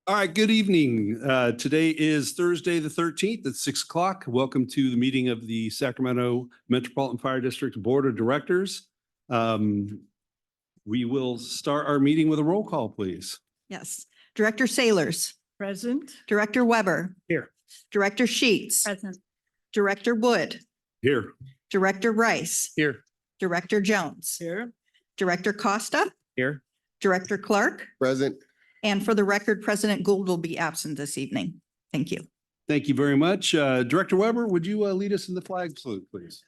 All right, good evening. Today is Thursday, the 13th at 6 o'clock. Welcome to the meeting of the Sacramento Metropolitan Fire District Board of Directors. We will start our meeting with a roll call, please. Yes. Director Sailors. Present. Director Weber. Here. Director Sheets. Present. Director Wood. Here. Director Rice. Here. Director Jones. Here. Director Costa. Here. Director Clark. Present. And for the record, President Gould will be absent this evening. Thank you. Thank you very much. Director Weber, would you lead us in the flag salute, please?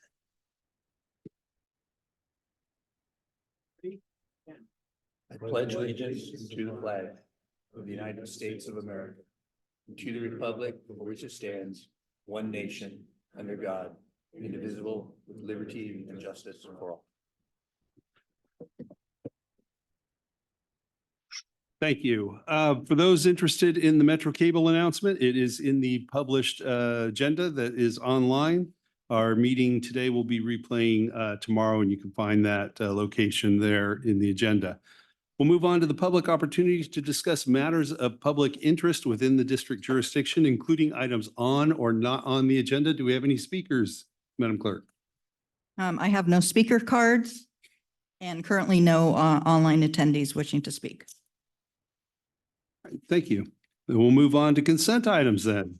I pledge allegiance to the flag of the United States of America, and to the republic for which it stands, one nation, under God, indivisible, with liberty and justice for all. Thank you. For those interested in the Metro Cable announcement, it is in the published agenda that is online. Our meeting today will be replaying tomorrow, and you can find that location there in the agenda. We'll move on to the public opportunities to discuss matters of public interest within the district jurisdiction, including items on or not on the agenda. Do we have any speakers, Madam Clerk? I have no speaker cards and currently no online attendees wishing to speak. Thank you. We'll move on to consent items then.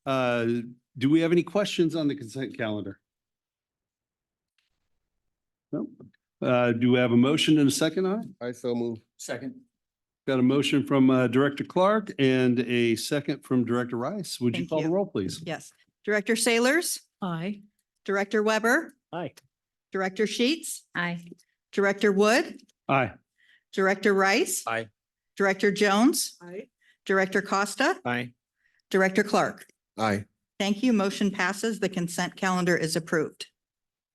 Do we have any questions on the consent calendar? No. Do we have a motion and a second on it? I so move. Second. Got a motion from Director Clark and a second from Director Rice. Would you Thank call the you. roll, please? Yes. Director Sailors. Aye. Director Weber. Aye. Director Sheets. Aye. Director Wood. Aye. Director Rice. Aye. Director Jones. Aye. Director Costa. Aye. Director Clark. Aye. Thank you. Motion passes. The consent calendar is approved.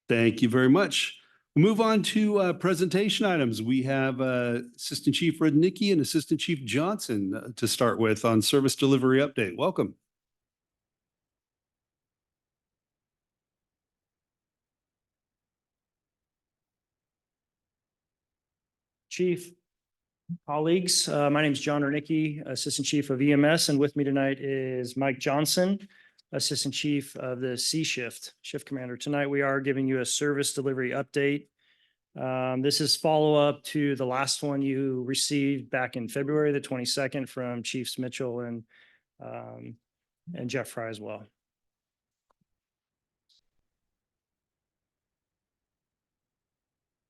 Thank you very much. We'll move on to presentation items. We have Assistant Chief Rudnicki and Assistant Chief Johnson to start with on service delivery update. Welcome. Chief, colleagues, my name is John Rudnicki, Assistant Chief of EMS, and with me tonight is Mike Johnson, Assistant Chief of the C Shift Commander. Tonight, we are giving you a service delivery update. This is follow-up to the last one you received back in February the 22nd from Chiefs Mitchell and Jeff Fry as well.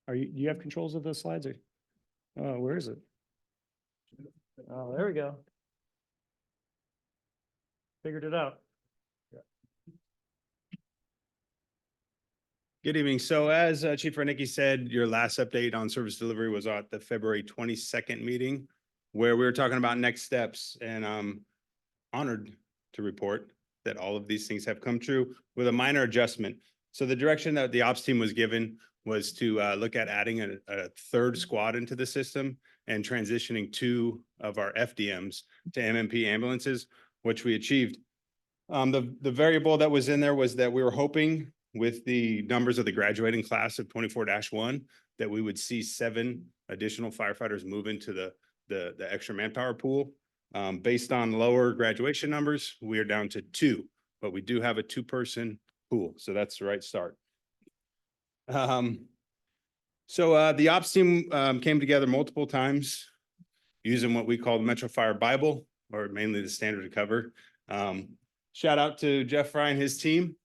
Do you have controls of the slides or? Oh, where is it? Oh, there we go. Figured it out. Good evening. So as Chief Rudnicki said, your last update on service delivery was at the February 22nd meeting where we were talking about next steps, and I'm honored to report that all of these things have come true with a minor adjustment. So the direction that the ops team was given was to look at adding a third squad into the system and transitioning 2 of our FDMs to MMP ambulances, which we achieved. The variable that was in there was that we were hoping with the numbers of the graduating class of 24-1 that we would see 7 additional firefighters move into the extra manpower pool. Based on lower graduation numbers, we are down to 2, but we do have a 2-person pool, so that's the right start. So the ops team came together multiple times using what we call the Metro Fire Bible, or mainly the standard to cover. Shout out to Jeff Fry and his team,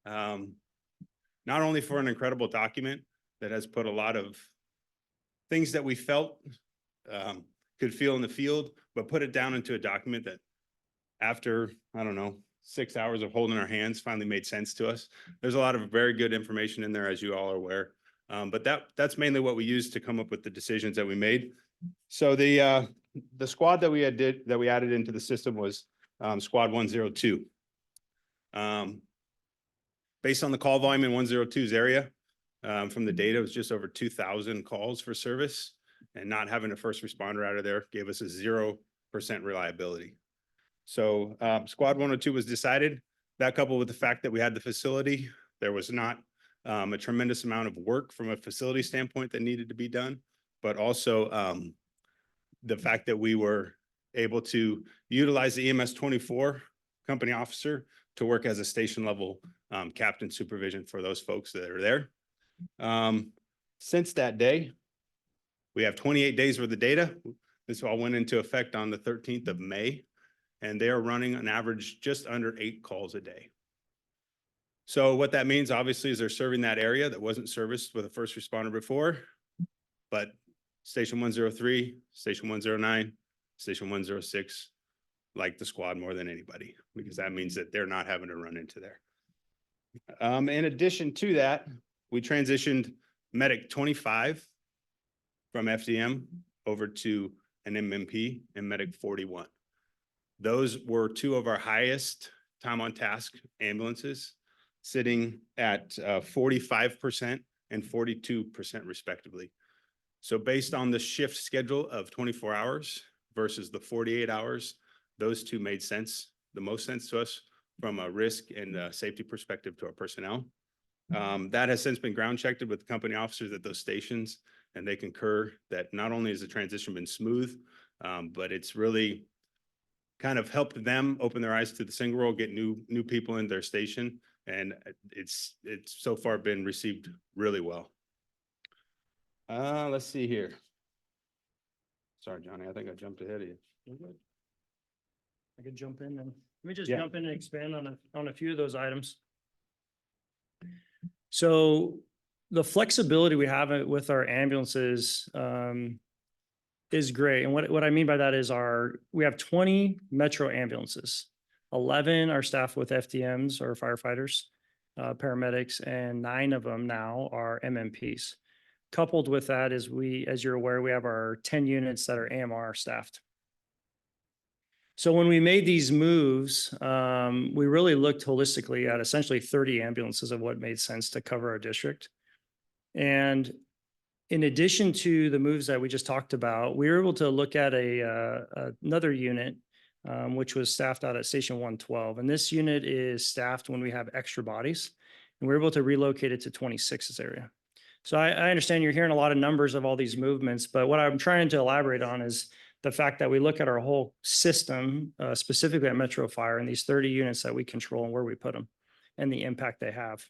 not only for an incredible document that has put a lot of things that we felt could feel in the field, but put it down into a document that after, I don't know, 6 hours of holding our hands finally made sense to us. There's a lot of very good information in there, as you all are aware. But that's mainly what we used to come up with the decisions that we made. So the squad that we added into the system was Squad 102. Based on the call volume in 102's area, from the data, it was just over 2,000 calls for service, and not having a first responder out of there gave us a 0% reliability. So Squad 102 was decided. That coupled with the fact that we had the facility, there was not a tremendous amount of work from a facility standpoint that needed to be done, but also the fact that we were able to utilize the EMS 24 company officer to work as a station level captain supervision for those folks that are there. Since that day, we have 28 days worth of data. This all went into effect on the 13th of May, and they are running an average just under 8 calls a day. So what that means, obviously, is they're serving that area that wasn't serviced with a first responder before, but Station 103, Station 109, Station 106, like the squad more than anybody, because that means that they're not having to run into there. In addition to that, we transitioned Medic 25 from FDM over to an MMP and Medic 41. Those were 2 of our highest time on task ambulances, sitting at 45% and 42% respectively. So based on the shift schedule of 24 hours versus the 48 hours, those 2 made sense, the most sense to us from a risk and safety perspective to our personnel. That has since been ground checked with the company officers at those stations, and they concur that not only has the transition been smooth, but it's really kind of helped them open their eyes to the single role, get new people in their station, and it's so far been received really well. Let's see here. Sorry, Johnny, I think I jumped ahead of you. I could jump in and let me just Yeah. jump in and expand on a few of those items. So the flexibility we have with our ambulances is great. And what I mean by that is we have 20 metro ambulances. 11 are staffed with FDMs or firefighters, paramedics, and 9 of them now are MMPs. Coupled with that is as you're aware, we have our 10 units that are AMR staffed. So when we made these moves, we really looked holistically at essentially 30 ambulances of what made sense to cover our district. And in addition to the moves that we just talked about, we were able to look at another unit, which was staffed out at Station 112. And this unit is staffed when we have extra bodies, and we're able to relocate it to 26's area. So I understand you're hearing a lot of numbers of all these movements, but what I'm trying to elaborate on is the fact that we look at our whole system, specifically at Metro Fire, and these 30 units that we control and where we put them and the impact they have.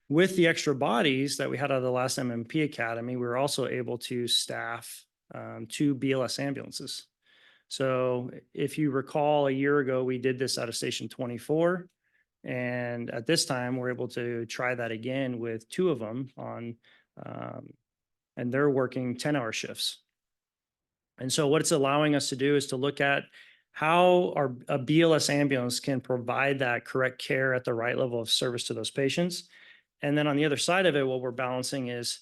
With the extra bodies that we had out of the last MMP Academy, we were also able to staff 2 BLS ambulances. So if you recall, a year ago, we did this out of Station 24. And at this time, we're able to try that again with 2 of them and they're working 10-hour shifts. And so what it's allowing us to do is to look at how a BLS ambulance can provide that correct care at the right level of service to those patients. And then on the other side of it, what we're balancing is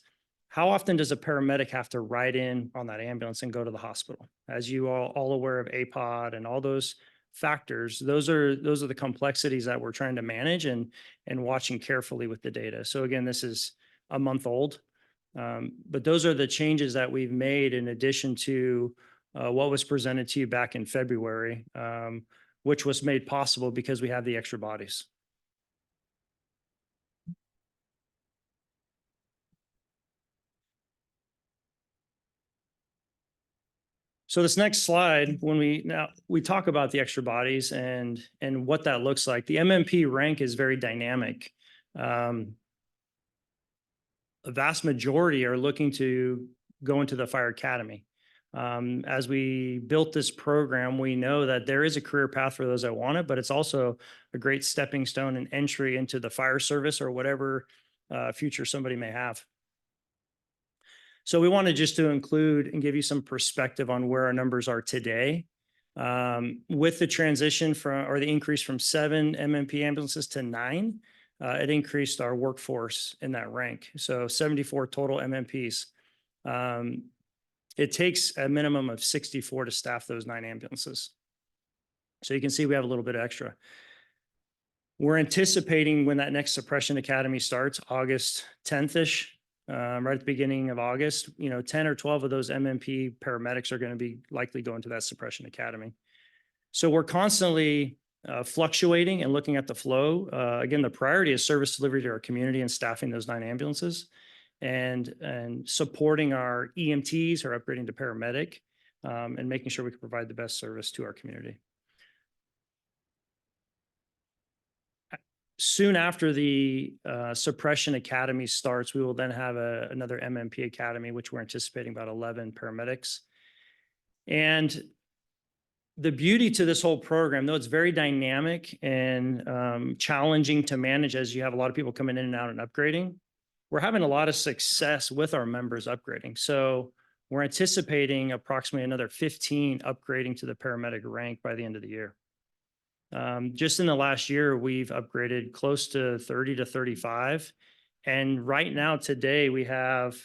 how often does a paramedic have to ride in on that ambulance and go to the hospital? As you are all aware of APOD and all those factors, those are the complexities that we're trying to manage and watching carefully with the data. So again, this is a month old, but those are the changes that we've made in addition to what was presented to you back in February, which was made possible because we have the extra bodies. So this next slide, when we talk about the extra bodies and what that looks like, the MMP rank is very dynamic. A vast majority are looking to go into the fire academy. As we built this program, we know that there is a career path for those that want it, but it's also a great stepping stone and entry into the fire service or whatever future somebody may have. So we wanted just to include and give you some perspective on where our numbers are today. With the transition or the increase from 7 MMP ambulances to 9, it increased our workforce in that rank. So 74 total MMPs. It takes a minimum of 64 to staff those 9 ambulances. So you can see we have a little bit extra. We're anticipating when that next suppression academy starts, August 10th-ish, right at the beginning of August, 10 or 12 of those MMP paramedics are going to be likely going to that suppression academy. So we're constantly fluctuating and looking at the flow. Again, the priority is service delivery to our community and staffing those 9 ambulances and supporting our EMTs who are upgrading to paramedic. and making sure we can provide the best service to our community. Soon after the Suppression Academy starts, we will then have another MMP Academy, which we're anticipating about 11 paramedics. And the beauty to this whole program, though it's very dynamic and challenging to manage as you have a lot of people coming in and out and upgrading, we're having a lot of success with our members upgrading. So we're anticipating approximately another 15 upgrading to the paramedic rank by the end of the year. Just in the last year, we've upgraded close to 30 to 35. And right now, today, we have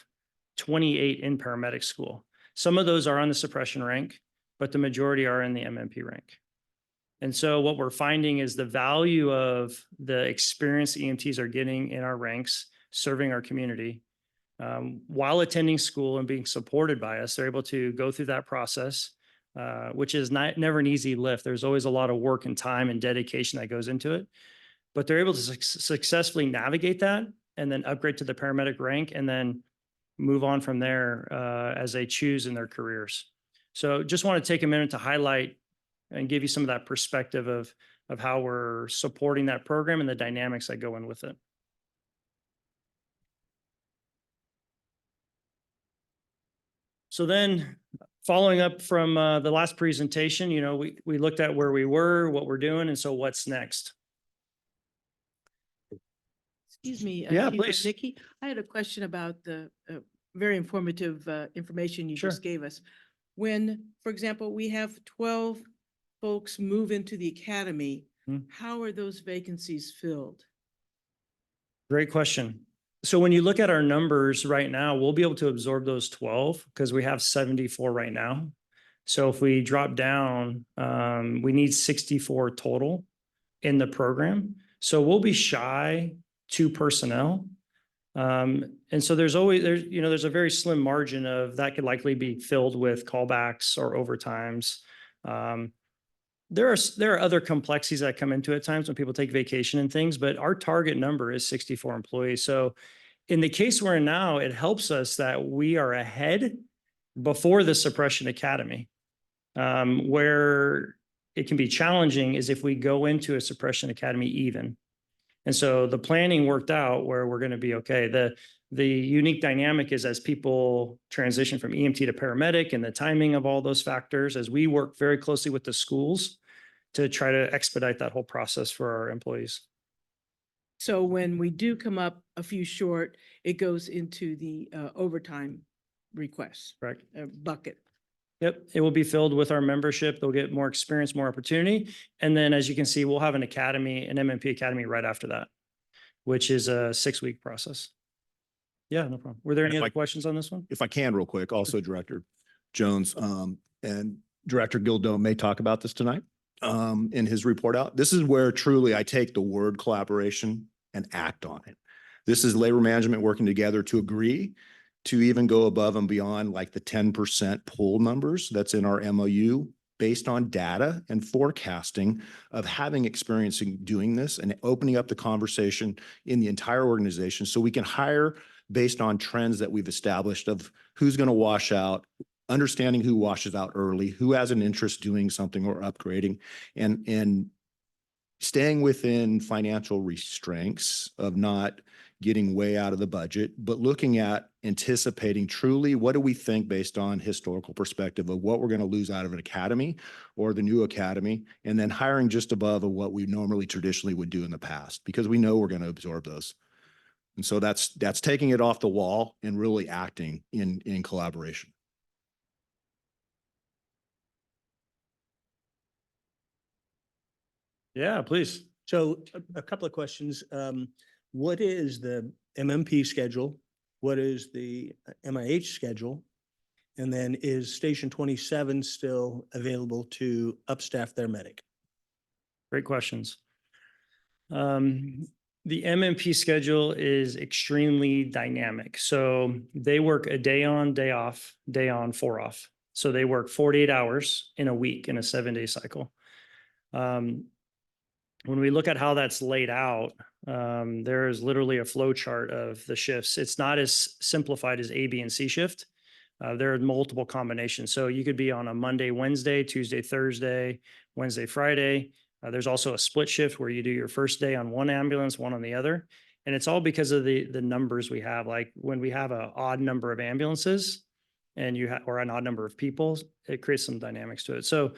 28 in paramedic school. Some of those are on the suppression rank, but the majority are in the MMP rank. And so what we're finding is the value of the experience EMTs are getting in our ranks, serving our community, while attending school and being supported by us. They're able to go through that process, which is never an easy lift. There's always a lot of work and time and dedication that goes into it, but they're able to successfully navigate that and then upgrade to the paramedic rank and then move on from there as they choose in their careers. So just want to take a minute to highlight and give you some of that perspective of how we're supporting that program and the dynamics that go in with it. So then following up from the last presentation, you know, we looked at where we were, what we're doing, and so what's next? Excuse me. Yeah, Chief please. Nikki, I had a question about the very informative information you Sure. just gave us. When, for example, we have 12 folks move into the academy, how are those vacancies filled? Great question. So when you look at our numbers right now, we'll be able to absorb those 12 because we have 74 right now. So if we drop down, we need 64 total in the program. So we'll be shy 2 personnel. And so there's a very slim margin of that could likely be filled with callbacks or overtimes. There are other complexities that come into it at times when people take vacation and things, but our target number is 64 employees. So in the case we're in now, it helps us that we are ahead before the Suppression Academy. Where it can be challenging is if we go into a Suppression Academy even. And so the planning worked out where we're going to be okay. The unique dynamic is as people transition from EMT to paramedic and the timing of all those factors, as we work very closely with the schools to try to expedite that whole process for our employees. So when we do come up a few short, it goes into the overtime request Correct. bucket. Yep, it will be filled with our membership. They'll get more experience, more opportunity. And then as you can see, we'll have an academy, an MMP academy right after that, which is a 6-week process. Yeah, no problem. Were there any other questions on this one? If I can real quick, also Director Jones, and Director Gildo may talk about this tonight in his report out. This is where truly I take the word collaboration and act on it. This is labor management working together to agree to even go above and beyond like the 10% pull numbers that's in our MOU based on data and forecasting of having experience in doing this and opening up the conversation in the entire organization so we can hire based on trends that we've established of who's going to wash out, understanding who washes out early, who has an interest doing something or upgrading, and staying within financial restraints of not getting way out of the budget, but looking at anticipating truly what do we think based on historical perspective of what we're going to lose out of an academy or the new academy, and then hiring just above of what we normally traditionally would do in the past, because we know we're going to absorb those. And so that's taking it off the wall and really acting in collaboration. Yeah, please. So a couple of questions. What is the MMP schedule? What is the MIH schedule? And then is Station 27 still available to upstaff their medic? Great questions. The MMP schedule is extremely dynamic. So they work a day on, day off, day on, 4 off. So they work 48 hours in a week in a 7-day cycle. When we look at how that's laid out, there is literally a flow chart of the shifts. It's not as simplified as A, B, and C shift, There are multiple combinations. So you could be on a Monday, Wednesday, Tuesday, Thursday, Wednesday, Friday. There's also a split shift where you do your first day on one ambulance, one on the other. And it's all because of the numbers we have. Like when we have an odd number of ambulances and you have, or an odd number of people, it creates some dynamics to it. So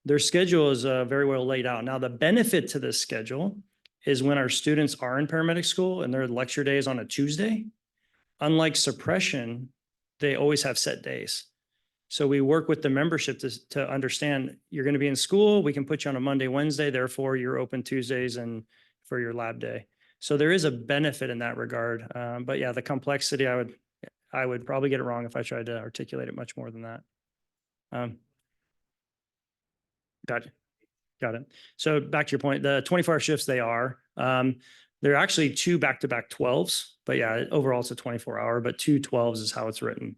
their schedule is very well laid out. Now, the benefit to this schedule is when our students are in paramedic school and their lecture day is on a Tuesday, unlike suppression, they always have set days. So we work with the membership to understand you're going to be in school. We can put you on a Monday, Wednesday, therefore you're open Tuesdays and for your lab day. So there is a benefit in that regard. But yeah, the complexity, I would probably get it wrong if I tried to articulate it much more than that. Got it. So back to your point, the 24-hour shifts they are. They're actually 2 back-to-back 12s, but yeah, overall it's a 24-hour, but 2 12s is how it's written.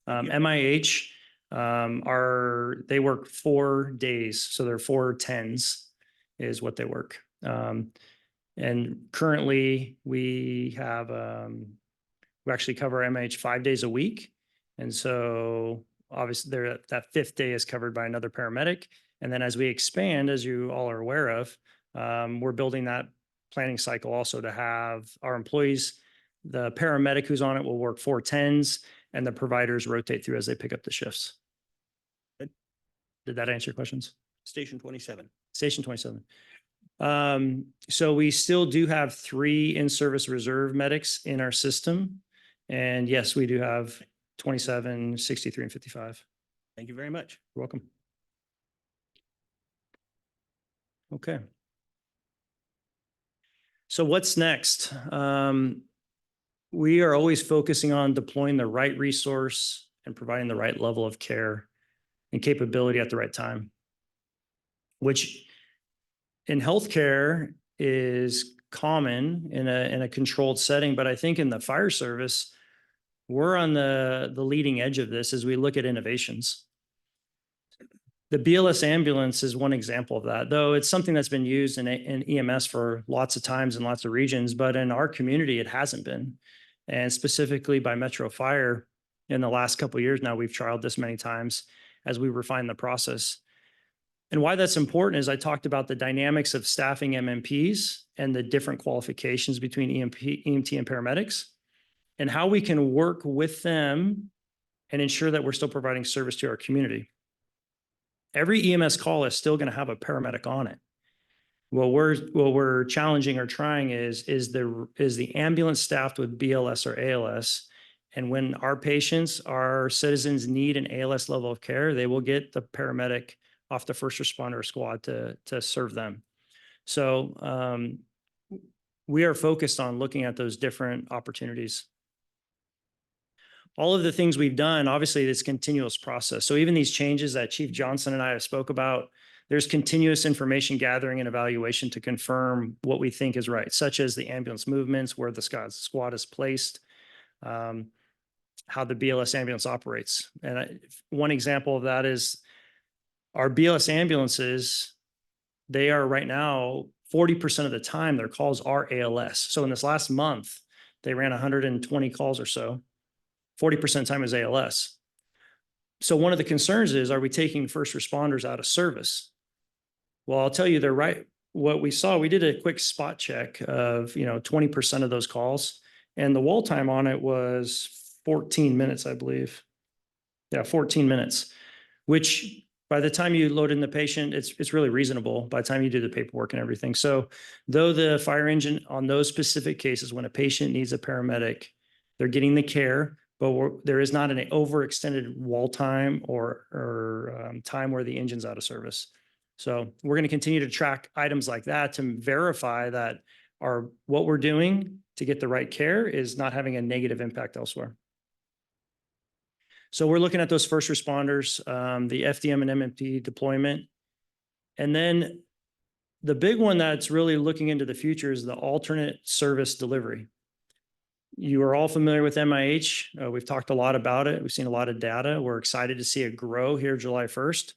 MIH they work 4 days, so they're 4 10s is what they work. And currently we have we actually cover MIH 5 days a week, and so obviously that 5th day is covered by another paramedic. And then as we expand, as you all are aware of, we're building that planning cycle also to have our employees, the paramedic who's on it will work 4 10s, and the providers rotate through as they pick up the shifts. Good. Did that answer your questions? Station 27. Station 27. So we still do have 3 in-service reserve medics in our system. And yes, we do have 27, 63, and 55. Thank you very much. You're welcome. Okay. So what's next? We are always focusing on deploying the right resource and providing the right level of care and capability at the right time, which in healthcare is common in a controlled setting. But I think in the fire service, we're on the leading edge of this as we look at innovations. The BLS ambulance is one example of that, though it's something that's been used in EMS for lots of times in lots of regions, but in our community, it hasn't been. And specifically by Metro Fire, in the last couple of years now, we've trialed this many times as we refine the process. And why that's important is I talked about the dynamics of staffing MMPs and the different qualifications between EMT and paramedics, and how we can work with them and ensure that we're still providing service to our community. Every EMS call is still going to have a paramedic on it. What we're challenging or trying is the ambulance staffed with BLS or ALS, and when our patients, our citizens need an ALS level of care, they will get the paramedic off the first responder squad to serve them. So we are focused on looking at those different opportunities. All of the things we've done, obviously, this continuous process. So even these changes that Chief Johnson and I have spoke about, there's continuous information gathering and evaluation to confirm what we think is right, such as the ambulance movements, where the squad is placed, how the BLS ambulance operates. And one example of that is our BLS ambulances, they are right now, 40% of the time, their calls are ALS. So in this last month, they ran 120 calls or so. 40% of the time is ALS. So one of the concerns is, are we taking first responders out of service? Well, I'll tell you, they're right. What we saw, we did a quick spot check of, 20% of those calls, and the wall time on it was 14 minutes, I believe. Yeah, 14 minutes, which by the time you load in the patient, it's really reasonable by the time you do the paperwork and everything. So though the fire engine on those specific cases, when a patient needs a paramedic, they're getting the care, but there is not an overextended wall time or time where the engine's out of service. So we're going to continue to track items like that to verify that what we're doing to get the right care is not having a negative impact elsewhere. So we're looking at those first responders, the FDM and MMP deployment. And then the big one that's really looking into the future is the alternate service delivery. You are all familiar with MIH. We've talked a lot about it. We've seen a lot of data. We're excited to see it grow here July 1st.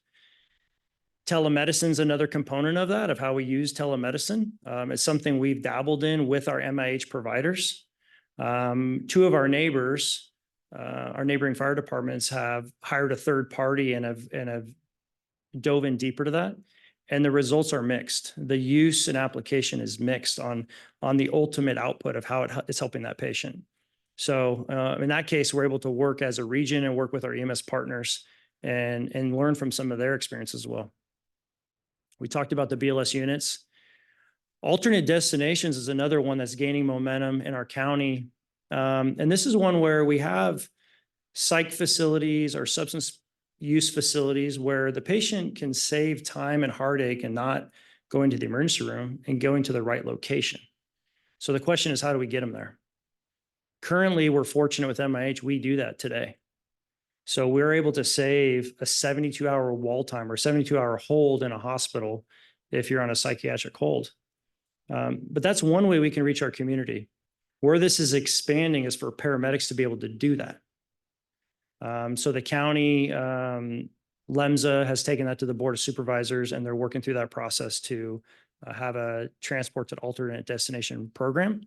Telemedicine is another component of that, of how we use telemedicine. It's something we've dabbled in with our MIH providers. 2 of our neighbors our neighboring fire departments have hired a third party and have dove in deeper to that. And the results are mixed. The use and application is mixed on the ultimate output of how it's helping that patient. So in that case, we're able to work as a region and work with our EMS partners and learn from some of their experience as well. We talked about the BLS units. Alternate destinations is another one that's gaining momentum in our county. And this is one where we have psych facilities or substance use facilities where the patient can save time and heartache and not going to the emergency room and going to the right location. So the question is, how do we get them there? Currently, we're fortunate with MIH, we do that today. So we're able to save a 72-hour wall time or 72-hour hold in a hospital if you're on a psychiatric hold. But that's one way we can reach our community. Where this is expanding is for paramedics to be able to do that. So the county, LEMSA has taken that to the Board of Supervisors, and they're working through that process to have a transport to alternate destination program.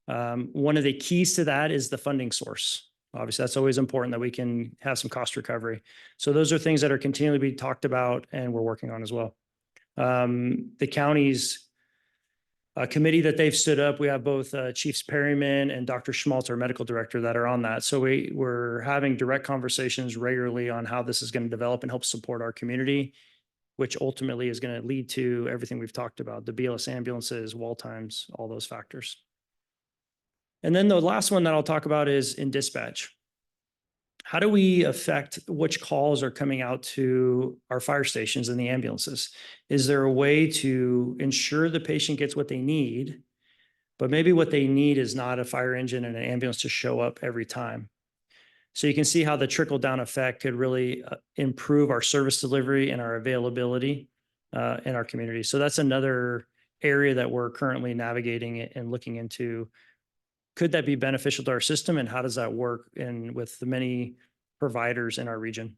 One of the keys to that is the funding source. Obviously, that's always important that we can have some cost recovery. So those are things that are continually being talked about and we're working on as well. The county's committee that they've stood up, we have both Chiefs Perryman and Dr. Schmaltz, our medical director, that are on that. So we're having direct conversations regularly on how this is going to develop and help support our community, which ultimately is going to lead to everything we've talked about, the BLS ambulances, wall times, all those factors. And then the last one that I'll talk about is in dispatch. How do we affect which calls are coming out to our fire stations and the ambulances? Is there a way to ensure the patient gets what they need, but maybe what they need is not a fire engine and an ambulance to show up every time? So you can see how the trickle down effect could really improve our service delivery and our availability in our community. So that's another area that we're currently navigating and looking into. Could that be beneficial to our system, and how does that work with the many providers in our region?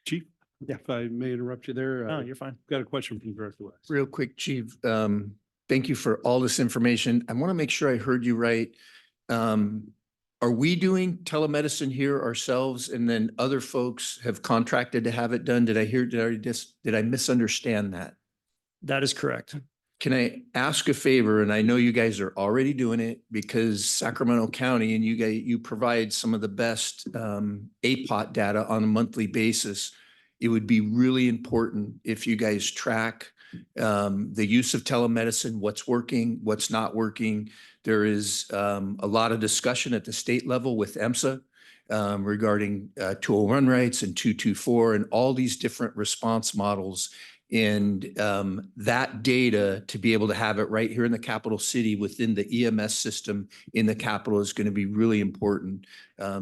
Chief, if I may interrupt you there. Oh, you're fine. Got a question from Director West. Real quick, Chief, thank you for all this information. I want to make sure I heard you right. Are we doing telemedicine here ourselves and then other folks have contracted to have it done? Did I misunderstand that? That is correct. Can I ask a favor? And I know you guys are already doing it because Sacramento County and you provide some of the best APOT data on a monthly basis. It would be really important if you guys track the use of telemedicine, what's working, what's not working. There is a lot of discussion at the state level with EMSA regarding 201 rights and 224 and all these different response models. And that data, to be able to have it right here in the capital city within the EMS system in the capital, is going to be really important.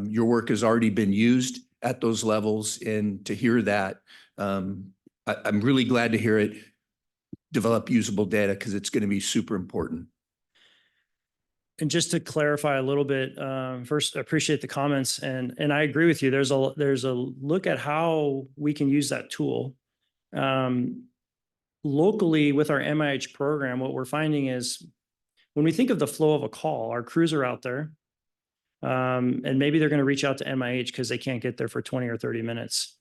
Your work has already been used at those levels, and to hear that, I'm really glad to hear it develop usable data because it's going to be super important. And just to clarify a little bit, first, I appreciate the comments, and I agree with you. There's a look at how we can use that tool. Locally with our MIH program, what we're finding is when we think of the flow of a call, our crews are out there, and maybe they're going to reach out to MIH because they can't get there for 20 or 30 minutes.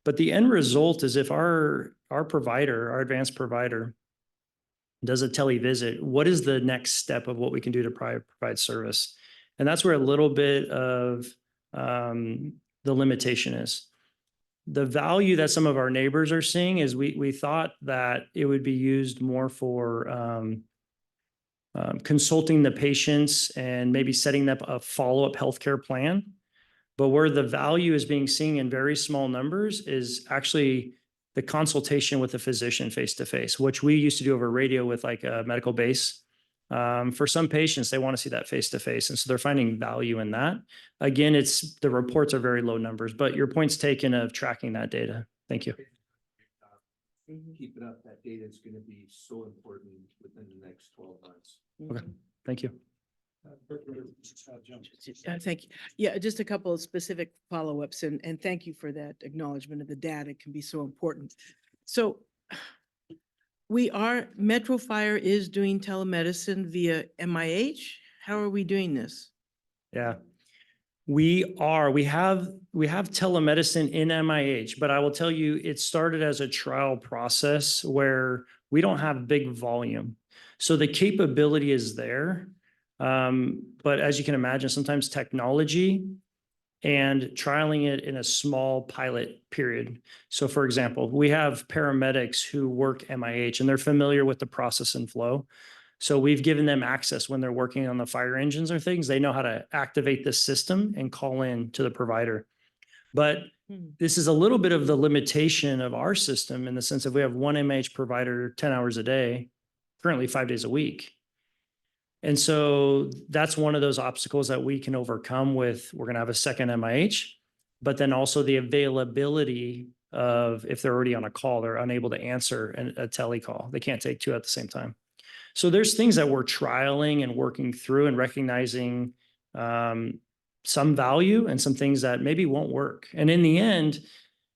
But the end result is if our provider, our advanced provider, does a televisit, what is the next step of what we can do to provide service? And that's where a little bit of the limitation is. The value that some of our neighbors are seeing is we thought that it would be used more for consulting the patients and maybe setting up a follow-up healthcare plan. But where the value is being seen in very small numbers is actually the consultation with the physician face-to-face, which we used to do over radio with like a medical base. For some patients, they want to see that face-to-face. And so they're finding value in that. Again, the reports are very low numbers, but your point's taken of tracking that data. Thank you. Keep it up. That data is going to be so important within the next 12 months. Okay, thank you. Thank you. Yeah, just a couple of specific follow-ups and thank you for that acknowledgement of the data. It can be so important. So Metro Fire is doing telemedicine via MIH. How are we doing this? Yeah. We have telemedicine in MIH, but I will tell you, it started as a trial process where we don't have big volume. So the capability is there. But as you can imagine, sometimes technology and trialing it in a small pilot period. So for example, we have paramedics who work MIH and they're familiar with the process and flow. So we've given them access when they're working on the fire engines or things. They know how to activate the system and call in to the provider. But this is a little bit of the limitation of our system in the sense that we have one MIH provider 10 hours a day, currently 5 days a week. And so that's one of those obstacles that we can overcome with, we're going to have a second MIH, but then also the availability of if they're already on a call, they're unable to answer a telecall. They can't take two at the same time. So there's things that we're trialing and working through and recognizing some value and some things that maybe won't work. And in the end,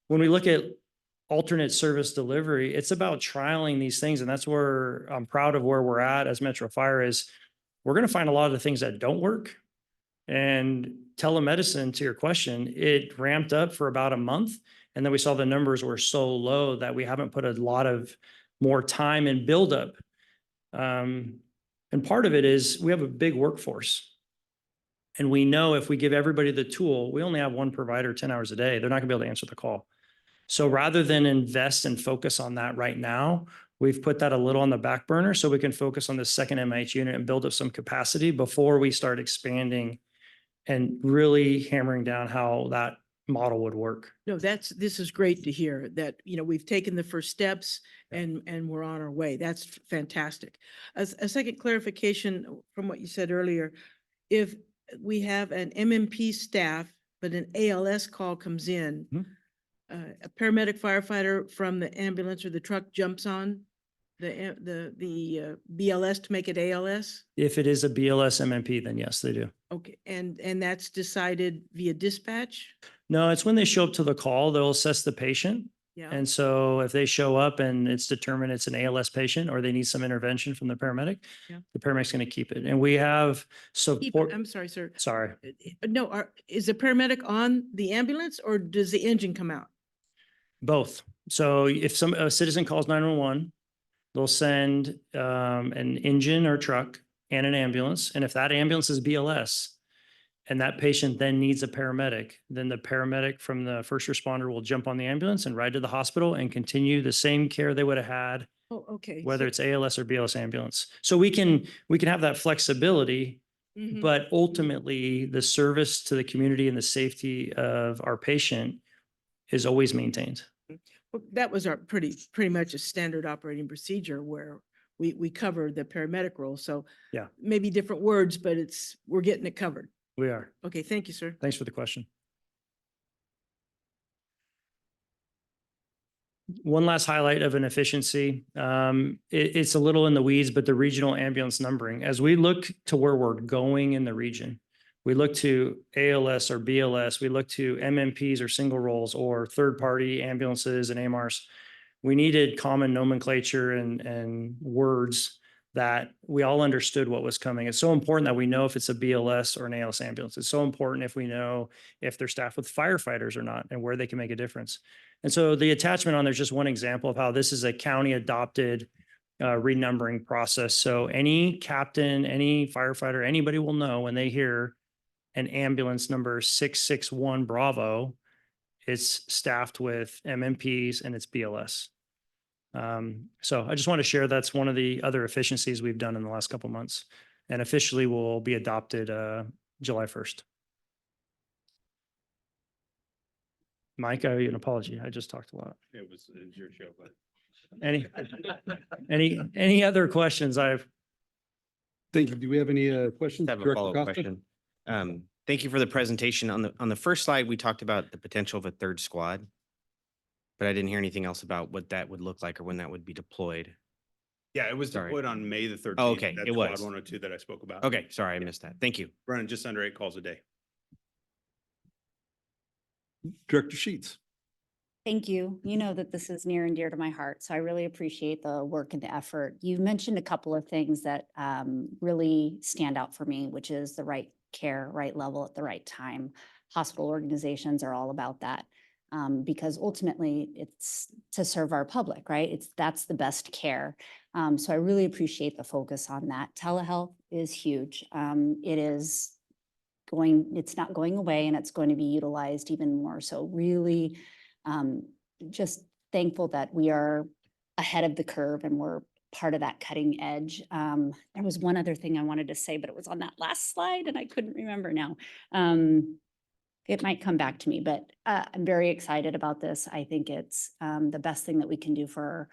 when we look at alternate service delivery, it's about trialing these things. And that's where I'm proud of where we're at as Metro Fire is we're going to find a lot of the things that don't work. And telemedicine, to your question, it ramped up for about a month. And then we saw the numbers were so low that we haven't put a lot of more time and buildup. And part of it is we have a big workforce. And we know if we give everybody the tool, we only have one provider 10 hours a day. They're not gonna be able to answer the call. So rather than invest and focus on that right now, we've put that a little on the back burner so we can focus on the second MIH unit and build up some capacity before we start expanding and really hammering down how that model would work. No, this is great to hear that, we've taken the first steps and we're on our way. That's fantastic. As a second clarification from what you said earlier, if we have an MMP staff, but an ALS call comes in, a paramedic firefighter from the ambulance or the truck jumps on the BLS to make it ALS? If it is a BLS MMP, then yes, they do. Okay, and that's decided via dispatch? No, it's when they show up to the call, they'll assess the patient. Yeah. And so if they show up and it's determined it's an ALS patient or they need some intervention from the paramedic, Yeah. the paramedic's going to keep it. And we have support. I'm sorry, sir. Sorry. No, is the paramedic on the ambulance or does the engine come out? Both. So if a citizen calls 911, they'll send an engine or truck and an ambulance. And if that ambulance is BLS and that patient then needs a paramedic, then the paramedic from the first responder will jump on the ambulance and ride to the hospital and continue the same care they would have had, Oh, okay. whether it's ALS or BLS ambulance. So we can have that flexibility, Mhm. but ultimately the service to the community and the safety of our patient is always maintained. Well, that was our pretty much a standard operating procedure where we cover the paramedic role. So Yeah. maybe different words, but we're getting it covered. We are. Okay, thank you, sir. Thanks for the question. One last highlight of an efficiency. It's a little in the weeds, but the regional ambulance numbering. As we look to where we're going in the region, we look to ALS or BLS, we look to MMPs or single rolls or third-party ambulances and AMRs. We needed common nomenclature and words that we all understood what was coming. It's so important that we know if it's a BLS or an ALS ambulance. It's so important if we know if they're staffed with firefighters or not and where they can make a difference. And so the attachment on there's just one example of how this is a county adopted renumbering process. So any captain, any firefighter, anybody will know when they hear an ambulance number 661 Bravo, it's staffed with MMPs and it's BLS. So I just want to share that's one of the other efficiencies we've done in the last couple of months and officially will be adopted July 1st. Mike, I owe you an apology. I just talked a lot. It was your show, but. Any other questions? Thank you. Do we have any questions? I have a Director follow-up Costa? question. Thank you for the presentation. On the first slide, we talked about the potential of a third squad. But I didn't hear anything else about what that would look like or when that would be deployed. Yeah, it was Sorry. deployed on May the 13th. Oh, okay, That's it Squad was. 102 that I spoke about. Okay, sorry, I missed that. Thank you. Running just under 8 calls a day. Director Sheets. Thank you. You know that this is near and dear to my heart, so I really appreciate the work and the effort. You mentioned a couple of things that really stand out for me, which is the right care, right level at the right time. Hospital organizations are all about that. Because ultimately it's to serve our public, right? That's the best care. So I really appreciate the focus on that. Telehealth is huge. It's not going away, and it's going to be utilized even more. So really, just thankful that we are ahead of the curve and we're part of that cutting edge. There was one other thing I wanted to say, but it was on that last slide and I couldn't remember now. It might come back to me, but I'm very excited about this. I think it's the best thing that we can do for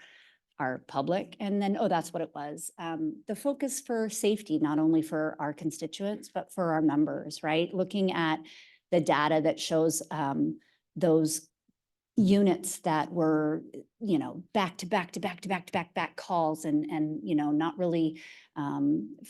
our public. And then, oh, that's what it was. The focus for safety, not only for our constituents, but for our members, right? Looking at the data that shows those units that were, back to back to back to back to back back calls and, not really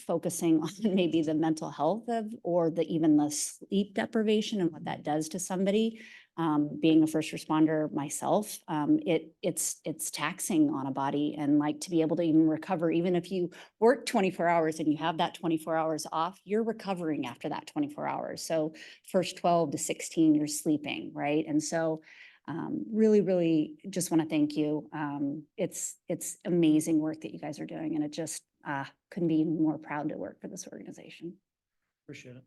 focusing on maybe the mental health of, or even the sleep deprivation and what that does to somebody. Being a first responder myself, it's taxing on a body, and like to be able to even recover, even if you work 24 hours and you have that 24 hours off, you're recovering after that 24 hours. So first 12 to 16, you're sleeping, right? And so really, really just want to thank you. It's amazing work that you guys are doing, and it just couldn't be more proud to work for this organization. Appreciate it.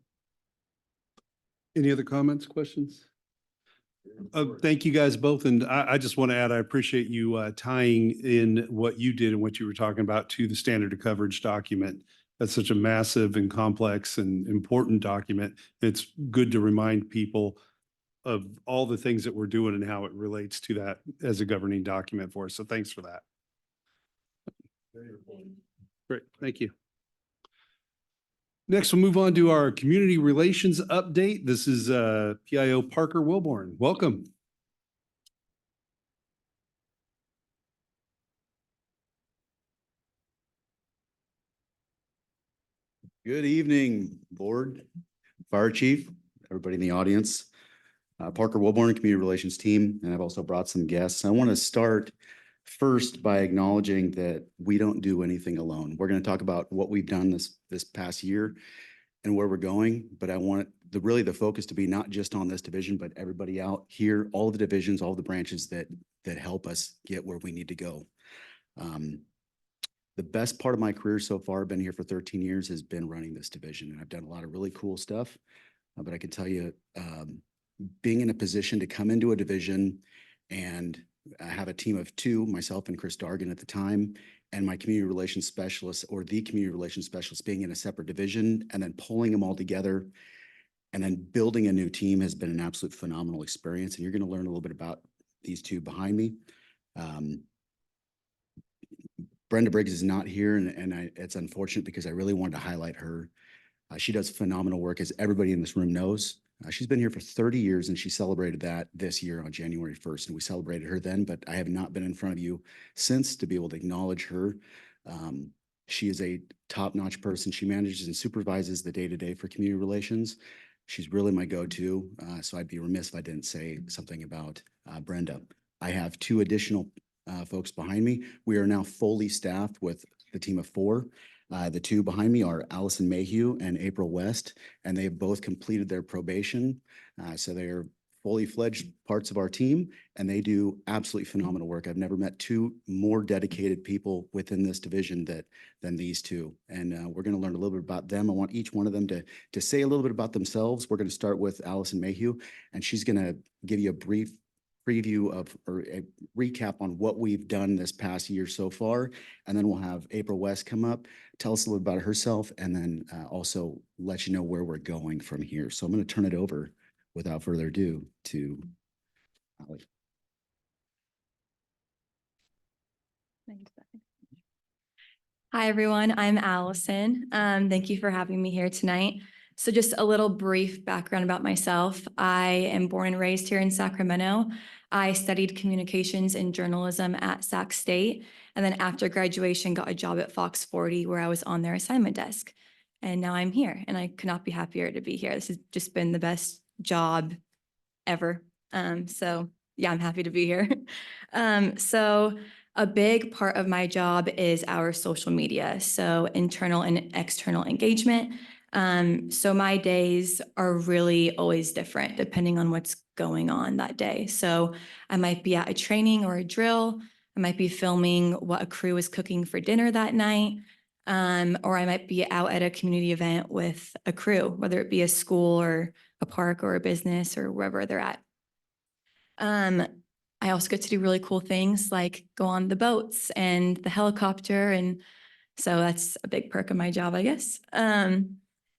Any other comments, questions? Thank you guys both. And I just want to add, I appreciate you tying in what you did and what you were talking about to the standard of coverage document. That's such a massive and complex and important document. It's good to remind people of all the things that we're doing and how it relates to that as a governing document for us. So thanks for that. Great, thank you. Next, we'll move on to our community relations update. This is PIO Parker Wilborn. Welcome. Good evening, board, fire chief, everybody in the audience. Parker Wilborn, Community Relations Team, and I've also brought some guests. I want to start first by acknowledging that we don't do anything alone. We're going to talk about what we've done this past year and where we're going, but I want really the focus to be not just on this division, but everybody out here, all of the divisions, all of the branches that help us get where we need to go. The best part of my career so far, I've been here for 13 years, has been running this division, and I've done a lot of really cool stuff. But I can tell you, being in a position to come into a division and have a team of two, myself and Chris Dargan at the time, and my community relations specialist, or the community relations specialist, being in a separate division and then pulling them all together and then building a new team has been an absolute phenomenal experience. And you're going to learn a little bit about these two behind me. Brenda Briggs is not here, and it's unfortunate because I really wanted to highlight her. She does phenomenal work, as everybody in this room knows. She's been here for 30 years, and she celebrated that this year on January 1st, and we celebrated her then, but I have not been in front of you since to be able to acknowledge her. She is a top-notch person. She manages and supervises the day-to-day for community relations. She's really my go-to, so I'd be remiss if I didn't say something about Brenda. I have two additional folks behind me. We are now fully staffed with the team of four. The two behind me are Allison Mayhew and April West, and they have both completed their probation. So they are fully fledged parts of our team, and they do absolutely phenomenal work. I've never met two more dedicated people within this division than these two. And we're going to learn a little bit about them. I want each one of them to say a little bit about themselves. We're going to start with Allison Mayhew, and she's going to give you a brief preview of, or a recap on what we've done this past year so far. And then we'll have April West come up, tell us a little about herself, and then also let you know where we're going from here. So I'm going to turn it over without further ado to Allie. Hi, everyone. I'm Allison. Thank you for having me here tonight. So just a little brief background about myself. I am born and raised here in Sacramento. I studied communications and journalism at Sac State, and then after graduation got a job at Fox 40 where I was on their assignment desk. And now I'm here, and I could not be happier to be here. This has just been the best job ever. So yeah, I'm happy to be here. So a big part of my job is our social media, so internal and external engagement. So my days are really always different depending on what's going on that day. So I might be at a training or a drill. I might be filming what a crew is cooking for dinner that night. Or I might be out at a community event with a crew, whether it be a school or a park or a business or wherever they're at. I also get to do really cool things like go on the boats and the helicopter. And so that's a big perk of my job, I guess.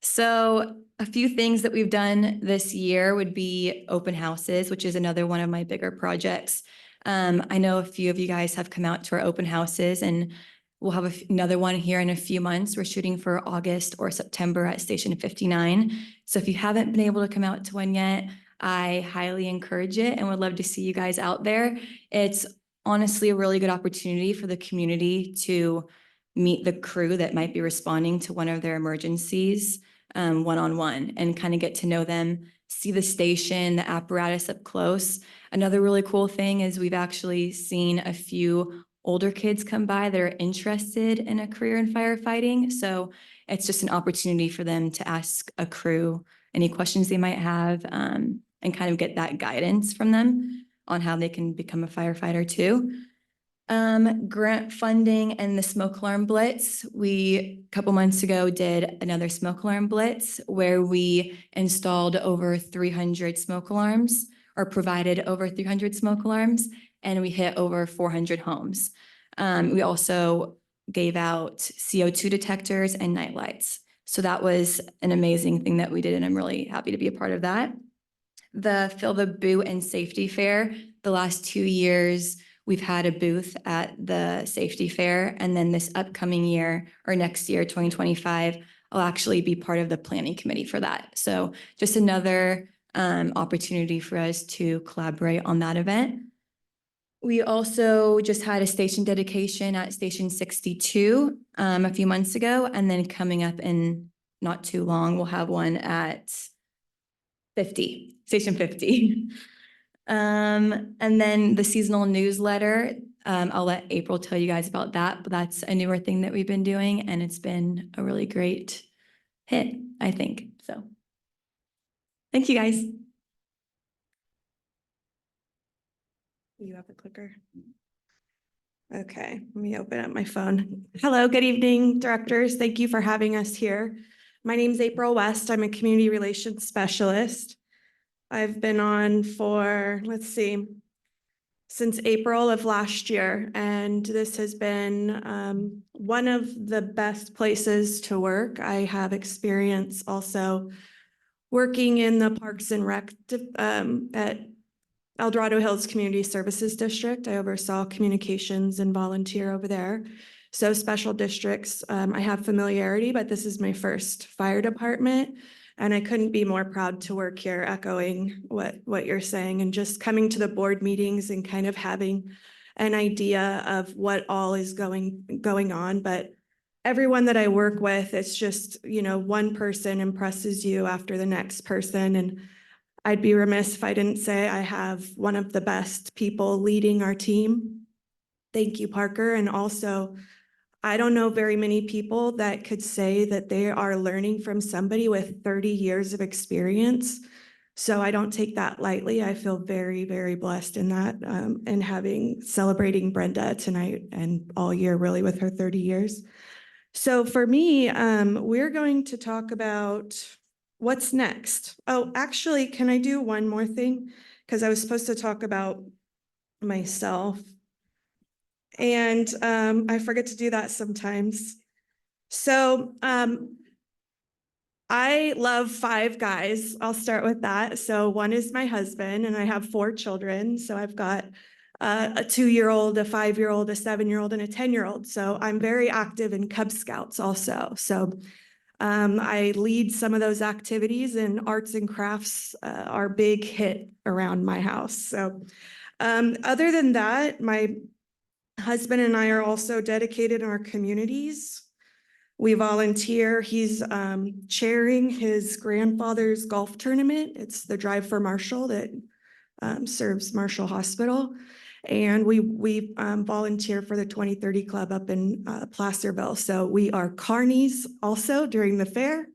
So a few things that we've done this year would be open houses, which is another one of my bigger projects. I know a few of you guys have come out to our open houses, and we'll have another one here in a few months. We're shooting for August or September at Station 59. So if you haven't been able to come out to one yet, I highly encourage it and would love to see you guys out there. It's honestly a really good opportunity for the community to meet the crew that might be responding to one of their emergencies one-on-one and kind of get to know them, see the station, the apparatus up close. Another really cool thing is we've actually seen a few older kids come by that are interested in a career in firefighting. So it's just an opportunity for them to ask a crew any questions they might have and kind of get that guidance from them on how they can become a firefighter too. Grant funding and the smoke alarm blitz. We, a couple months ago, did another smoke alarm blitz where we installed over 300 smoke alarms or provided over 300 smoke alarms, and we hit over 400 homes. We also gave out CO2 detectors and night lights. So that was an amazing thing that we did, and I'm really happy to be a part of that. The Fill the Boot and Safety Fair, the last 2 years, we've had a booth at the safety fair, and then this upcoming year or next year, 2025, I'll actually be part of the planning committee for that. So just another opportunity for us to collaborate on that event. We also just had a station dedication at Station 62 a few months ago, and then coming up in not too long, we'll have one at Station 50. And then the seasonal newsletter, I'll let April tell you guys about that, but that's a newer thing that we've been doing, and it's been a really great hit, I think. So thank you, guys. You have the clicker? Okay, let me open up my phone. Hello, good evening, directors. Thank you for having us here. My name is April West. I'm a community relations specialist. I've been on for, since April of last year, and this has been one of the best places to work. I have experience also working in the Parks and Rec at El Dorado Hills Community Services District. I oversaw communications and volunteer over there. So special districts, I have familiarity, but this is my first fire department. And I couldn't be more proud to work here, echoing what you're saying, and just coming to the board meetings and kind of having an idea of what all is going on. But everyone that I work with, it's just, one person impresses you after the next person. And I'd be remiss if I didn't say I have one of the best people leading our team. Thank you, Parker. And also, I don't know very many people that could say that they are learning from somebody with 30 years of experience. So I don't take that lightly. I feel very, very blessed in that, and celebrating Brenda tonight and all year really with her 30 years. So for me, we're going to talk about what's next. Oh, actually, can I do one more thing? Because I was supposed to talk about myself. And I forget to do that sometimes. So I love 5 guys. I'll start with that. So one is my husband, and I have 4 children. So I've got a 2-year-old, a 5-year-old, a 7-year-old, and a 10-year-old. So I'm very active in Cub Scouts also. So I lead some of those activities, and arts and crafts are a big hit around my house. So other than that, my husband and I are also dedicated in our communities. We volunteer. He's chairing his grandfather's golf tournament. It's the Drive for Marshall that serves Marshall Hospital. And we volunteer for the 2030 Club up in Placerville. So we are carnies also during the fair.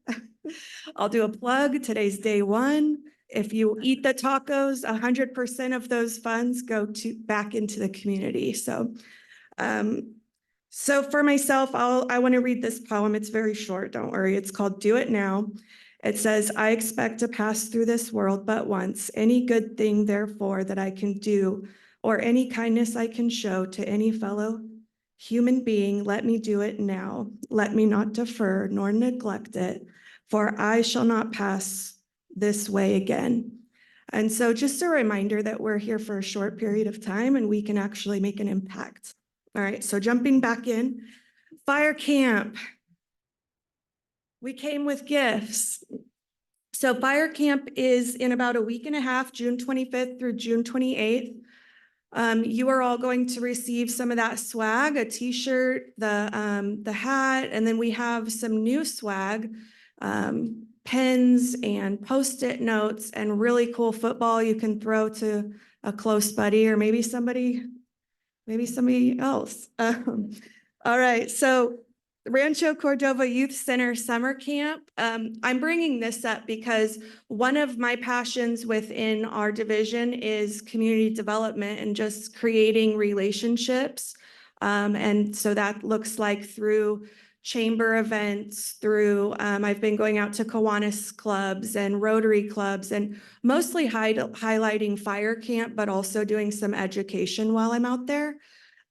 I'll do a plug. Today's day one. If you eat the tacos, 100% of those funds go back into the community. So for myself, I want to read this poem. It's very short, don't worry. It's called Do It Now. It says, I expect to pass through this world but once. Any good thing, therefore, that I can do, or any kindness I can show to any fellow human being, let me do it now. Let me not defer nor neglect it, for I shall not pass this way again. And so just a reminder that we're here for a short period of time and we can actually make an impact. All right, so jumping back in, fire camp. We came with gifts. So fire camp is in about a week and a half, June 25th through June 28th. You are all going to receive some of that swag, a t-shirt, the hat, and then we have some new swag, pens and Post-it notes and really cool football you can throw to a close buddy or maybe somebody else. All right, so Rancho Cordova Youth Center Summer Camp. I'm bringing this up because one of my passions within our division is community development and just creating relationships. And so that looks like through chamber events, through, I've been going out to Kiwanis clubs and Rotary clubs and mostly highlighting fire camp, but also doing some education while I'm out there.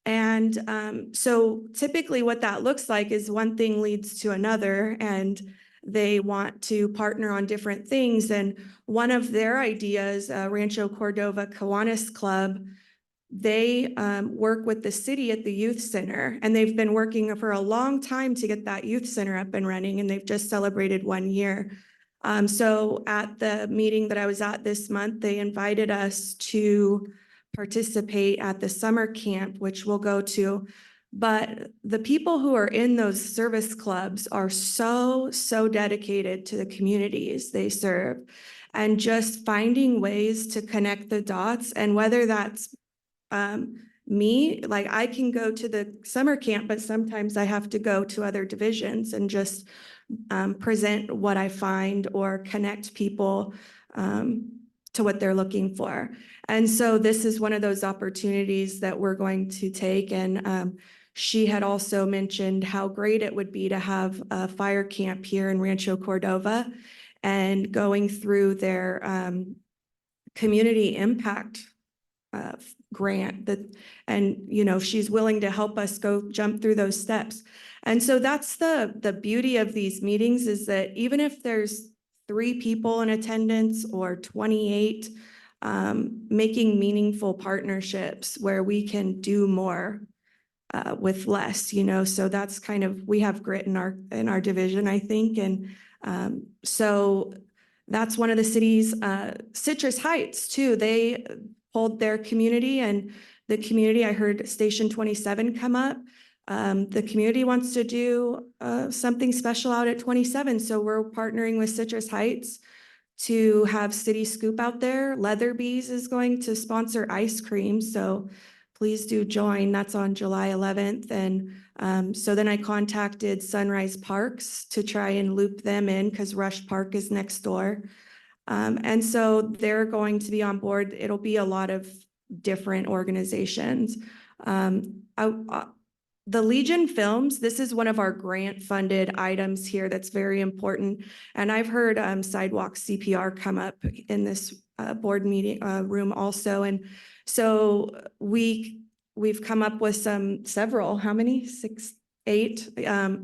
And so typically what that looks like is one thing leads to another and they want to partner on different things. And one of their ideas, Rancho Cordova Kiwanis Club, they work with the city at the youth center and they've been working for a long time to get that youth center up and running and they've just celebrated 1 year. So at the meeting that I was at this month, they invited us to participate at the summer camp, which we'll go to. But the people who are in those service clubs are so dedicated to the communities they serve and just finding ways to connect the dots. And whether that's me, like I can go to the summer camp, but sometimes I have to go to other divisions and just present what I find or connect people to what they're looking for. And so this is one of those opportunities that we're going to take. And she had also mentioned how great it would be to have a fire camp here in Rancho Cordova and going through their community impact grant and she's willing to help us go jump through those steps. And so that's the beauty of these meetings is that even if there's 3 people in attendance or 28, making meaningful partnerships where we can do more with less, so that's kind of, we have grit in our division, I think. And so that's one of the cities, Citrus Heights too, they hold their community and the community, I heard Station 27 come up. The community wants to do something special out at 27. So we're partnering with Citrus Heights to have City Scoop out there. Leatherby's is going to sponsor ice cream. So please do join. That's on July 11th. And so then I contacted Sunrise Parks to try and loop them in because Rush Park is next door. And so they're going to be on board. It'll be a lot of different organizations. The Legion Films, this is one of our grant-funded items here that's very important. And I've heard Sidewalk CPR come up in this board meeting room also. And so we've come up with several, how many? 6, 8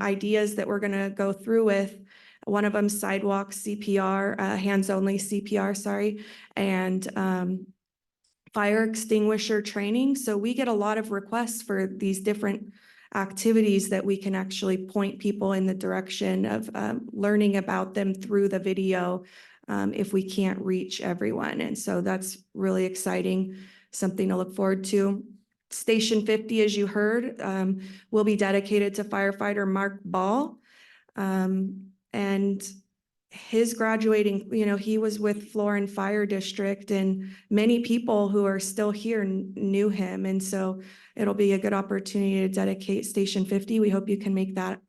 ideas that we're gonna go through with. One of them, Sidewalk CPR, hands-only CPR, sorry, and fire extinguisher training. So we get a lot of requests for these different activities that we can actually point people in the direction of learning about them through the video if we can't reach everyone. And so that's really exciting, something to look forward to. Station 50, as you heard, will be dedicated to firefighter Mark Ball. And his graduating, he was with Florin Fire District and many people who are still here knew him. And so it'll be a good opportunity to dedicate Station 50. We hope you can make that.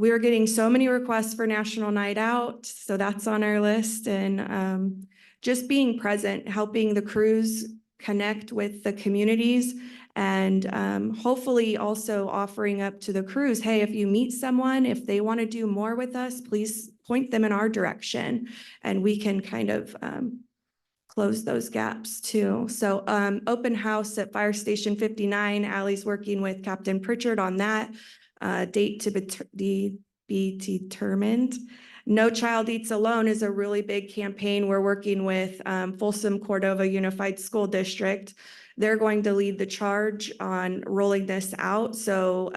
we're getting so many requests for National Night Out, so that's on our list. And just being present, helping the crews connect with the communities, and hopefully also offering up to the crews, hey, if you meet someone, if they want to do more with us, please point them in our direction, and we can kind of close those gaps too. So open house at Fire Station 59, Allie's working with Captain Pritchard on that. Date to be determined. No Child Eats Alone is a really big campaign. We're working with Folsom Cordova Unified School District. They're going to lead the charge on rolling this out. So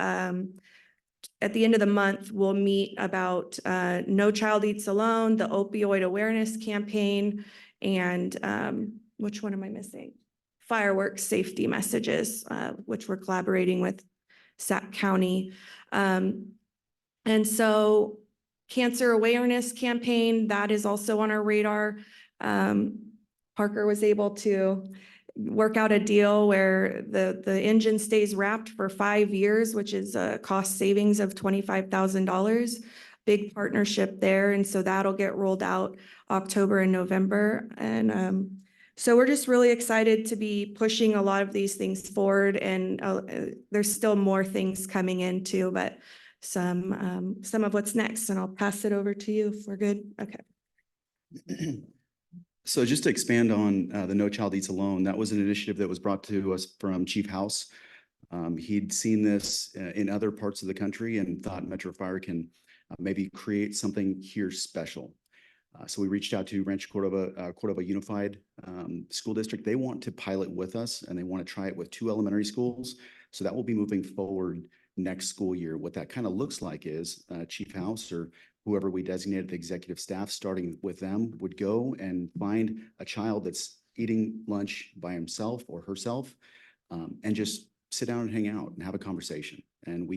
at the end of the month, we'll meet about No Child Eats Alone, the opioid awareness campaign, and which one am I missing? Fireworks safety messages, which we're collaborating with Sac County. And so cancer awareness campaign, that is also on our radar. Parker was able to work out a deal where the engine stays wrapped for 5 years, which is a cost savings of $25,000. Big partnership there. And so that'll get rolled out October and November. And so we're just really excited to be pushing a lot of these things forward. And there's still more things coming in too, but some of what's next. And I'll pass it over to you if we're good. Okay. So just to expand on the No Child Eats Alone, that was an initiative that was brought to us from Chief House. He'd seen this in other parts of the country and thought Metro Fire can maybe create something here special. So we reached out to Rancho Cordova Unified School District. They want to pilot with us, and they want to try it with 2 elementary schools. So that will be moving forward next school year. What that kind of looks like is Chief House or whoever we designated the executive staff, starting with them, would go and find a child that's eating lunch by himself or herself, and just sit down and hang out and have a conversation. And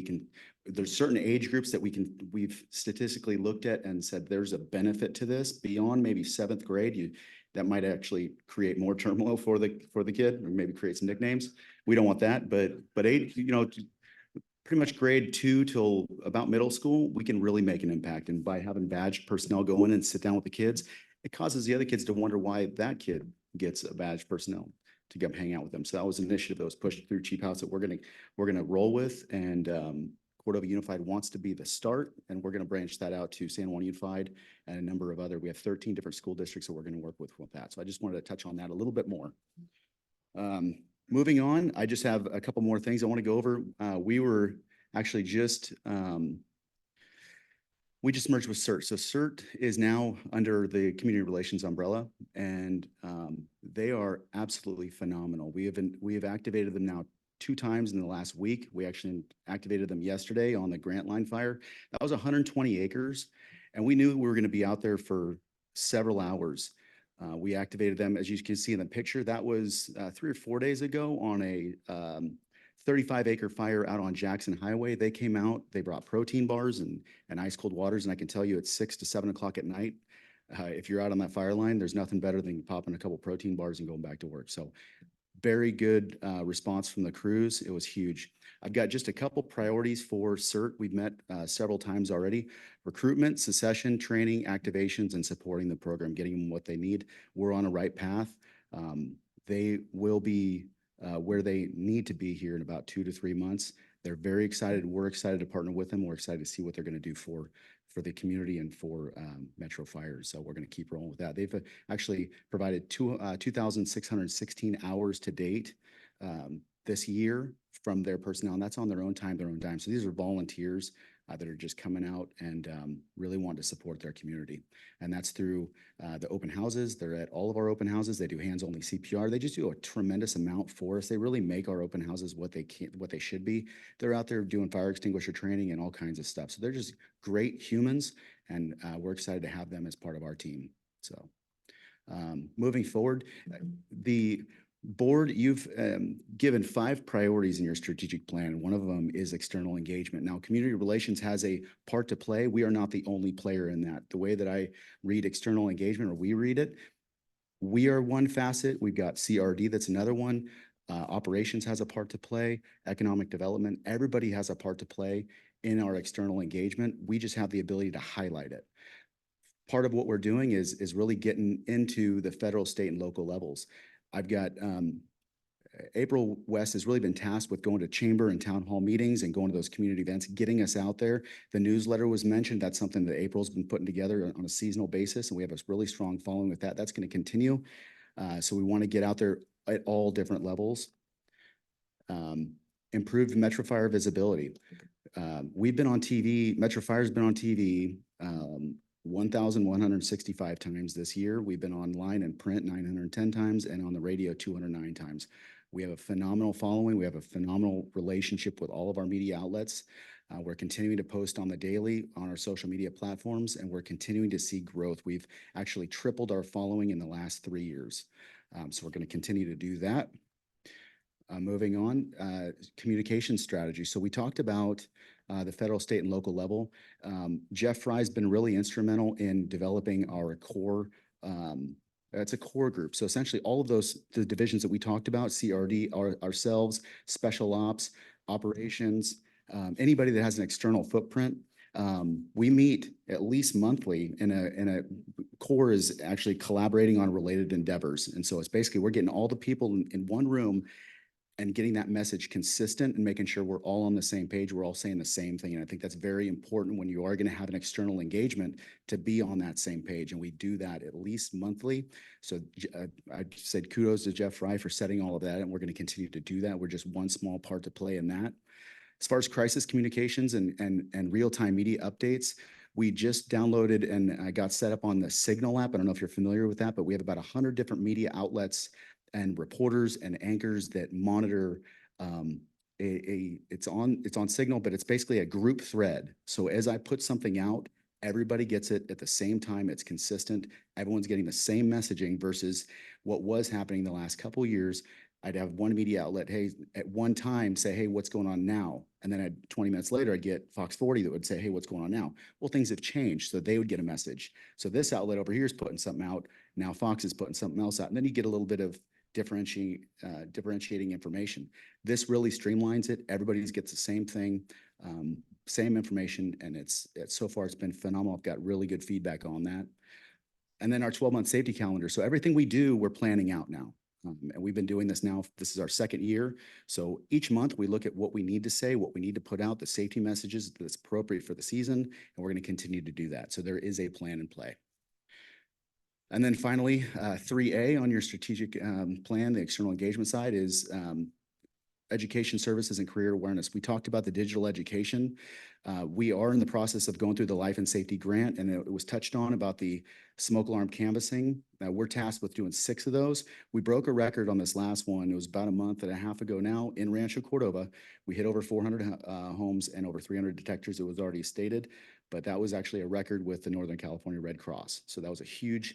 there's certain age groups that we've statistically looked at and said there's a benefit to this beyond maybe 7th grade. That might actually create more turmoil for the kid, or maybe create some nicknames. We don't want that, but age, pretty much grade 2 till about middle school, we can really make an impact. And by having badged personnel go in and sit down with the kids, it causes the other kids to wonder why that kid gets a badged personnel to come hang out with them. So that was an initiative that was pushed through Chief House that we're gonna roll with. And Cordova Unified wants to be the start, and we're gonna branch that out to San Juan Unified and a number of other. We have 13 different school districts that we're gonna work with that. So I just wanted to touch on that a little bit more. Moving on, I just have a couple more things I want to go over. We were actually we just merged with CERT. So CERT is now under the community relations umbrella, and they are absolutely phenomenal. We have activated them now 2 times in the last week. We actually activated them yesterday on the Grant Line fire. That was 120 acres, and we knew we were going to be out there for several hours. We activated them, as you can see in the picture. That was 3 or 4 days ago on a 35-acre fire out on Jackson Highway. They came out, they brought protein bars and ice cold waters. And I can tell you at 6 to 7 o'clock at night, if you're out on that fire line, there's nothing better than popping a couple protein bars and going back to work. So very good response from the crews. It was huge. I've got just a couple priorities for CERT. We've met several times already. Recruitment, succession, training, activations, and supporting the program, getting them what they need. We're on a right path. They will be where they need to be here in about 2 to 3 months. They're very excited. We're excited to partner with them. We're excited to see what they're going to do for the community and for Metro Fire. So we're going to keep rolling with that. They've actually provided 2,616 hours to date this year from their personnel, and that's on their own time, their own dime. So these are volunteers that are just coming out and really want to support their community. And that's through the open houses. They're at all of our open houses. They do hands-only CPR. They just do a tremendous amount for us. They really make our open houses what they should be. They're out there doing fire extinguisher training and all kinds of stuff. So they're just great humans, and we're excited to have them as part of our team. So moving forward, the board, you've given 5 priorities in your strategic plan. One of them is external engagement. Now, community relations has a part to play. We are not the only player in that. The way that I read external engagement, or we read it, we are one facet. We've got CRD, that's another one. Operations has a part to play. Economic development, everybody has a part to play in our external engagement. We just have the ability to highlight it. Part of what we're doing is really getting into the federal, state, and local levels. I've got April West has really been tasked with going to chamber and town hall meetings and going to those community events, getting us out there. The newsletter was mentioned. That's something that April's been putting together on a seasonal basis, and we have a really strong following with that. That's going to continue. So we want to get out there at all different levels. Improved Metro Fire visibility. We've been on TV, Metro Fire's been on TV 1,165 times this year. We've been online and print 910 times and on the radio 209 times. We have a phenomenal following. We have a phenomenal relationship with all of our media outlets. We're continuing to post on the daily on our social media platforms, and we're continuing to see growth. We've actually tripled our following in the last 3 years. So we're going to continue to do that. Moving on, communication strategy. So we talked about the federal, state, and local level. Jeff Fry's been really instrumental in developing our core. It's a core group. So essentially all of the divisions that we talked about, CRD, ourselves, special ops, operations, anybody that has an external footprint, we meet at least monthly in a core is actually collaborating on related endeavors. And so it's basically, we're getting all the people in one room and getting that message consistent and making sure we're all on the same page. We're all saying the same thing. And I think that's very important when you are going to have an external engagement to be on that same page. And we do that at least monthly. So I said kudos to Jeff Fry for setting all of that. And we're going to continue to do that. We're just one small part to play in that. As far as crisis communications and real-time media updates, we just downloaded and got set up on the Signal app. I don't know if you're familiar with that, but we have about 100 different media outlets and reporters and anchors that monitor it's on Signal, but it's basically a group thread. So as I put something out, everybody gets it at the same time. It's consistent. Everyone's getting the same messaging versus what was happening the last couple of years. I'd have one media outlet, hey, at one time say, hey, what's going on now? And then 20 minutes later, I'd get Fox 40 that would say, hey, what's going on now? Well, things have changed. So they would get a message. So this outlet over here is putting something out. Now Fox is putting something else out. And then you get a little bit of differentiating information. This really streamlines it. Everybody gets the same thing, same information. And so far it's been phenomenal. I've got really good feedback on that. And then our 12-month safety calendar. So everything we do, we're planning out now. And we've been doing this now. This is our second year. So each month we look at what we need to say, what we need to put out, the safety messages that's appropriate for the season. And we're going to continue to do that. So there is a plan in play. And then finally, 3A on your strategic plan, the external engagement side is education services and career awareness. We talked about the digital education. We are in the process of going through the life and safety grant, and it was touched on about the smoke alarm canvassing. We're tasked with doing 6 of those. We broke a record on this last one. It was about a month and a half ago now in Rancho Cordova. We hit over 400 homes and over 300 detectors. It was already stated, but that was actually a record with the Northern California Red Cross. So that was a huge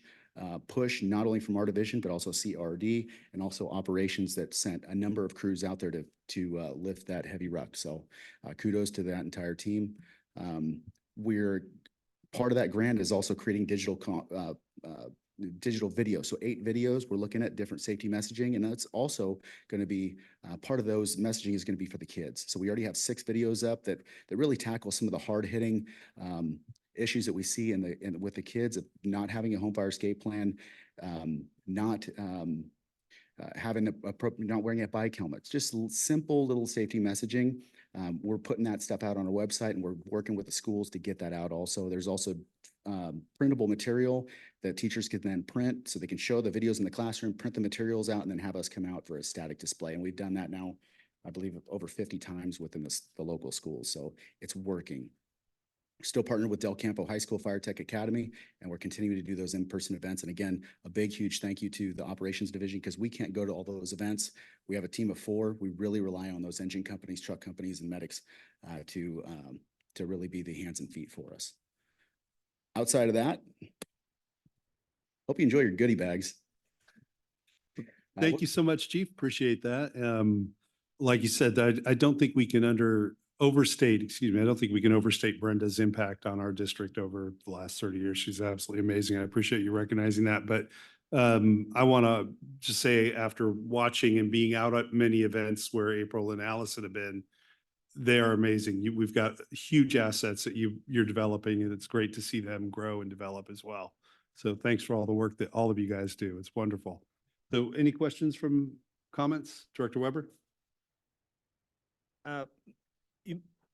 push, not only from our division, but also CRD and also operations that sent a number of crews out there to lift that heavy ruck. So kudos to that entire team. We're part of that grant is also creating digital video. So 8 videos, we're looking at different safety messaging, and that's also going to be part of those messaging is going to be for the kids. So we already have 6 videos up that really tackle some of the hard hitting issues that we see with the kids of not having a home fire escape plan, not wearing a bike helmet, just simple little safety messaging. We're putting that stuff out on our website, and we're working with the schools to get that out also. There's also printable material that teachers can then print so they can show the videos in the classroom, print the materials out, and then have us come out for a static display. And we've done that now, I believe, over 50 times within the local schools. So it's working. Still partnered with Del Campo High School Fire Tech Academy, and we're continuing to do those in-person events. And again, a big, huge thank you to the operations division because we can't go to all those events. We have a team of 4. We really rely on those engine companies, truck companies, and medics to really be the hands and feet for us. Outside of that, hope you enjoy your goodie bags. Thank you so much, Chief. Appreciate that. Like you said, I don't think we can overstate Brenda's impact on our district over the last 30 years. She's absolutely amazing. I appreciate you recognizing that. But I want to just say, after watching and being out at many events where April and Allison have been, they are amazing. We've got huge assets that you're developing, and it's great to see them grow and develop as well. So thanks for all the work that all of you guys do. It's wonderful. So any questions from comments, Director Weber?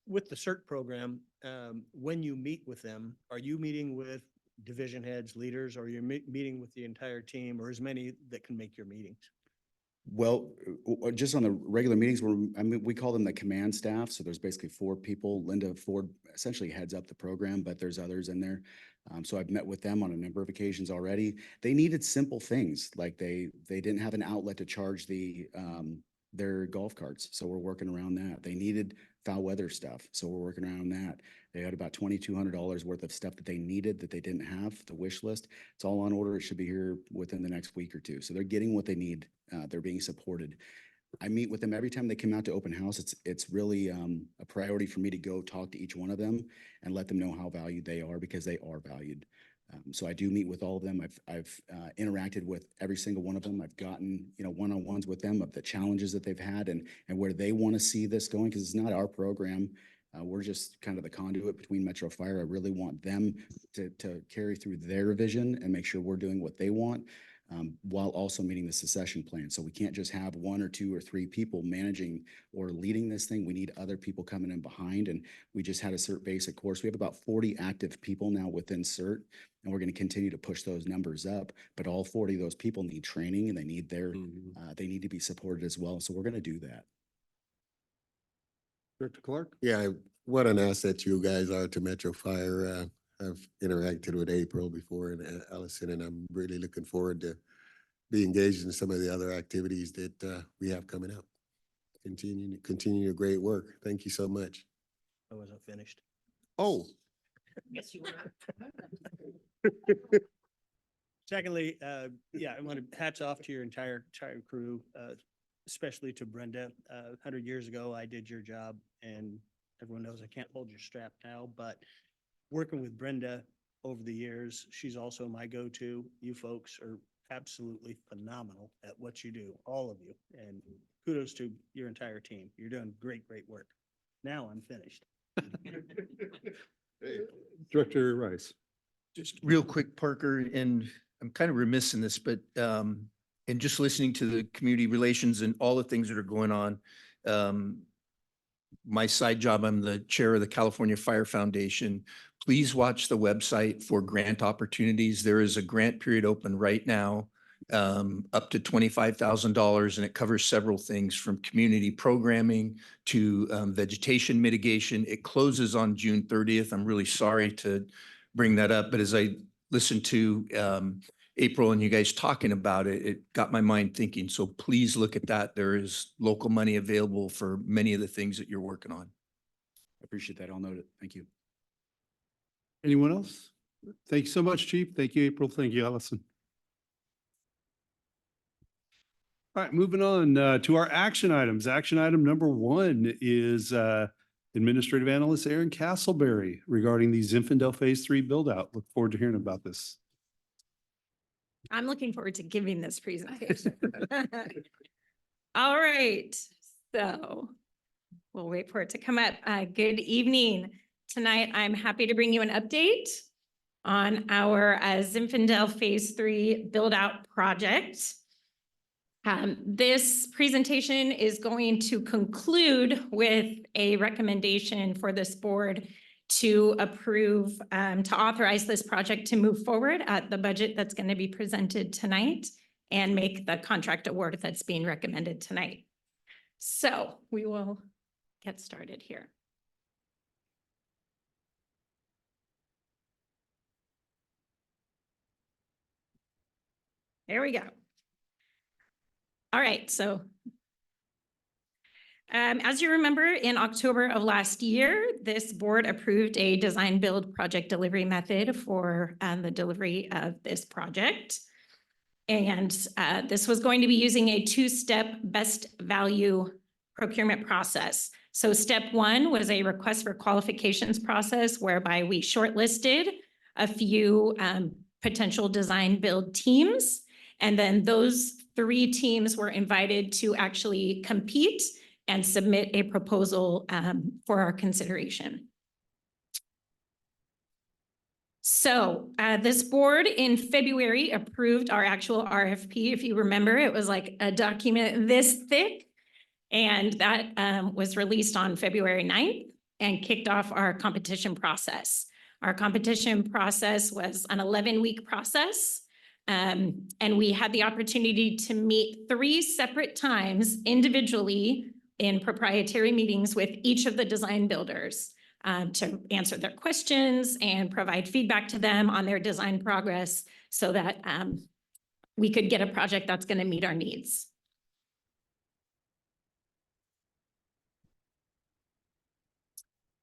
With the CERT program, when you meet with them, are you meeting with division heads, leaders, or are you meeting with the entire team, or as many that can make your meetings? Well, just on the regular meetings, we call them the command staff. So there's basically 4 people. Linda Ford essentially heads up the program, but there's others in there. So I've met with them on a number of occasions already. They needed simple things, like they didn't have an outlet to charge their golf carts. So we're working around that. They needed foul weather stuff. So we're working around that. They had about $2,200 worth of stuff that they needed that they didn't have, the wish list. It's all on order. It should be here within the next week or 2. So they're getting what they need. They're being supported. I meet with them every time they come out to open house. It's really a priority for me to go talk to each one of them and let them know how valued they are, because they are valued. So I do meet with all of them. I've interacted with every single one of them. I've gotten, one-on-ones with them of the challenges that they've had and where they want to see this going, because it's not our program. We're just kind of the conduit between Metro Fire. I really want them to carry through their vision and make sure we're doing what they want, while also meeting the succession plan. So we can't just have 1 or 2 or 3 people managing or leading this thing. We need other people coming in behind. And we just had a CERT basic course. We have about 40 active people now within CERT, and we're going to continue to push those numbers up. But all 40 of those people need training, and they need they need to be supported as well. So we're going to do that. Director Clark? Yeah, what an asset you guys are to Metro Fire. I've interacted with April before and Allison, and I'm really looking forward to be engaged in some of the other activities that we have coming up. Continue your great work. Thank you so much. I wasn't finished. Oh. Yes, you were. Secondly, I want to hats off to your entire crew, especially to Brenda. 100 years ago, I did your job, and everyone knows I can't hold your strap now, but working with Brenda over the years, she's also my go-to. You folks are absolutely phenomenal at what you do, all of you, and kudos to your entire team. You're doing great work. Now I'm finished. Director Rice? Just real quick, Parker, and I'm kind of remiss in this, but in just listening to the community relations and all the things that are going on, my side job, I'm the chair of the California Fire Foundation. Please watch the website for grant opportunities. There is a grant period open right now, up to $25,000, and it covers several things from community programming to vegetation mitigation. It closes on June 30th. I'm really sorry to bring that up, but as I listened to April and you guys talking about it, it got my mind thinking. So please look at that. There is local money available for many of the things that you're working on. I appreciate that. I'll note it. Thank you. Anyone else? Thank you so much, Chief. Thank you, April. Thank you, Allison. All right, moving on to our action items. Action item number 1 is Administrative Analyst Aaron Castleberry regarding the Zinfandel Phase 3 build out. Look forward to hearing about this. I'm looking forward to giving this presentation. All right, so we'll wait for it to come up. Good evening. Tonight, I'm happy to bring you an update on our Zinfandel Phase 3 build-out project. This presentation is going to conclude with a recommendation for this board to approve, to authorize this project to move forward at the budget that's going to be presented tonight and make the contract award that's being recommended tonight. So we will get started here. There we go. All right, so as you remember, in October of last year, this board approved a design build project delivery method for the delivery of this project. And this was going to be using a 2-step best value procurement process. So step 1 was a request for qualifications process whereby we shortlisted a few potential design build teams. And then those 3 teams were invited to actually compete and submit a proposal for our consideration. So this board in February approved our actual RFP. If you remember, it was like a document this thick. And that was released on February 9th and kicked off our competition process. Our competition process was an 11-week process. And we had the opportunity to meet 3 separate times individually in proprietary meetings with each of the design builders to answer their questions and provide feedback to them on their design progress so that we could get a project that's going to meet our needs.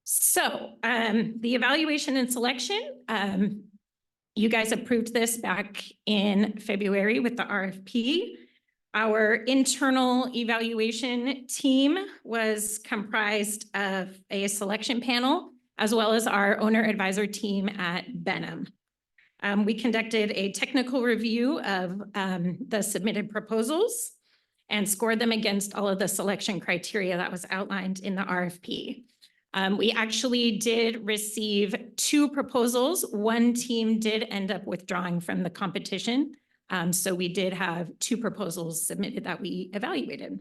So the evaluation and selection, you guys approved this back in February with the RFP. Our internal evaluation team was comprised of a selection panel, as well as our owner advisor team at Benham. We conducted a technical review of the submitted proposals and scored them against all of the selection criteria that was outlined in the RFP. We actually did receive 2 proposals. One team did end up withdrawing from the competition. So we did have 2 proposals submitted that we evaluated.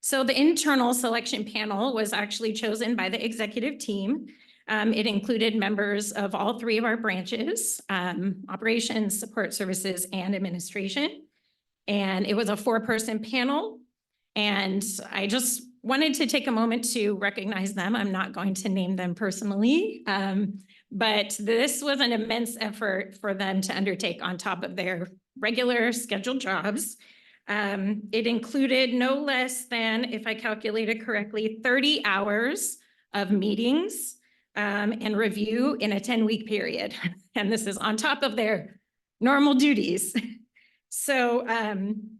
So the internal selection panel was actually chosen by the executive team. It included members of all 3 of our branches, operations, support services, and administration. And it was a 4-person panel. And I just wanted to take a moment to recognize them. I'm not going to name them personally, but this was an immense effort for them to undertake on top of their regular scheduled jobs. It included no less than, if I calculated correctly, 30 hours of meetings and review in a 10-week period. And this is on top of their normal duties. So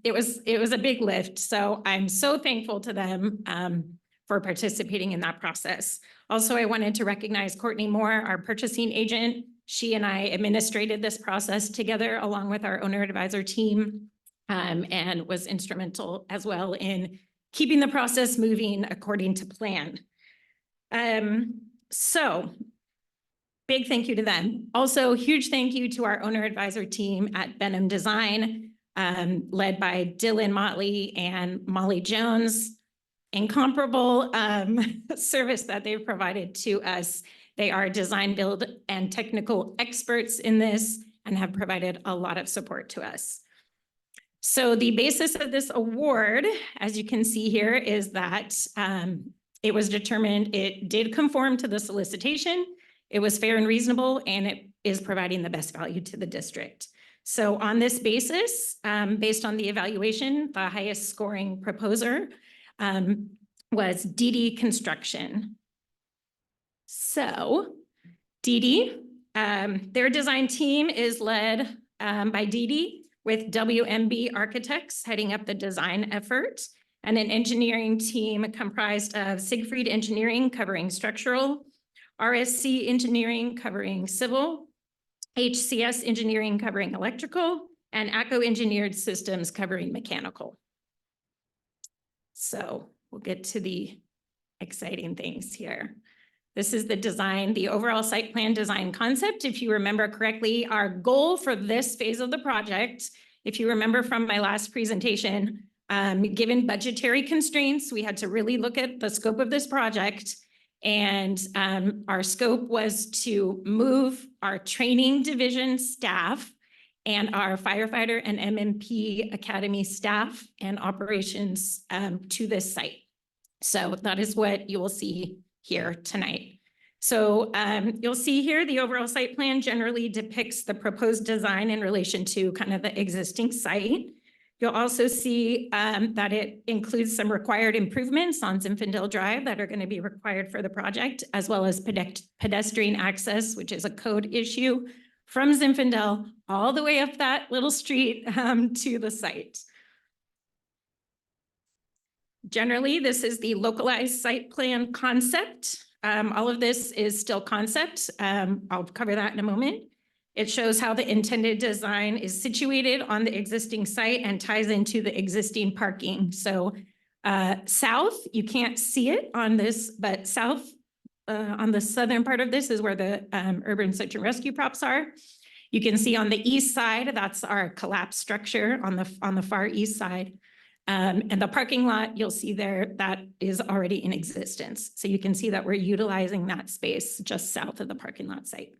it was a big lift. So I'm so thankful to them for participating in that process. Also, I wanted to recognize Courtney Moore, our purchasing agent. She and I administrated this process together along with our owner advisor team and was instrumental as well in keeping the process moving according to plan. So big thank you to them. Also, huge thank you to our owner advisor team at Benham Design, led by Dylan Motley and Molly Jones. Incomparable service that they've provided to us. They are design, build, and technical experts in this and have provided a lot of support to us. So the basis of this award, as you can see here, is that it was determined it did conform to the solicitation. It was fair and reasonable, and it is providing the best value to the district. So on this basis, based on the evaluation, the highest scoring proposer was DD Construction. So DD, their design team is led by DD with WMB Architects heading up the design effort, and an engineering team comprised of Siegfried Engineering covering structural, RSC Engineering covering civil, HCS Engineering covering electrical, and ACO Engineered Systems covering mechanical. So we'll get to the exciting things here. This is the design, the overall site plan design concept. If you remember correctly, our goal for this phase of the project, if you remember from my last presentation, given budgetary constraints, we had to really look at the scope of this project. And our scope was to move our training division staff and our firefighter and MMP Academy staff and operations to this site. So that is what you will see here tonight. So you'll see here the overall site plan generally depicts the proposed design in relation to kind of the existing site. You'll also see that it includes some required improvements on Zinfandel Drive that are going to be required for the project, as well as pedestrian access, which is a code issue from Zinfandel all the way up that little street to the site. Generally, this is the localized site plan concept. All of this is still concept. I'll cover that in a moment. It shows how the intended design is situated on the existing site and ties into the existing parking. So South, you can't see it on this, but south on the southern part of this is where the urban search and rescue props are. You can see on the east side, that's our collapsed structure on the far east side. And the parking lot, you'll see there, that is already in existence. So you can see that we're utilizing that space just south of the parking lot site.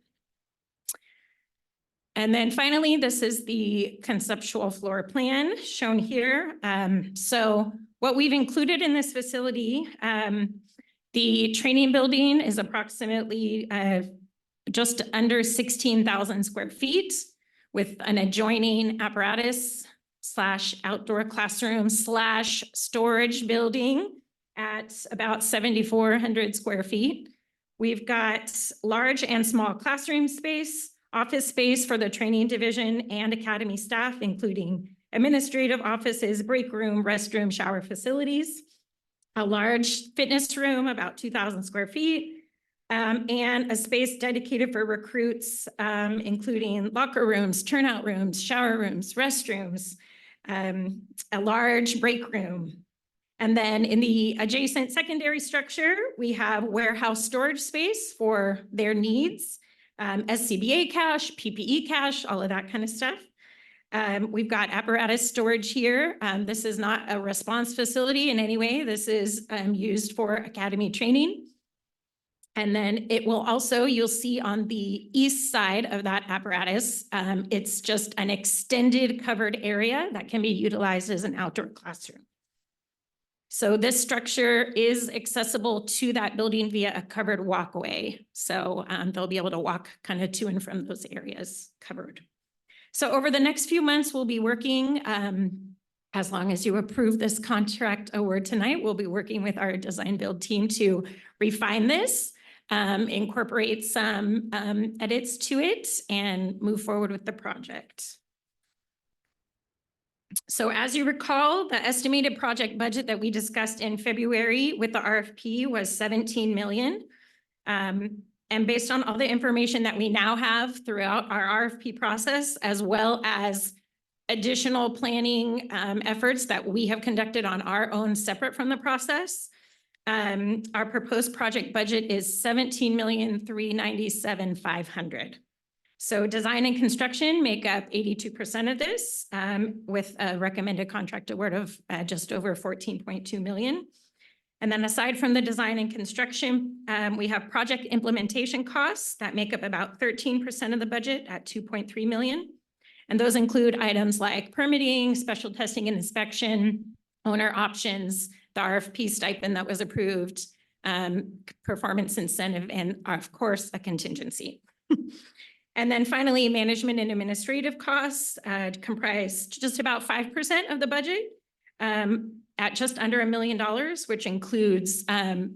And then finally, this is the conceptual floor plan shown here. So what we've included in this facility, the training building is approximately just under 16,000 square feet with an adjoining apparatus / outdoor classroom / storage building at about 7,400 square feet. We've got large and small classroom space, office space for the training division and academy staff, including administrative offices, break room, restroom, shower facilities, a large fitness room, about 2,000 square feet, and a space dedicated for recruits, including locker rooms, turnout rooms, shower rooms, restrooms, a large break room. And then in the adjacent secondary structure, we have warehouse storage space for their needs, SCBA cache, PPE cache, all of that kind of stuff. We've got apparatus storage here. This is not a response facility in any way. This is used for academy training. And then it will also, you'll see on the east side of that apparatus, it's just an extended covered area that can be utilized as an outdoor classroom. So this structure is accessible to that building via a covered walkway. So they'll be able to walk kind of to and from those areas covered. So over the next few months, we'll be working, as long as you approve this contract award tonight, we'll be working with our design build team to refine this, incorporate some edits to it, and move forward with the project. So as you recall, the estimated project budget that we discussed in February with the RFP was 17 million. And based on all the information that we now have throughout our RFP process, as well as additional planning efforts that we have conducted on our own separate from the process, our proposed project budget is 17,397,500. So design and construction make up 82% of this, with a recommended contract award of just over 14.2 million. And then aside from the design and construction, we have project implementation costs that make up about 13% of the budget at 2.3 million. And those include items like permitting, special testing and inspection, owner options, the RFP stipend that was approved, performance incentive, and of course, a contingency. And then finally, management and administrative costs comprise just about 5% of the budget at just under $1 million, which includes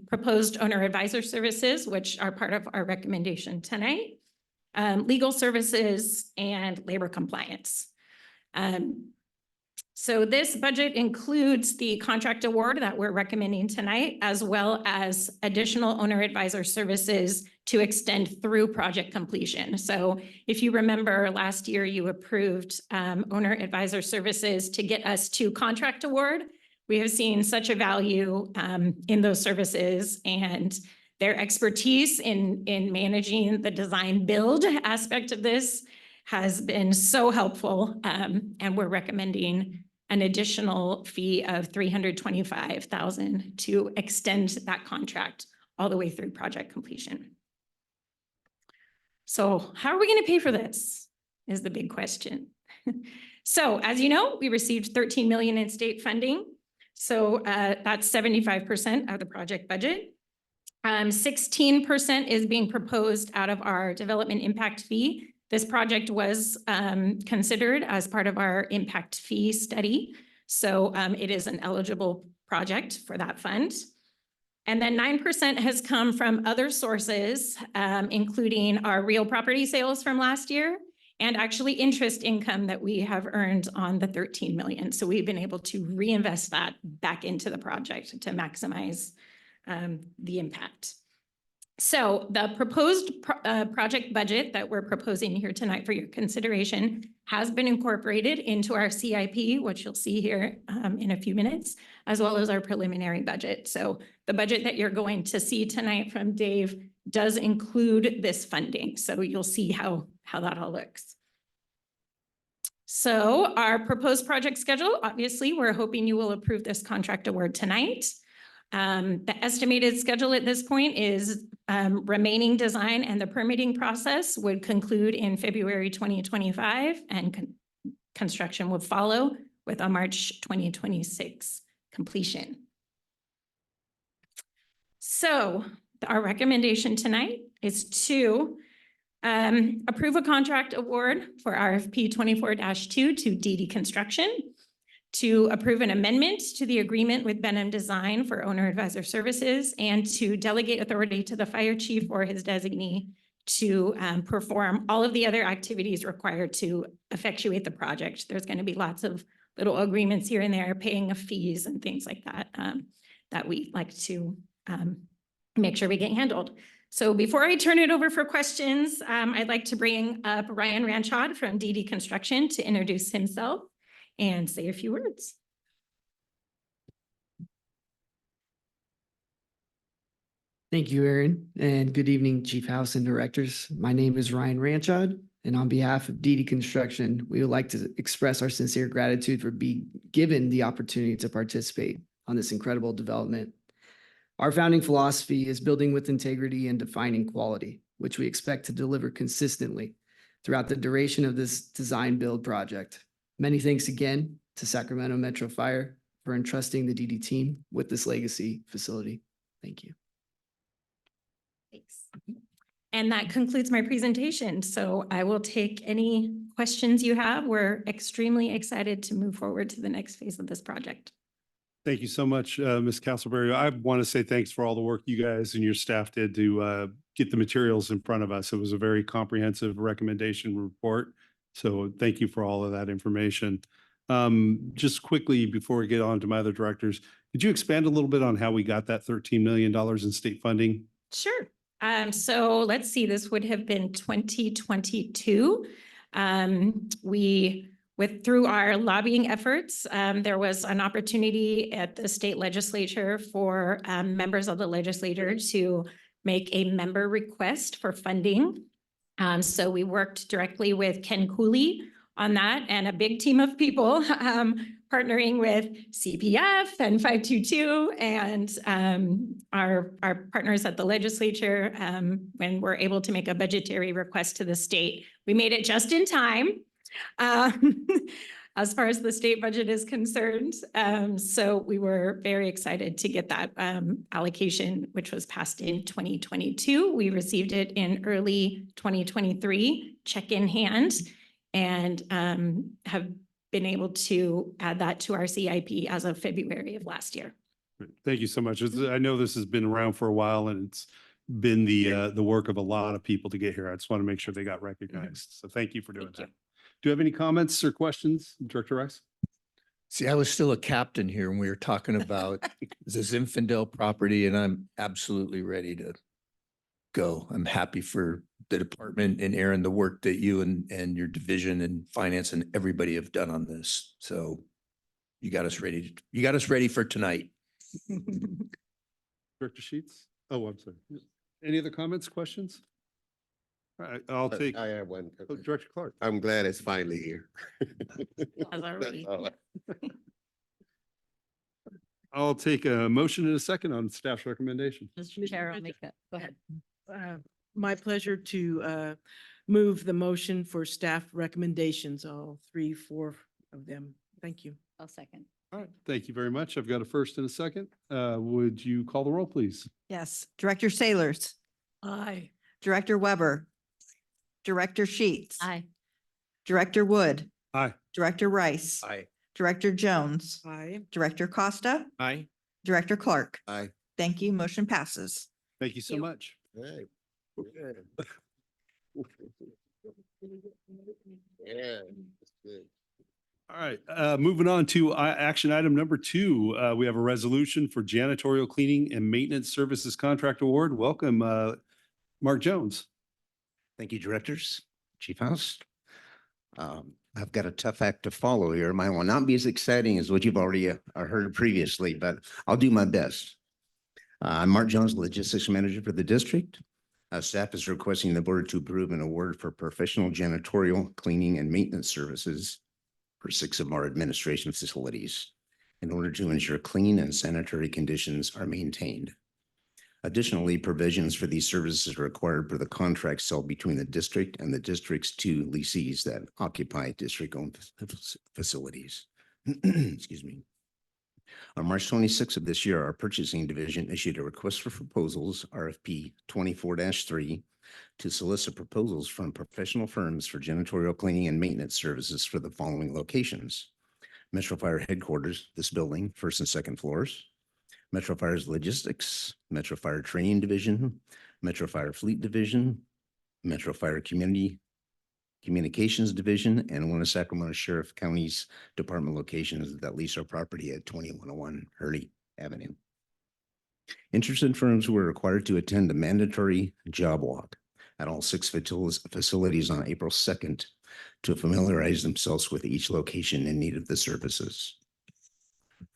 proposed owner advisor services, which are part of our recommendation tonight, legal services, and labor compliance. So this budget includes the contract award that we're recommending tonight, as well as additional owner advisor services to extend through project completion. So if you remember last year, you approved owner advisor services to get us to contract award. We have seen such a value in those services, and their expertise in managing the design build aspect of this has been so helpful. And we're recommending an additional fee of $325,000 to extend that contract all the way through project completion. So how are we going to pay for this is the big question. So as you know, we received 13 million in state funding. So that's 75% of the project budget. 16% is being proposed out of our development impact fee. This project was considered as part of our impact fee study. So it is an eligible project for that fund. And then 9% has come from other sources, including our real property sales from last year, and actually interest income that we have earned on the 13 million. So we've been able to reinvest that back into the project to maximize the impact. So the proposed project budget that we're proposing here tonight for your consideration has been incorporated into our CIP, which you'll see here in a few minutes, as well as our preliminary budget. So the budget that you're going to see tonight from Dave does include this funding. So you'll see how that all looks. So our proposed project schedule, obviously, we're hoping you will approve this contract award tonight. The estimated schedule at this point is remaining design and the permitting process would conclude in February 2025 and construction would follow with a March 2026 completion. So our recommendation tonight is to approve a contract award for RFP 24-2 to DD Construction, to approve an amendment to the agreement with Benham Design for owner advisor services, and to delegate authority to the fire chief or his designee to perform all of the other activities required to effectuate the project. There's going to be lots of little agreements here and there, paying of fees and things like that, that we like to make sure we get handled. So before I turn it over for questions, I'd like to bring up Ryan Ranchod from DD Construction to introduce himself and say a few words. Thank you, Erin, and good evening, Chief House and Directors. My name is Ryan Ranchod, and on behalf of DD Construction, we would like to express our sincere gratitude for being given the opportunity to participate on this incredible development. Our founding philosophy is building with integrity and defining quality, which we expect to deliver consistently throughout the duration of this design build project. Many thanks again to Sacramento Metro Fire for entrusting the DD team with this legacy facility. Thank you. Thanks. And that concludes my presentation. So I will take any questions you have. We're extremely excited to move forward to the next phase of this project. Thank you so much, Ms. Castleberry. I want to say thanks for all the work you guys and your staff did to get the materials in front of us. It was a very comprehensive recommendation report. So thank you for all of that information. Just quickly, before we get on to my other directors, could you expand a little bit on how we got that $13 million in state funding? Sure. So let's see, this would have been 2022. Through our lobbying efforts, there was an opportunity at the state legislature for members of the legislature to make a member request for funding. So we worked directly with Ken Cooley on that and a big team of people partnering with CPF and 522 and our partners at the legislature when we're able to make a budgetary request to the state. We made it just in time. As far as the state budget is concerned. So we were very excited to get that allocation, which was passed in 2022. We received it in early 2023, check in hand, and have been able to add that to our CIP as of February of last year. Thank you so much. I know this has been around for a while and it's been the work of a lot of people to get here. I just want to make sure they got recognized. So thank you for doing that. Do you have any comments or questions, Director Rice? See, I was still a captain here when we were talking about the Zinfandel property, and I'm absolutely ready to go. I'm happy for the department and Aaron, the work that you and your division and finance and everybody have done on this. So you got us ready. You got us ready for tonight. Director Sheets? Oh, I'm sorry. Any other comments, questions? All right, I'll take. I have one. Oh, Director Clark. I'm glad it's finally here. As already. I'll take a motion in a second on staff's recommendation. Mr. Chair, I'll make that. Go ahead. My pleasure to move the motion for staff recommendations, all 3, 4 of them. Thank you. I'll second. All right, thank you very much. I've got a first and a second. Would you call the roll, please? Yes. Director Sailors, Aye. Director Weber, Director Sheets. Aye. Director Wood, Aye. Director Rice. Aye. Director Jones, Aye. Director Costa, Aye. Director Clark. Aye. Thank you. Motion passes. Thank you so much. Hey. Yeah, that's good. All right, moving on to action item number 2. We have a resolution for janitorial cleaning and maintenance services contract award. Welcome, Mark Jones. Thank you, directors, Chief House. I've got a tough act to follow here. Mine will not be as exciting as what you've already heard previously, but I'll do my best. I'm Mark Jones, Logistics Manager for the district. Staff is requesting the board to approve an award for professional janitorial, cleaning, and maintenance services for 6 of our administration facilities in order to ensure clean and sanitary conditions are maintained. Additionally, provisions for these services are required per the contract cell between the district and the district's 2 lessees that occupy district-owned facilities. Excuse me. On March 26th of this year, our purchasing division issued a request for proposals, RFP 24-3, to solicit proposals from professional firms for janitorial cleaning and maintenance services for the following locations: Metro Fire Headquarters, this building, 1st and 2nd floors; Metro Fire's Logistics, Metro Fire Training Division, Metro Fire Fleet Division, Metro Fire Communications Division, and one of Sacramento Sheriff County's department locations that lease our property at 2101 Hurley Avenue. Interested firms were required to attend a mandatory job walk at all 6 facilities on April 2nd to familiarize themselves with each location in need of the services.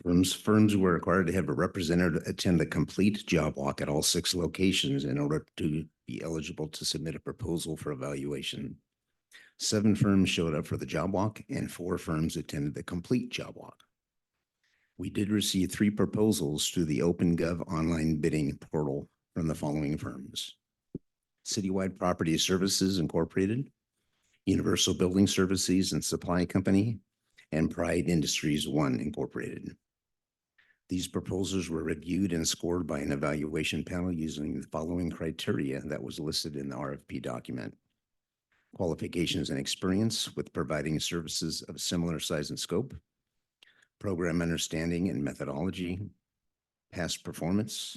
Firms were required to have a representative attend the complete job walk at all 6 locations in order to be eligible to submit a proposal for evaluation. 7 firms showed up for the job walk and 4 firms attended the complete job walk. We did receive 3 proposals through the OpenGov online bidding portal from the following firms: Citywide Property Services Incorporated, Universal Building Services and Supply Company, and Pride Industries One Incorporated. These proposals were reviewed and scored by an evaluation panel using the following criteria that was listed in the RFP document: qualifications and experience with providing services of similar size and scope, program understanding and methodology, past performance,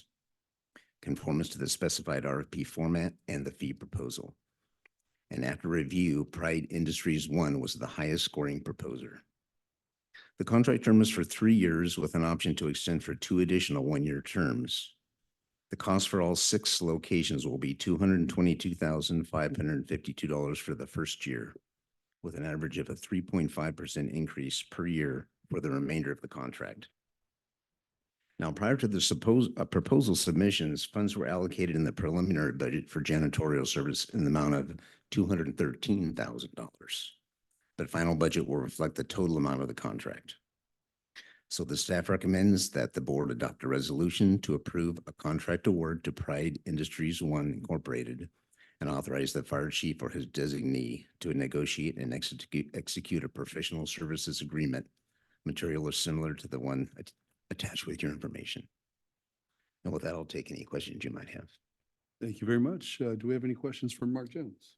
conformance to the specified RFP format, and the fee proposal. And after review, Pride Industries One was the highest scoring proposer. The contract term is for 3 years with an option to extend for 2 additional 1-year terms. The cost for all 6 locations will be $222,552 for the first year, with an average of a 3.5% increase per year for the remainder of the contract. Now, prior to the proposal submissions, funds were allocated in the preliminary budget for janitorial service in the amount of $213,000. But final budget will reflect the total amount of the contract. So the staff recommends that the board adopt a resolution to approve a contract award to Pride Industries One Incorporated and authorize the fire chief or his designee to negotiate and execute a professional services agreement, material is similar to the one attached with your information. And with that, I'll take any questions you might have. Thank you very much. Do we have any questions for Mark Jones?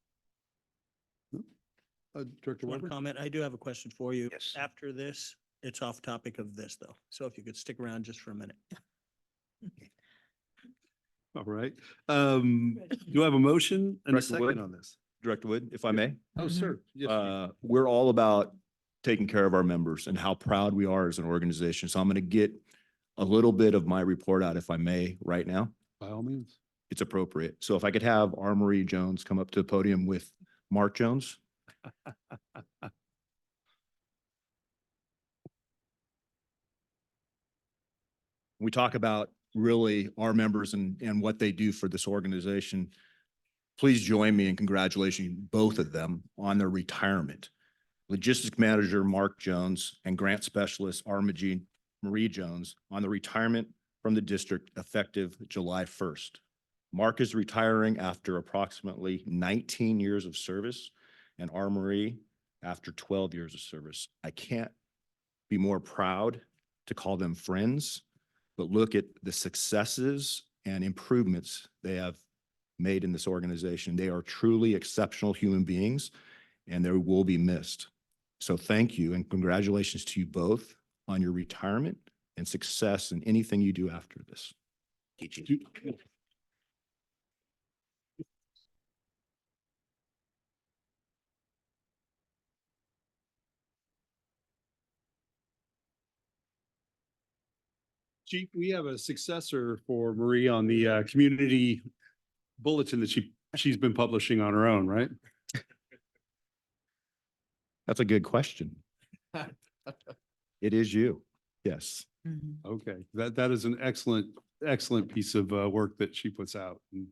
No? Director One Weber? comment. I do have a question for you. Yes. After this, it's off topic of this though. So if you could stick around just for a minute. All right. Do I have a motion and a Director Wood? second on this? Director Wood, if I may. Oh, sir. Yes, Chief. We're all about taking care of our members and how proud we are as an organization. So I'm going to get a little bit of my report out, if I may, right now. By all means. It's appropriate. So if I could have Armory Jones come up to the podium with Mark Jones. We talk about really our members and what they do for this organization. Please join me in congratulating both of them on their retirement. Logistics Manager Mark Jones and Grant Specialist Marie Jones on the retirement from the district effective July 1st. Mark is retiring after approximately 19 years of service and Marie after 12 years of service. I can't be more proud to call them friends, but look at the successes and improvements they have made in this organization. They are truly exceptional human beings and they will be missed. So thank you and congratulations to you both on your retirement and success in anything you do after this. Chief, we have a successor for Marie on the community bulletin that she She's been publishing on her own, right? That's a good question. It is you. Yes. Okay, that is an excellent piece of work that she puts out. And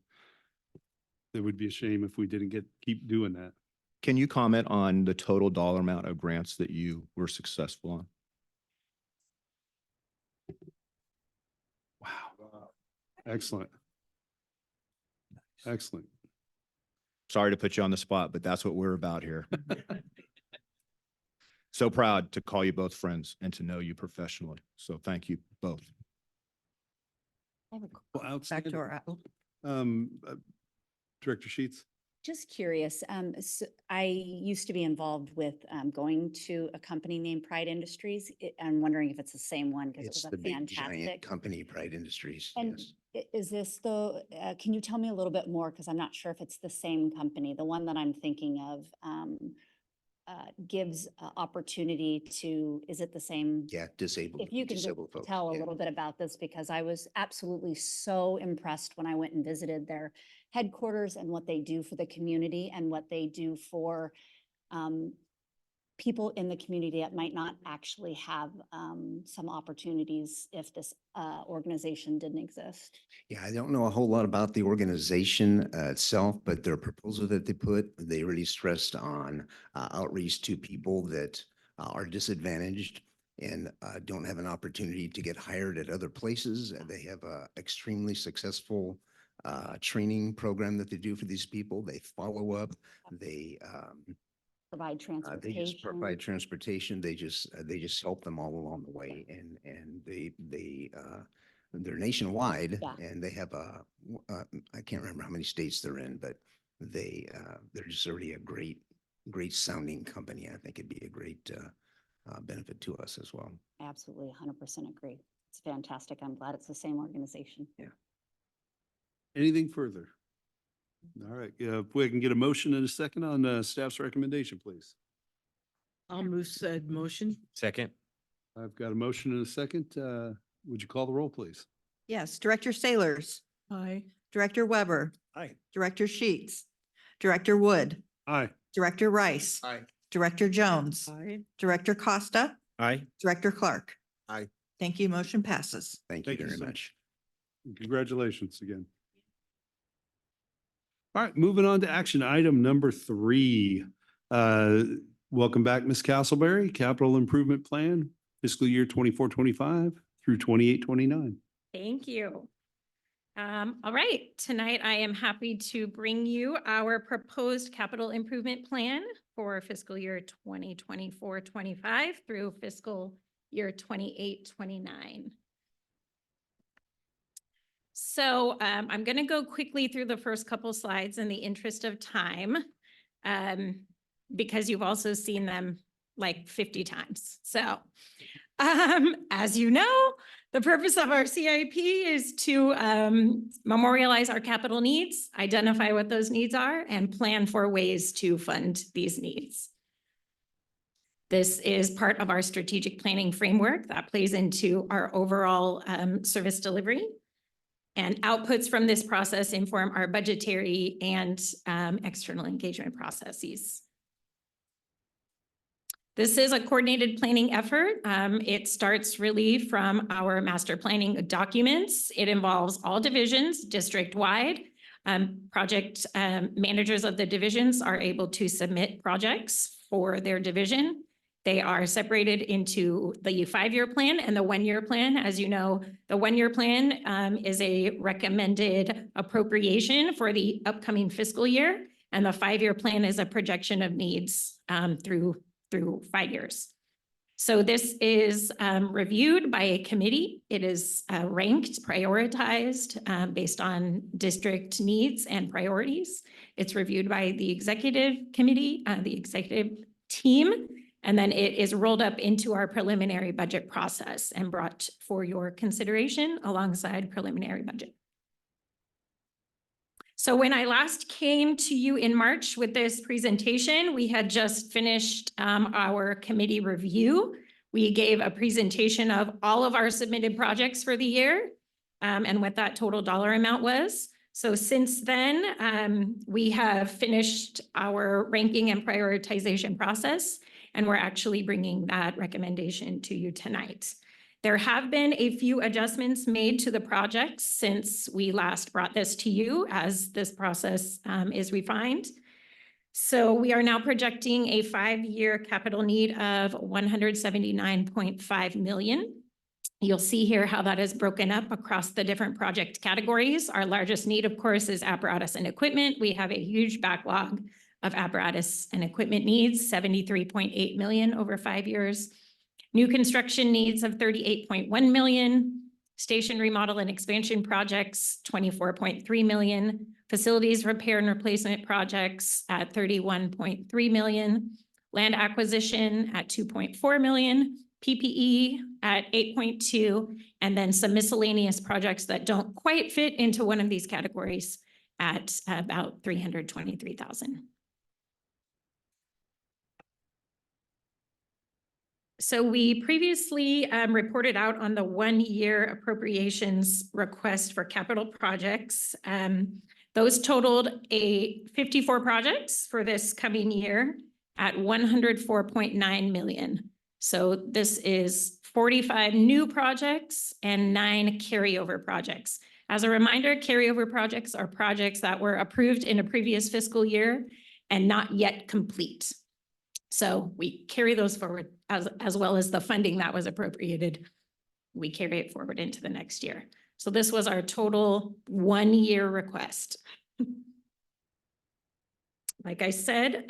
it would be a shame if we didn't keep doing that. Can you comment on the total dollar amount of grants that you were successful on? Wow. Excellent. Excellent. Sorry to put you on the spot, but that's what we're about here. So proud to call you both friends and to know you professionally. So thank you both. I have a Well, Back outstanding. to our, Director Sheets? Just curious, I used to be involved with going to a company named Pride Industries. I'm wondering if it's the same one because it It's was the a big giant fantastic. company, Pride Industries. And Yes. is this the, can you tell me a little bit more? Because I'm not sure if it's the same company. The one that I'm thinking of gives opportunity to, is it the same? Yeah, disabled. If you can just disabled folks, tell a yeah. little bit about this, because I was absolutely so impressed when I went and visited their headquarters and what they do for the community and what they do for people in the community that might not actually have some opportunities if this organization didn't exist. Yeah, I don't know a whole lot about the organization itself, but their proposal that they really stressed on outreach to people that are disadvantaged and don't have an opportunity to get hired at other places. They have a extremely successful training program that they do for these people. They follow up. They Provide they just provide transportation. transportation. They just help them all along the way, and they're nationwide, Yeah. and they have I can't remember how many states they're in, but they're just already a great sounding company. I think it'd be a great benefit to us as well. Absolutely, 100% agree. It's fantastic. I'm glad it's the same organization. Yeah. Anything further? All right, if we can get a motion and a second on staff's recommendation, please. I'll move said motion. Second. I've got a motion and a second. Would you call the roll, please? yes, Director Sailors, Aye. Director Weber, Aye. Director Sheets, Director Wood, Aye. Director Rice, Aye. Director Jones, Aye. Director Costa, Aye. Director Clark. Aye. Thank you. Motion passes. Thank you Thank you, very sir. much. Congratulations again. All right, moving on to action item number 3. Welcome back, Ms. Castleberry, Capital Improvement Plan, fiscal year 24-25 through 28-29. Thank you. All right, tonight I am happy to bring you our proposed capital improvement plan for fiscal year 2024-25 through fiscal year 28-29. So I'm going to go quickly through the first couple slides in the interest of time, because you've also seen them like 50 times. So as you know, the purpose of our CIP is to memorialize our capital needs, identify what those needs are, and plan for ways to fund these needs. This is part of our strategic planning framework that plays into our overall service delivery. And outputs from this process inform our budgetary and external engagement processes. This is a coordinated planning effort. It starts really from our master planning documents. It involves all divisions district-wide. Project managers of the divisions are able to submit projects for their division. They are separated into the 5-year plan and the 1-year plan. As you know, the 1-year plan is a recommended appropriation for the upcoming fiscal year, and the 5-year plan is a projection of needs through 5 years. So this is reviewed by a committee. It is ranked, prioritized based on district needs and priorities. It's reviewed by the executive committee, the executive team, and then it is rolled up into our preliminary budget process and brought for your consideration alongside preliminary budget. So when I last came to you in March with this presentation, we had just finished our committee review. We gave a presentation of all of our submitted projects for the year and what that total dollar amount was. So since then, we have finished our ranking and prioritization process, and we're actually bringing that recommendation to you tonight. There have been a few adjustments made to the projects since we last brought this to you as this process is refined. So we are now projecting a 5-year capital need of 179.5 million. You'll see here how that is broken up across the different project categories. Our largest need, of course, is apparatus and equipment. We have a huge backlog of apparatus and equipment needs, 73.8 million over 5 years. New construction needs of 38.1 million. Station remodel and expansion projects, 24.3 million. Facilities repair and replacement projects at 31.3 million. Land acquisition at 2.4 million. PPE at 8.2, and then some miscellaneous projects that don't quite fit into one of these categories at about 323,000. So we previously reported out on the 1-year appropriations request for capital projects. Those totaled 54 projects for this coming year at 104.9 million. So this is 45 new projects and 9 carryover projects. As a reminder, carryover projects are projects that were approved in a previous fiscal year and not yet complete. So we carry those forward as well as the funding that was appropriated. We carry it forward into the next year. So this was our total 1-year request. Like I said,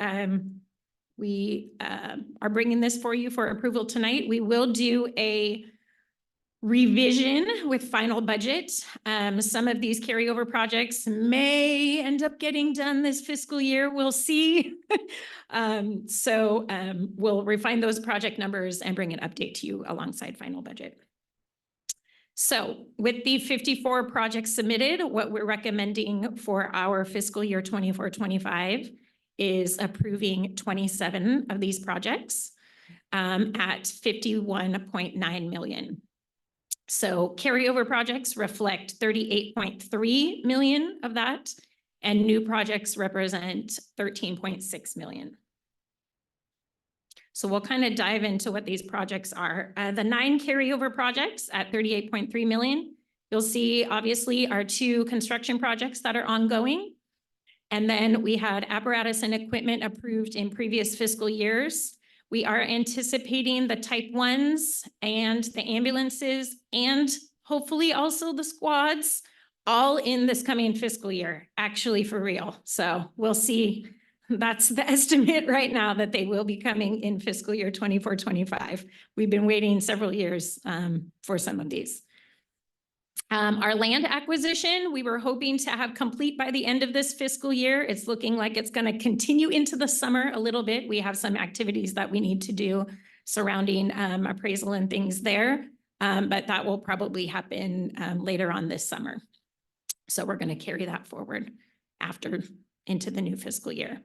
we are bringing this for you for approval tonight. We will do a revision with final budget. Some of these carryover projects may end up getting done this fiscal year. We'll see. We'll refine those project numbers and bring an update to you alongside final budget. So with the 54 projects submitted, what we're recommending for our fiscal year 24-25 is approving 27 of these projects at 51.9 million. So carryover projects reflect 38.3 million of that, and new projects represent 13.6 million. So we'll kind of dive into what these projects are. The 9 carryover projects at 38.3 million, you'll see obviously our 2 construction projects that are ongoing. And then we had apparatus and equipment approved in previous fiscal years. We are anticipating the type 1s and the ambulances and hopefully also the squads all in this coming fiscal year, actually for real. So we'll see. That's the estimate right now that they will be coming in fiscal year 24-25. We've been waiting several years for some of these. Our land acquisition, we were hoping to have complete by the end of this fiscal year. It's looking like it's going to continue into the summer a little bit. We have some activities that we need to do surrounding appraisal and things there, but that will probably happen later on this summer. So we're going to carry that forward after into the new fiscal year.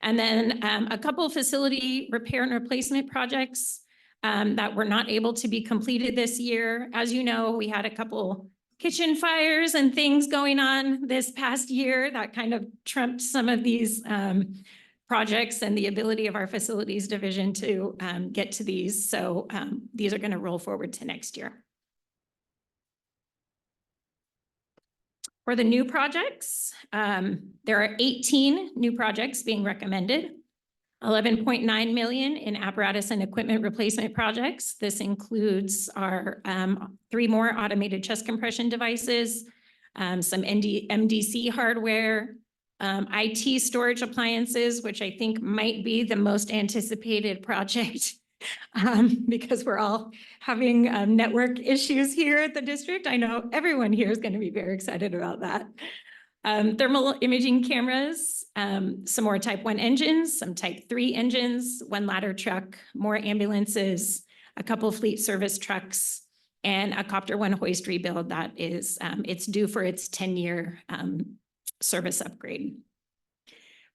And then a couple of facility repair and replacement projects that were not able to be completed this year. As you know, we had a couple kitchen fires and things going on this past year that kind of trumped some of these projects and the ability of our facilities division to get to these. So these are going to roll forward to next year. For the new projects, there are 18 new projects being recommended. 11.9 million in apparatus and equipment replacement projects. This includes our 3 more automated chest compression devices, some MDC hardware, IT storage appliances, which I think might be the most anticipated project because we're all having network issues here at the district. I know everyone here is going to be very excited about that. Thermal imaging cameras, some more type 1 engines, some type 3 engines, 1 ladder truck, more ambulances, a couple fleet service trucks, and a Copter 1 hoist rebuild that is, it's due for its 10-year service upgrade.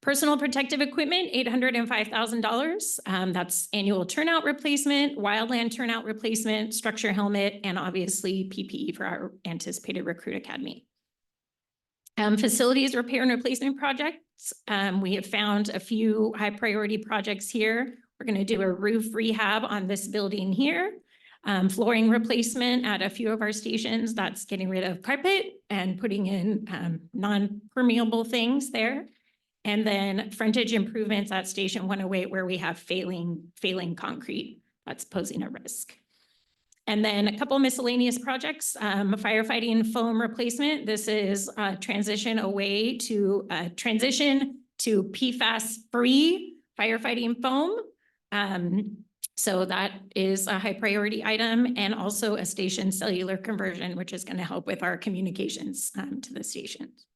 Personal protective equipment, $805,000. That's annual turnout replacement, wildland turnout replacement, structure helmet, and obviously PPE for our anticipated recruit academy. Facilities repair and replacement projects. We have found a few high priority projects here. We're going to do a roof rehab on this building here. Flooring replacement at a few of our stations. That's getting rid of carpet and putting in non-permeable things there. And then frontage improvements at Station 108 where we have failing concrete that's posing a risk. And then a couple miscellaneous projects, firefighting foam replacement. This is a transition to PFAS-free firefighting foam. So that is a high priority item, and also a station cellular conversion, which is going to help with our communications to the stations.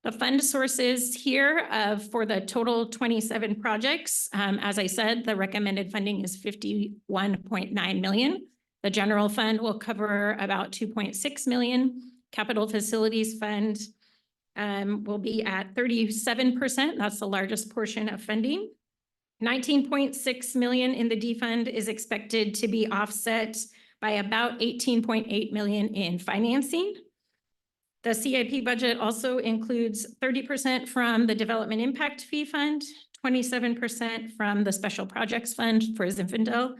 The fund sources here for the total 27 projects. As I said, the recommended funding is 51.9 million. The general fund will cover about 2.6 million. Capital facilities fund will be at 37%. That's the largest portion of funding. 19.6 million in the D fund is expected to be offset by about 18.8 million in financing. The CIP budget also includes 30% from the Development Impact Fee Fund, 27% from the Special Projects Fund for Zinfandel,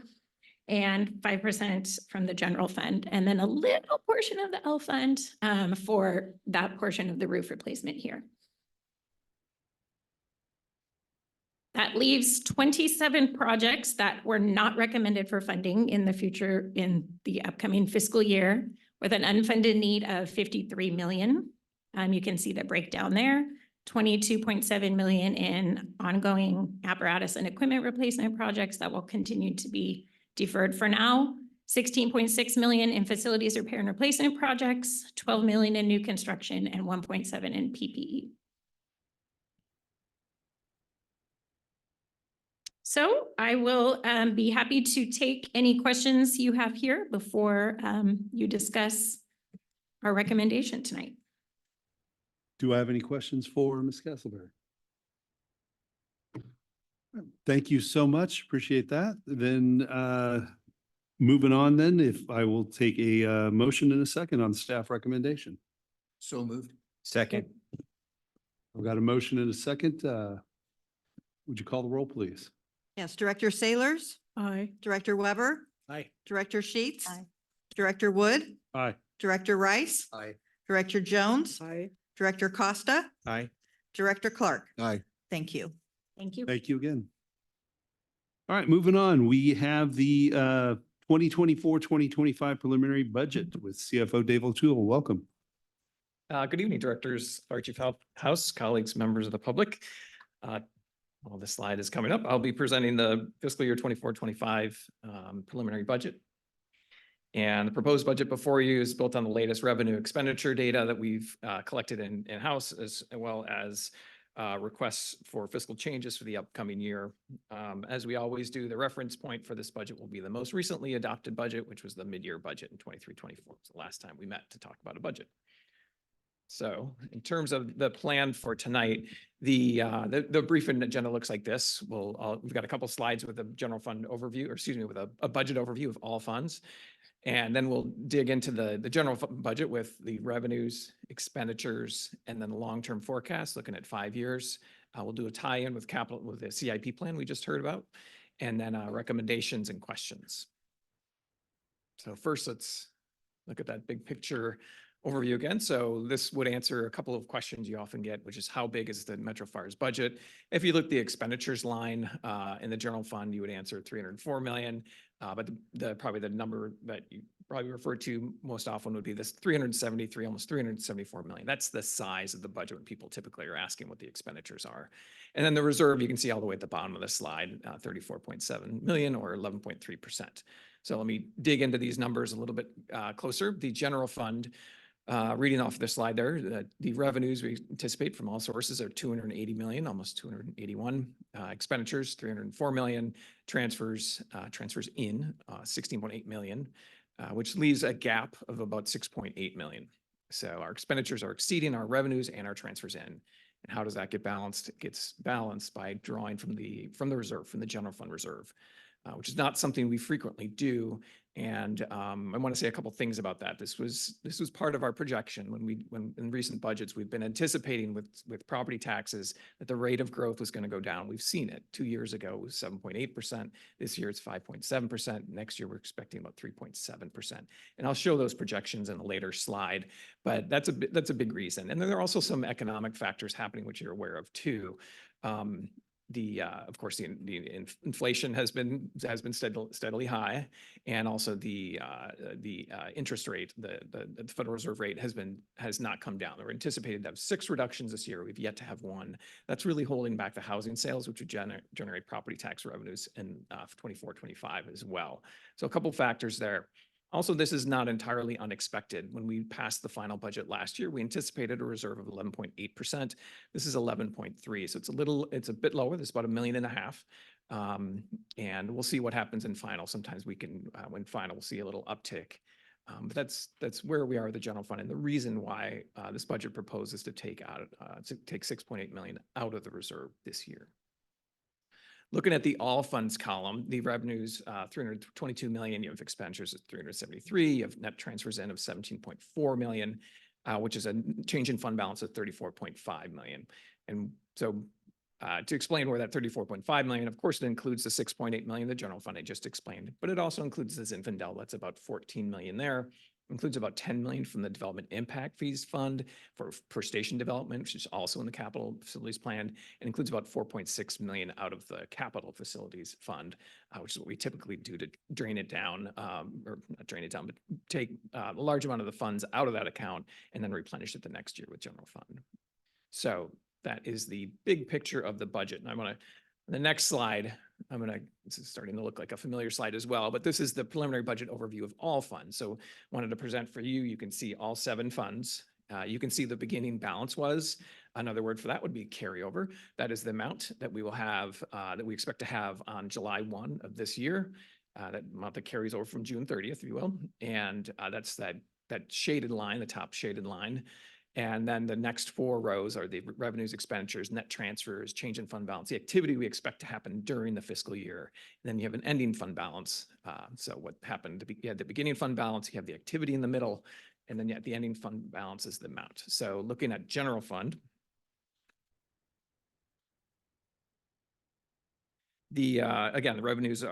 and 5% from the General Fund, and then a little portion of the L Fund for that portion of the roof replacement here. That leaves 27 projects that were not recommended for funding in the future in the upcoming fiscal year, with an unfunded need of 53 million. You can see the breakdown there. 22.7 million in ongoing apparatus and equipment replacement projects that will continue to be deferred for now. 16.6 million in facilities repair and replacement projects, 12 million in new construction, and 1.7 in PPE. So I will be happy to take any questions you have here before you discuss our recommendation tonight. Do I have any questions for Ms. Castleberry? Thank you so much. Appreciate that. Then moving on then, if I will take a motion in a second on the staff recommendation. So moved. Second. I've got a motion in a second. Would you call the roll, please? Yes, Director Sailors, Aye. Director Weber, Aye. Director Sheets, Director Wood, Aye. Director Rice, Aye. Director Jones, Aye. Director Costa, Aye. Director Clark. Aye. Thank you. Thank you. Thank you again. All right, moving on. We have the 2024-2025 preliminary budget with CFO Dave O'Toole. Welcome. Good evening, directors, Fire Chief House, colleagues, members of the public. Well, this slide is coming up. I'll be presenting the fiscal year 24-25 preliminary budget. And the proposed budget before you is built on the latest revenue expenditure data that we've collected in-house, as well as requests for fiscal changes for the upcoming year. As we always do, the reference point for this budget will be the most recently adopted budget, which was the mid-year budget in 23-24. It's the last time we met to talk about a budget. So in terms of the plan for tonight, the brief agenda looks like this. We've got a couple slides with a general fund overview, or excuse me, with a budget overview of all funds. And then we'll dig into the general budget with the revenues, expenditures, and then the long-term forecast, looking at 5 years. We'll do a tie-in with the CIP plan we just heard about, and then recommendations and questions. So first, let's look at that big picture overview again. So this would answer a couple of questions you often get, which is how big is the Metro Fire's budget? If you look at the expenditures line in the general fund, you would answer 304 million. But probably the number that you probably refer to most often would be this 373, almost 374 million. That's the size of the budget when people typically are asking what the expenditures are. And then the reserve, you can see all the way at the bottom of the slide, 34.7 million or 11.3%. So let me dig into these numbers a little bit closer. The general fund, reading off the slide there, the revenues we anticipate from all sources are 280 million, almost 281. Expenditures, 304 million. Transfers in 16.8 million, which leaves a gap of about 6.8 million. So our expenditures are exceeding our revenues and our transfers in. And how does that get balanced? It gets balanced by drawing from the reserve, from the general fund reserve, which is not something we frequently do. And I want to say a couple things about that. This was part of our projection when in recent budgets, we've been anticipating with property taxes that the rate of growth was going to go down. We've seen it. 2 years ago, it was 7.8%. This year, it's 5.7%. Next year, we're expecting about 3.7%. And I'll show those projections in a later slide, but that's a big reason. And then there are also some economic factors happening, which you're aware of too. Of course, the inflation has been steadily high, and also the interest rate, the Federal Reserve rate has not come down. We're anticipated to have 6 reductions this year. We've yet to have 1. That's really holding back the housing sales, which would generate property tax revenues in 24-25 as well. So a couple factors there. Also, this is not entirely unexpected. When we passed the final budget last year, we anticipated a reserve of 11.8%. This is 11.3, so it's a bit lower. There's about $1.5 million. And we'll see what happens in final. Sometimes we can, when final, we'll see a little uptick. But that's where we are with the general fund, and the reason why this budget proposes to take 6.8 million out of the reserve this year. Looking at the all funds column, the revenues, 322 million, you have expenditures of 373, you have net transfers in of 17.4 million, which is a change in fund balance of 34.5 million. And so to explain where that 34.5 million, of course, it includes the 6.8 million, the general fund I just explained, but it also includes the Zinfandel, that's about 14 million there. Includes about 10 million from the Development Impact Fees Fund for station development, which is also in the Capital Facilities Plan. It includes about 4.6 million out of the Capital Facilities Fund, which is what we typically do to drain it down, or not drain it down, but take a large amount of the funds out of that account and then replenish it the next year with general fund. So that is the big picture of the budget. And I want to, the next slide, this is starting to look like a familiar slide as well, but this is the preliminary budget overview of all funds. So wanted to present for you, you can see all 7 funds. You can see the beginning balance was, another word for that would be carryover. That is the amount that we will have, that we expect to have on July 1 of this year. That amount that carries over from June 30th, if you will. And that's that shaded line, the top shaded line. And then the next 4 rows are the revenues, expenditures, net transfers, change in fund balance, the activity we expect to happen during the fiscal year. And then you have an ending fund balance. So what happened, you had the beginning fund balance, you have the activity in the middle, and then the ending fund balance is the amount. So looking at general fund, again, the revenues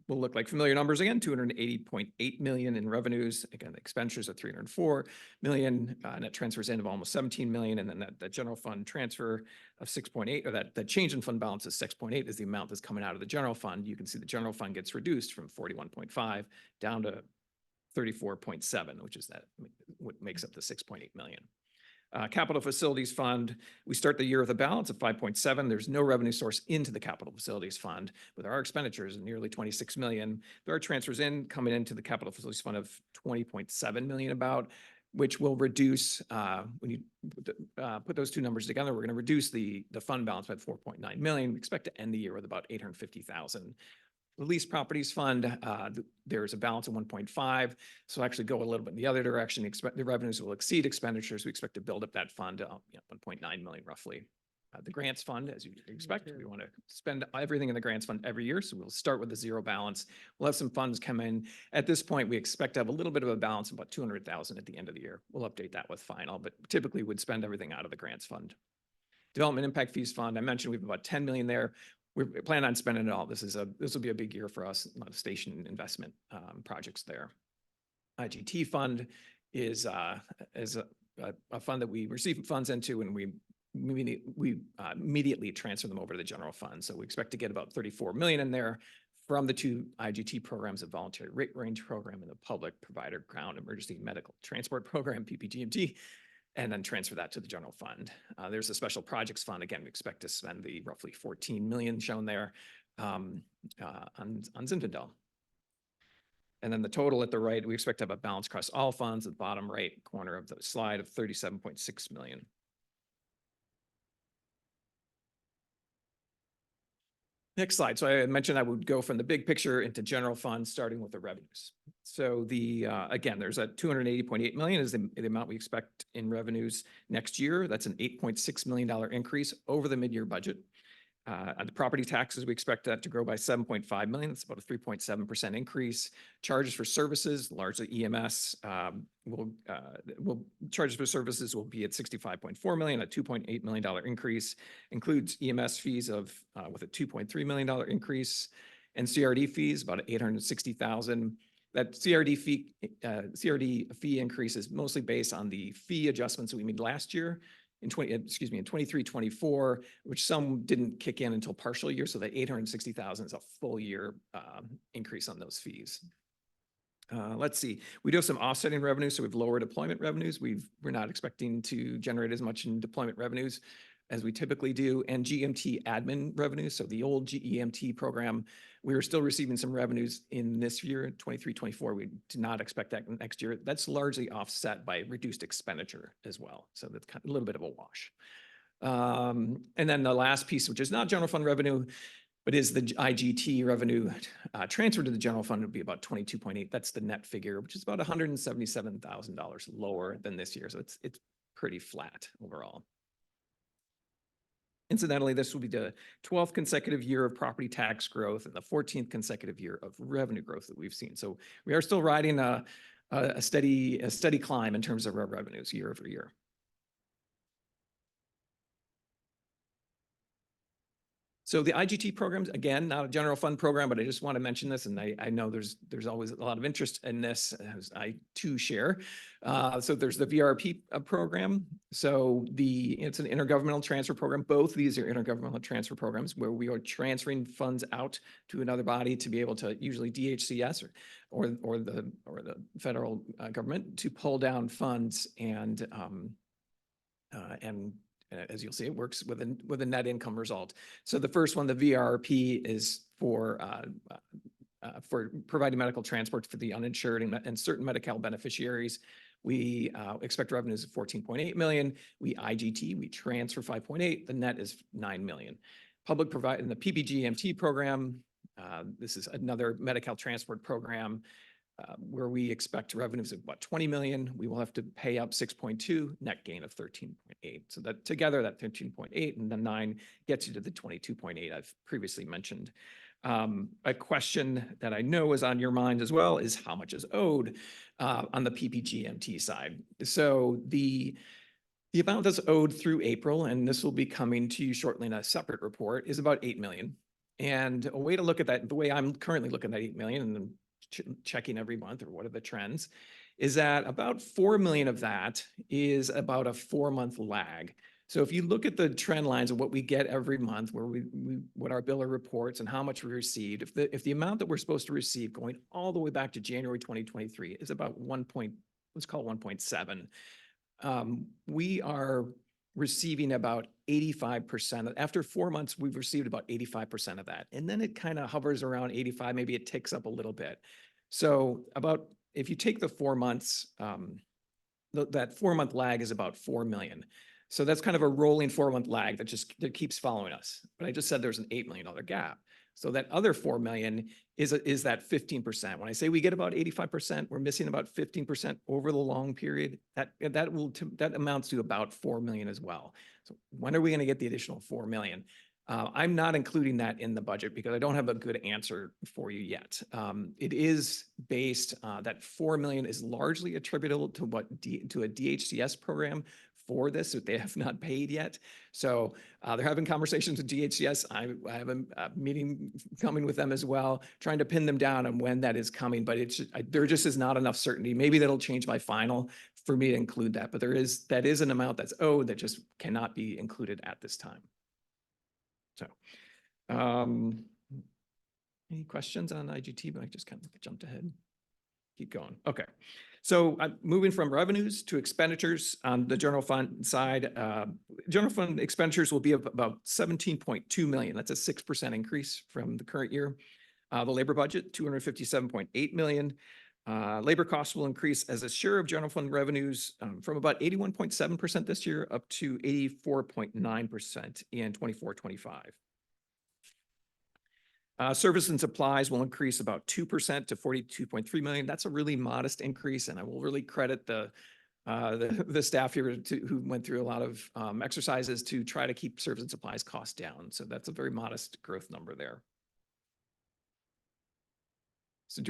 will look like familiar numbers again, 280.8 million in revenues. Again, the expenditures of 304 million, net transfers in of almost 17 million. And then that general fund transfer of 6.8, or that change in fund balance is 6.8 is the amount that's coming out of the general fund. You can see the general fund gets reduced from 41.5 down to 34.7, which is what makes up the 6.8 million. Capital Facilities Fund, we start the year with a balance of 5.7. There's no revenue source into the Capital Facilities Fund, but there are expenditures of nearly 26 million. There are transfers coming into the Capital Facilities Fund of 20.7 million about, which will reduce, when you put those two numbers together, we're going to reduce the fund balance by 4.9 million. We expect to end the year with about 850,000. The Lease Properties Fund, there's a balance of 1.5. So actually go a little bit in the other direction. The revenues will exceed expenditures. We expect to build up that fund to 1.9 million roughly. The Grants Fund, as you expect, we want to spend everything in the Grants Fund every year. So we'll start with a 0 balance. We'll have some funds come in. At this point, we expect to have a little bit of a balance, about 200,000 at the end of the year. We'll update that with final, but typically would spend everything out of the Grants Fund. Development Impact Fees Fund, I mentioned we have about 10 million there. We plan on spending it all. This will be a big year for us. A lot of station investment projects there. IGT Fund is a fund that we receive funds into, and we immediately transfer them over to the general fund. So we expect to get about 34 million in there from the 2 IGT programs, a voluntary rate range program and the public provider ground emergency medical transport program, PPGMT. And then transfer that to the general fund. There's a special projects fund. Again, we expect to spend the roughly 14 million shown there on Zinfandel. And then the total at the right, we expect to have a balance across all funds at the bottom right corner of the slide of 37.6 million. Next slide. So I mentioned I would go from the big picture into general fund, starting with the revenues. So again, there's a 280.8 million is the amount we expect in revenues next year. That's an $8.6 million increase over the mid-year budget. On the property taxes, we expect that to grow by 7.5 million. That's about a 3.7% increase. Charges for services, largely EMS, charges for services will be at 65.4 million, a $2.8 million increase. Includes EMS fees with a $2.3 million increase, and CRD fees about 860,000. That CRD fee increase is mostly based on the fee adjustments that we made last year in 23-24, which some didn't kick in until partial year. So that 860,000 is a full year increase on those fees. Let's see, we do have some offsetting revenues. So we've lower deployment revenues. We're not expecting to generate as much in deployment revenues as we typically do, and GMT admin revenues. So the old GEMT program, we were still receiving some revenues in this year, 23-24. We do not expect that next year. That's largely offset by reduced expenditure as well. So that's kind of a little bit of a wash. And then the last piece, which is not general fund revenue, but is the IGT revenue transferred to the general fund, would be about 22.8. That's the net figure, which is about $177,000 lower than this year. So it's pretty flat overall. Incidentally, this will be the 12th consecutive year of property tax growth and the 14th consecutive year of revenue growth that we've seen. So we are still riding a steady climb in terms of our revenues year over year. So the IGT programs, again, not a general fund program, but I just want to mention this, and I know there's always a lot of interest in this, as I too share. So there's the VRP program. So it's an intergovernmental transfer program. Both of these are intergovernmental transfer programs where we are transferring funds out to another body to be able to, usually DHCS or the federal government, to pull down funds and as you'll see, it works with a net income result. So the first one, the VRP, is for providing medical transport for the uninsured and certain Medi-Cal beneficiaries. We expect revenues of 14.8 million. We transfer 5.8. The net is 9 million. Public provide in the PBGMT program. This is another Medi-Cal transport program. Where we expect revenues of about 20 million. We will have to pay up 6.2, net gain of 13.8. So that together, that 13.8 and the 9 gets you to the 22.8 I've previously mentioned. A question that I know is on your mind as well is how much is owed on the PPGMT side. So the amount that's owed through April, and this will be coming to you shortly in a separate report, is about 8 million. And a way to look at that, the way I'm currently looking at 8 million, and then checking every month or what are the trends, is that about 4 million of that is about a 4-month lag. So if you look at the trend lines of what we get every month, where what our biller reports and how much we received, if the amount that we're supposed to receive going all the way back to January 2023 is about 1.7, we are receiving about 85%. After 4 months, we've received about 85% of that. And then it kind of hovers around 85, maybe it ticks up a little bit. So if you take the 4 months, that 4-month lag is about 4 million. So that's kind of a rolling 4-month lag that keeps following us. But I just said there's an $8 million gap. So that other 4 million is that 15%. When I say we get about 85%, we're missing about 15% over the long period. That amounts to about 4 million as well. So when are we going to get the additional 4 million? I'm not including that in the budget because I don't have a good answer for you yet. It is based, that 4 million is largely attributable to to a DHCS program for this that they have not paid yet. So they're having conversations with DHCS. I have a meeting coming with them as well, trying to pin them down on when that is coming, but there just is not enough certainty. Maybe that'll change my final for me to include that, but that is an amount that's owed that just cannot be included at this time. So, any questions on IGT? But I just kind of jumped ahead. Keep going. Okay. So moving from revenues to expenditures on the general fund side, general fund expenditures will be about 17.2 million. That's a 6% increase from the current year. The labor budget, 257.8 million. Labor costs will increase as a share of general fund revenues from about 81.7% this year up to 84.9% in 24-25. Service and supplies will increase about 2% to 42.3 million. That's a really modest increase, and I will really credit the the staff here who went through a lot of exercises to try to keep service and supplies costs down. So that's a very modest growth number there. So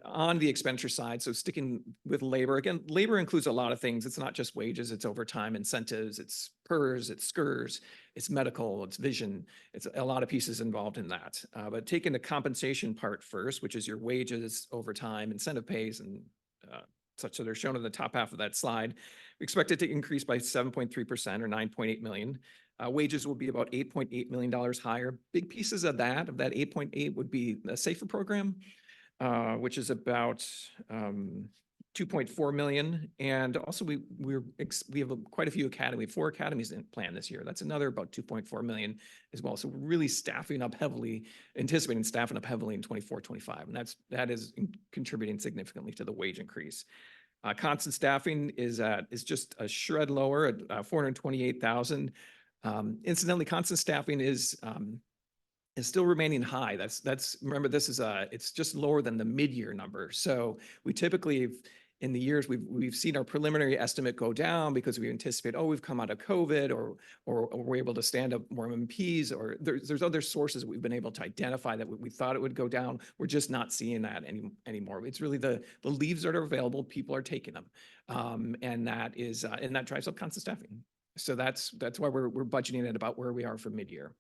on the expenditure side, so sticking with labor, again, labor includes a lot of things. It's not just wages, it's overtime, incentives, it's PERS, it's SCRS, it's medical, it's vision. It's a lot of pieces involved in that. But taking the compensation part first, which is your wages, overtime, incentive pays, and such that are shown in the top half of that slide, we expect it to increase by 7.3% or 9.8 million. Wages will be about $8.8 million higher. Big pieces of that 8.8 would be the SAFER program, which is about 2.4 million. And also we have quite a few academies, 4 academies in plan this year. That's another about 2.4 million as well. So we're really staffing up heavily, anticipating staffing up heavily in 24-25. And that is contributing significantly to the wage increase. Constant staffing is just a shred lower at 428,000. Incidentally, constant staffing is still remaining high. Remember, this is it's just lower than the mid-year number. So we typically, in the years, we've seen our preliminary estimate go down because we anticipate, we've come out of COVID or we're able to stand up more MPs, or there's other sources we've been able to identify that we thought it would go down. We're just not seeing that anymore. It's really the leaves that are available, people are taking them. And that drives up constant staffing. So that's why we're budgeting at about where we are for mid-year.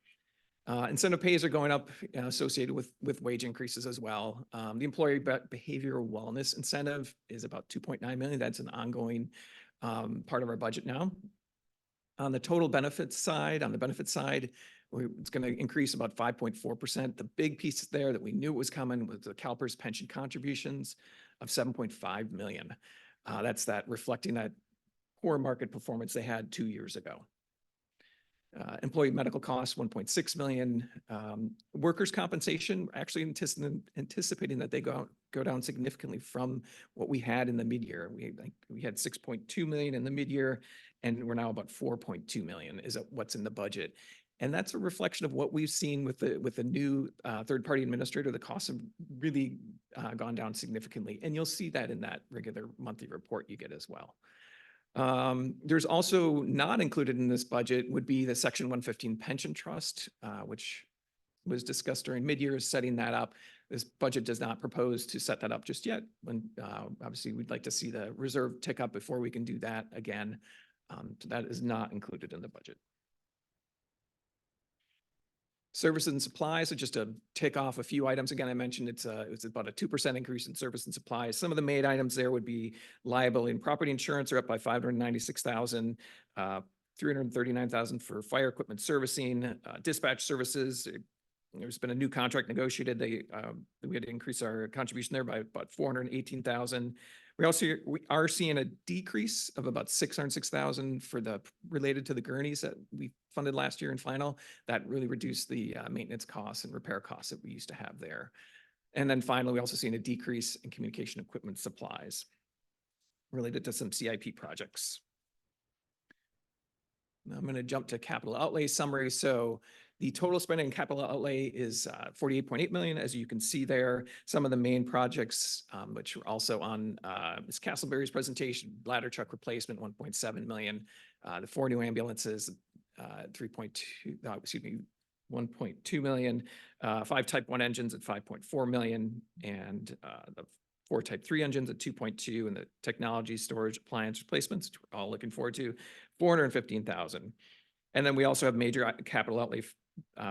Incentive pays are going up associated with wage increases as well. The employee behavioral wellness incentive is about 2.9 million. That's an ongoing part of our budget now. On the total benefits side, it's going to increase about 5.4%. The big piece there that we knew was coming was the CalPERS pension contributions of 7.5 million. That's reflecting that poor market performance they had 2 years ago. Employee medical costs, 1.6 million. Workers' compensation, actually anticipating that they go down significantly from what we had in the mid-year. We had 6.2 million in the mid-year, and we're now about 4.2 million is what's in the budget. And that's a reflection of what we've seen with the new third-party administrator. The costs have really gone down significantly, and you'll see that in that regular monthly report you get as well. There's also not included in this budget would be the Section 115 pension trust, which was discussed during mid-year, setting that up. This budget does not propose to set that up just yet. Obviously, we'd like to see the reserve tick up before we can do that again. So that is not included in the budget. Services and supplies, so just to tick off a few items. Again, I mentioned it's about a 2% increase in service and supplies. Some of the main items there would be liability and property insurance are up by 596,000, 339,000 for fire equipment servicing, dispatch services. There's been a new contract negotiated. We had to increase our contribution there by about 418,000. We are seeing a decrease of about 606,000 related to the gurneys that we funded last year in final. That really reduced the maintenance costs and repair costs that we used to have there. And then finally, we also seen a decrease in communication equipment supplies related to some CIP projects. Now I'm going to jump to capital outlay summary. So the total spending in capital outlay is 48.8 million. As you can see there, some of the main projects, which were also on Ms. Castleberry's presentation, bladder truck replacement, 1.7 million. The 4 new ambulances, 1.2 million. 5 Type 1 engines at 5.4 million. And the 4 Type 3 engines at 2.2, and the technology storage appliance replacements, which we're all looking forward to, 415,000. And then we also have major capital outlay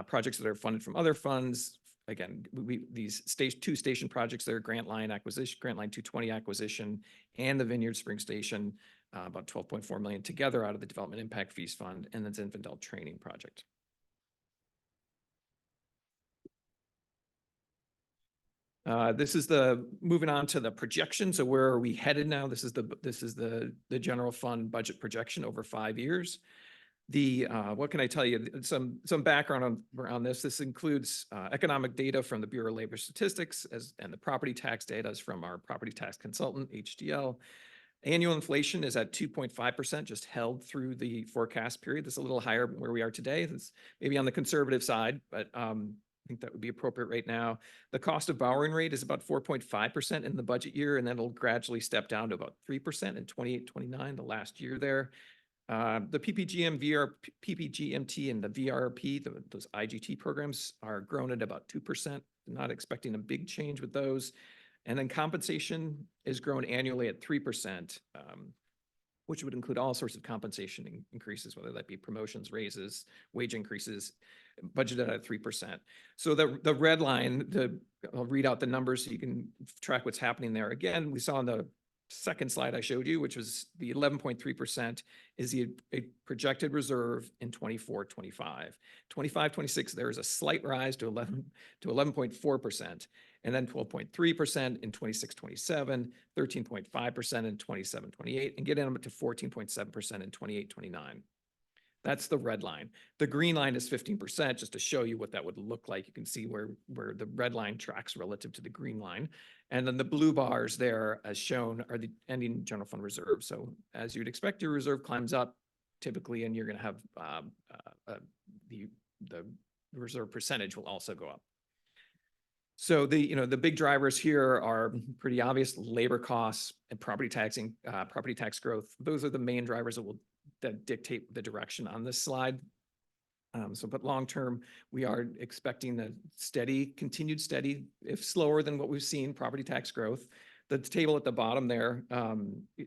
projects that are funded from other funds. Again, these 2 station projects there, Grant Line 220 acquisition, and the Vineyard Spring Station, about 12.4 million together out of the Development Impact Fees Fund, and the Zinfandel training project. This is moving on to the projection. So where are we headed now? This is the general fund budget projection over 5 years. What can I tell you? Some background around this. This includes economic data from the Bureau of Labor Statistics and the property tax data is from our property tax consultant, HDL. Annual inflation is at 2.5%, just held through the forecast period. That's a little higher than where we are today. That's maybe on the conservative side, but think that would be appropriate right now. The cost of borrowing rate is about 4.5% in the budget year, and then it'll gradually step down to about 3% in 28-29, the last year there. The PPGM, PPGMT, and the VRP, those IGT programs are grown at about 2%. Not expecting a big change with those. And then compensation is grown annually at 3%, which would include all sorts of compensation increases, whether that be promotions, raises, wage increases, budgeted at 3%. So the red line, I'll read out the numbers so you can track what's happening there. Again, we saw on the second slide I showed you, which was the 11.3% is a projected reserve in 24-25. 25-26, there is a slight rise to 11.4%, and then 12.3% in 26-27, 13.5% in 27-28, and getting them to 14.7% in 28-29. That's the red line. The green line is 15%, just to show you what that would look like. You can see where the red line tracks relative to the green line. And then the blue bars there, as shown, are the ending general fund reserve. So as you'd expect, your reserve climbs up typically, and you're going to have the reserve percentage will also go up. So the big drivers here are pretty obvious: labor costs and property tax growth. Those are the main drivers that dictate the direction on this slide. But long-term, we are expecting a continued steady, if slower than what we've seen, property tax growth. The table at the bottom there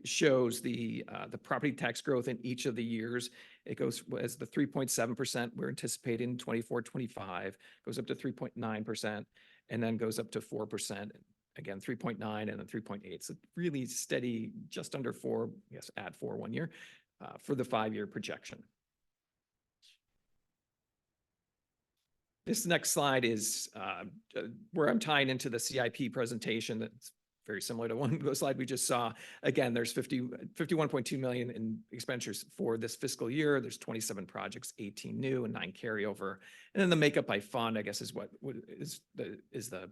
shows the property tax growth in each of the years. It goes as the 3.7% we're anticipating in 24-25, goes up to 3.9%, and then goes up to 4%. Again, 3.9 and then 3.8. So really steady, just under 4, yes, add 4 1 year for the 5-year projection. This next slide is where I'm tying into the CIP presentation. That's very similar to the slide we just saw. Again, there's 51.2 million in expenditures for this fiscal year. There's 27 projects, 18 new and 9 carryover. And then the makeup by fund, I guess, is what is the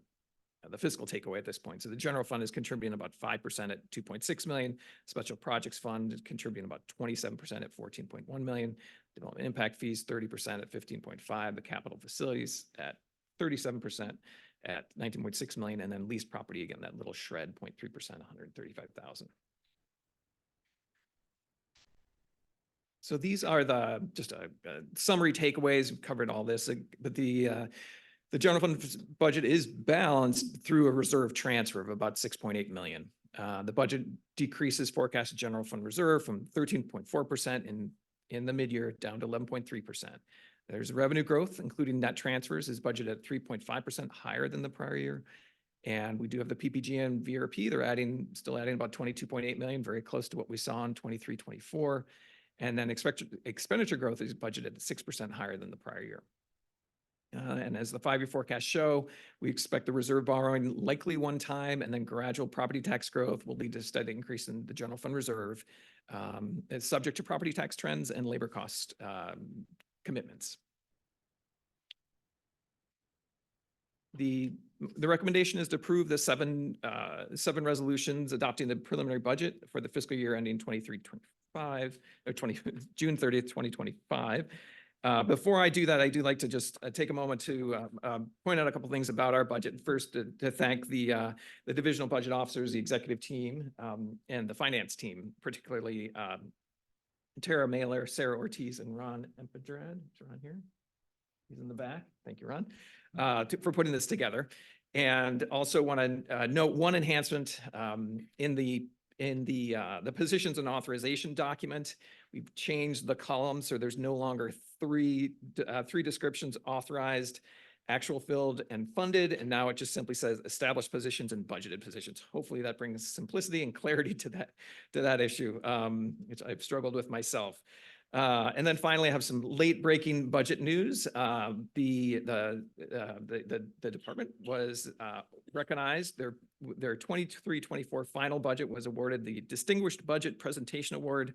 fiscal takeaway at this point. So the general fund is contributing about 5% at 2.6 million. Special projects fund is contributing about 27% at 14.1 million. Development impact fees, 30% at 15.5. The capital facilities at 37% at 19.6 million. And then leased property, again, that little shred, 0.3%, 135,000. So these are just a summary takeaways. We've covered all this, but the general fund budget is balanced through a reserve transfer of about 6.8 million. The budget decreases forecasted general fund reserve from 13.4% in the mid-year down to 11.3%. There's revenue growth, including net transfers, is budgeted at 3.5% higher than the prior year. And we do have the PPG and VRP. They're still adding about 22.8 million, very close to what we saw in 23-24. And then expenditure growth is budgeted at 6% higher than the prior year. And as the 5-year forecasts show, we expect the reserve borrowing likely one time, and then gradual property tax growth will lead to a steady increase in the general fund reserve. It's subject to property tax trends and labor cost commitments. The recommendation is to approve the seven resolutions adopting the preliminary budget for the fiscal year ending June 30th, 2025. Before I do that, I do like to just take a moment to point out a couple things about our budget. First, to thank the divisional budget officers, the executive team, and the finance team, particularly Tara Mailer, Sarah Ortiz, and Ron Empedrad. Is Ron here? He's in the back. Thank you, Ron, for putting this together. And also want to note one enhancement in the positions and authorization document. We've changed the column, so there's no longer three descriptions: authorized, actual filled, and funded. And now it just simply says established positions and budgeted positions. Hopefully that brings simplicity and clarity to that issue, which I've struggled with myself. And then finally, I have some late breaking budget news. The department was recognized. Their 23-24 final budget was awarded the Distinguished Budget Presentation Award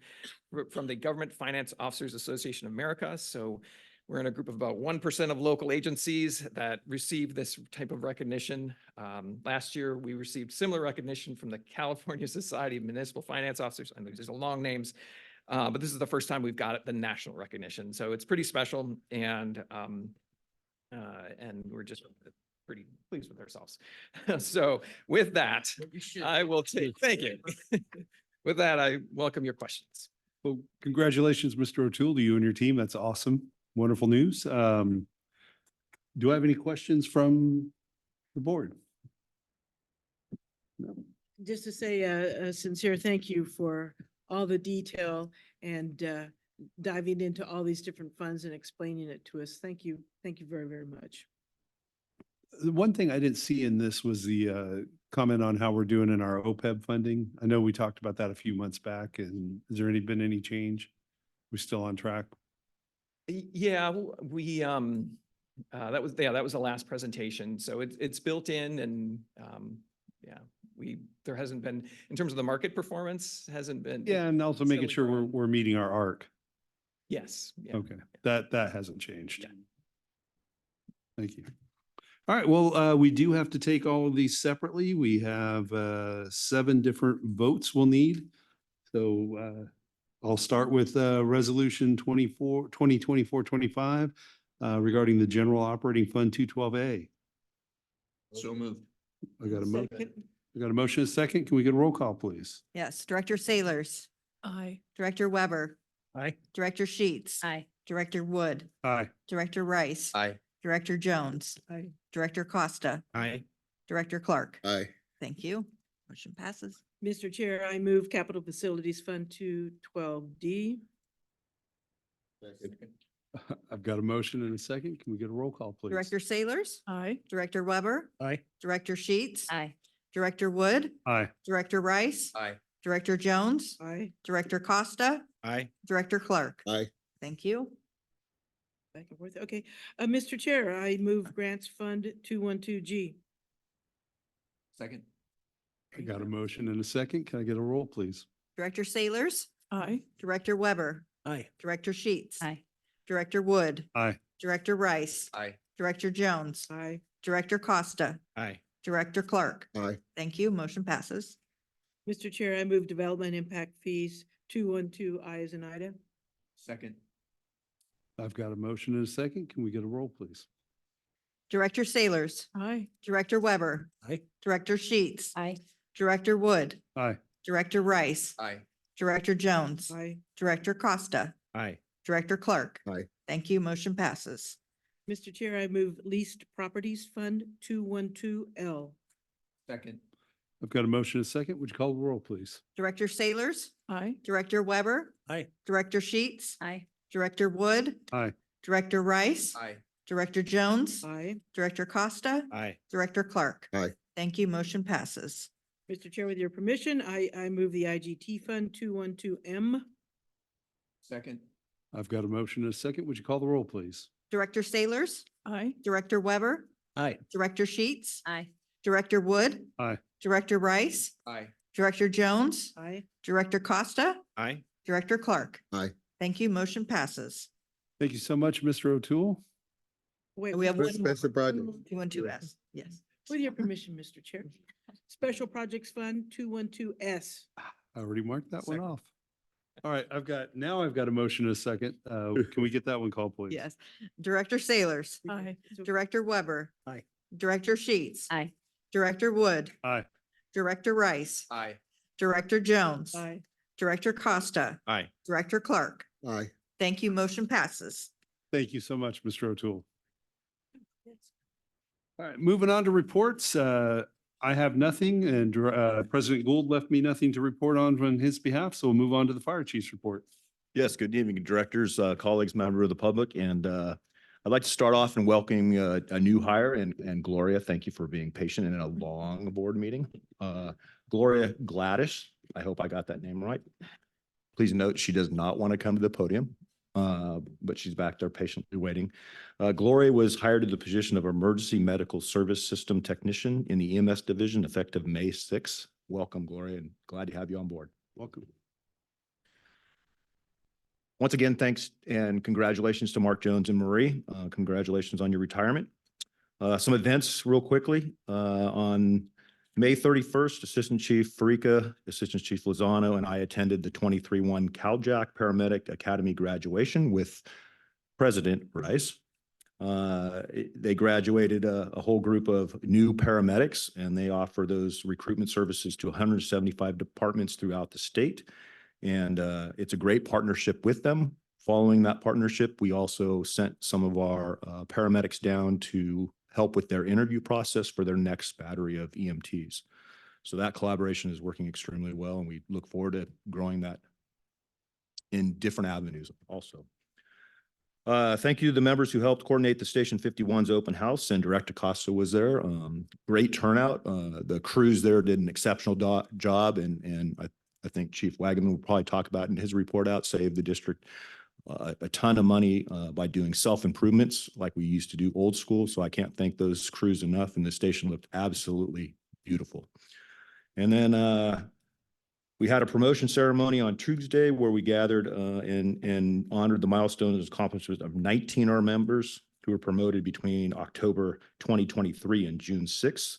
from the Government Finance Officers Association of America. So we're in a group of about 1% of local agencies that receive this type of recognition. Last year, we received similar recognition from the California Society of Municipal Finance Officers. I know these are long names. But this is the first time we've got the national recognition. So it's pretty special. And And we're just pretty pleased with ourselves. So with that, I will take, thank you. With that, I welcome your questions. Well, congratulations, Mr. O'Toole, to you and your team. That's awesome. Wonderful news. Do I have any questions from the board? No. Just to say a sincere thank you for all the detail and diving into all these different funds and explaining it to us. Thank you. Thank you very, very much. The one thing I didn't see in this was the comment on how we're doing in our OPEB funding. I know we talked about that a few months back, and has there been any change? We're still on track? Yeah, we, that was the last presentation. So it's built in and, yeah, there hasn't been, in terms of the market performance, hasn't been. Yeah, and also making steadily sure growing. we're meeting our ARC. Yes. Yeah. Okay, that hasn't changed. Thank you. All right, well, we do have to take all of these separately. We have 7 different votes we'll need. So I'll start with Resolution 2024-25 regarding the General Operating Fund 212A. So moved. I got a motion. Second. I got a motion and a second. Can we get a roll call, please? Yes, Director Sailors, Aye. Director Weber, Aye. Director Sheets. Aye. Director Wood, Aye. Director Rice. Aye. Director Jones, Aye. Director Costa, Aye. Director Clark. Aye. Thank you. Motion passes. Mr. Chair, I move Capital Facilities Fund 212D. I've got a motion and a second. Can we get a roll call, please? Director Sailors, Aye. Director Weber, Aye. Director Sheets. Aye. Director Wood, Aye. Director Rice. Aye. Director Jones, Aye. Director Costa, Aye. Director Clark. Aye. Thank you. Back and forth. Okay. Mr. Chair, I move Grants Fund 212G. Second. I got a motion and a second. Can I get a roll, please? Director Sailors, Aye. Director Weber, Aye. Director Sheets. Aye. Director Wood, Aye. Director Rice. Aye. Director Jones, Aye. Director Costa, Aye. Director Clark. Aye. Thank you. Motion passes. Mr. Chair, I move Development Impact Fees 212I as in Ida. Second. I've got a motion and a second. Can we get a roll, please? Director Sailors, Aye. Director Weber, Aye. Director Sheets. Aye. Director Wood, Aye. Director Rice. Aye. Director Jones. Aye. Director Costa, Aye. Director Clark. Aye. Thank you. Motion passes. Mr. Chair, I move Leased Properties Fund 212L. Second. I've got a motion and a second. Would you call the roll, please? Director Sailors, Aye. Director Weber, Aye. Director Sheets. Aye. Director Wood, Aye. Director Rice. Aye. Director Jones. Aye. Director Costa. Aye. Director Clark. Aye. Thank you. Motion passes. Mr. Chair, with your permission, I move the IGT Fund 212M. Second. I've got a motion and a second. Would you call the roll, please? Director Sailors, Aye. Director Weber, Aye. Director Sheets. Aye. Director Wood, Aye. Director Rice, Aye. Director Jones, Aye. Director Costa, Aye. Director Clark. Aye. Thank you. Motion passes. Thank you so much, Mr. O'Toole. Wait, We have one more. Special project. 212S. Yes. with your permission, Mr. Chair. Special Projects Fund 212S. I already marked that one Second. off. All right, I've got a motion and a second. Can we get that one called, please? Yes. Director Sailors, Aye. Director Weber. Aye. Director Sheets. Aye. Director Wood, Aye. Director Rice, Aye. Director Jones, Aye. Director Costa, Aye. Director Clark. Aye. Thank you. Motion passes. Thank you so much, Mr. O'Toole. All right, moving on to reports. I have nothing and President Gould left me nothing to report on his behalf, so we'll move on to the fire chief's report. Yes, good evening, directors, colleagues, member of the public, and I'd like to start off in welcoming a new hire and Gloria. Thank you for being patient in a long board meeting. Gloria Gladys, I hope I got that name right. Please note, she does not want to come to the podium, but she's back there patiently waiting. Gloria was hired to the position of Emergency Medical Service System Technician in the EMS division effective May 6th. Welcome, Gloria, and glad to have you on board. Welcome. Once again, thanks and congratulations to Mark Jones and Marie. Congratulations on your retirement. Some events real quickly. On May 31st, Assistant Chief Farika, Assistant Chief Lozano, and I attended the 23-1 CalJack Paramedic Academy graduation with President Rice. They graduated a whole group of new paramedics, and they offer those recruitment services to 175 departments throughout the state. And it's a great partnership with them. Following that partnership, we also sent some of our paramedics down to help with their interview process for their next battery of EMTs. So that collaboration is working extremely well, and we look forward to growing that in different avenues also. Thank you to the members who helped coordinate the Station 51's open house, and Director Costa was there. Great turnout. The crews there did an exceptional job, and I think Chief Wagaman will probably talk about in his report out, saved the district a ton of money by doing self-improvements like we used to do old school. So I can't thank those crews enough, and the station looked absolutely beautiful. And then we had a promotion ceremony on Tuesday where we gathered and honored the milestones and accomplishments of 19 of our members who were promoted between October 2023 and June 6th.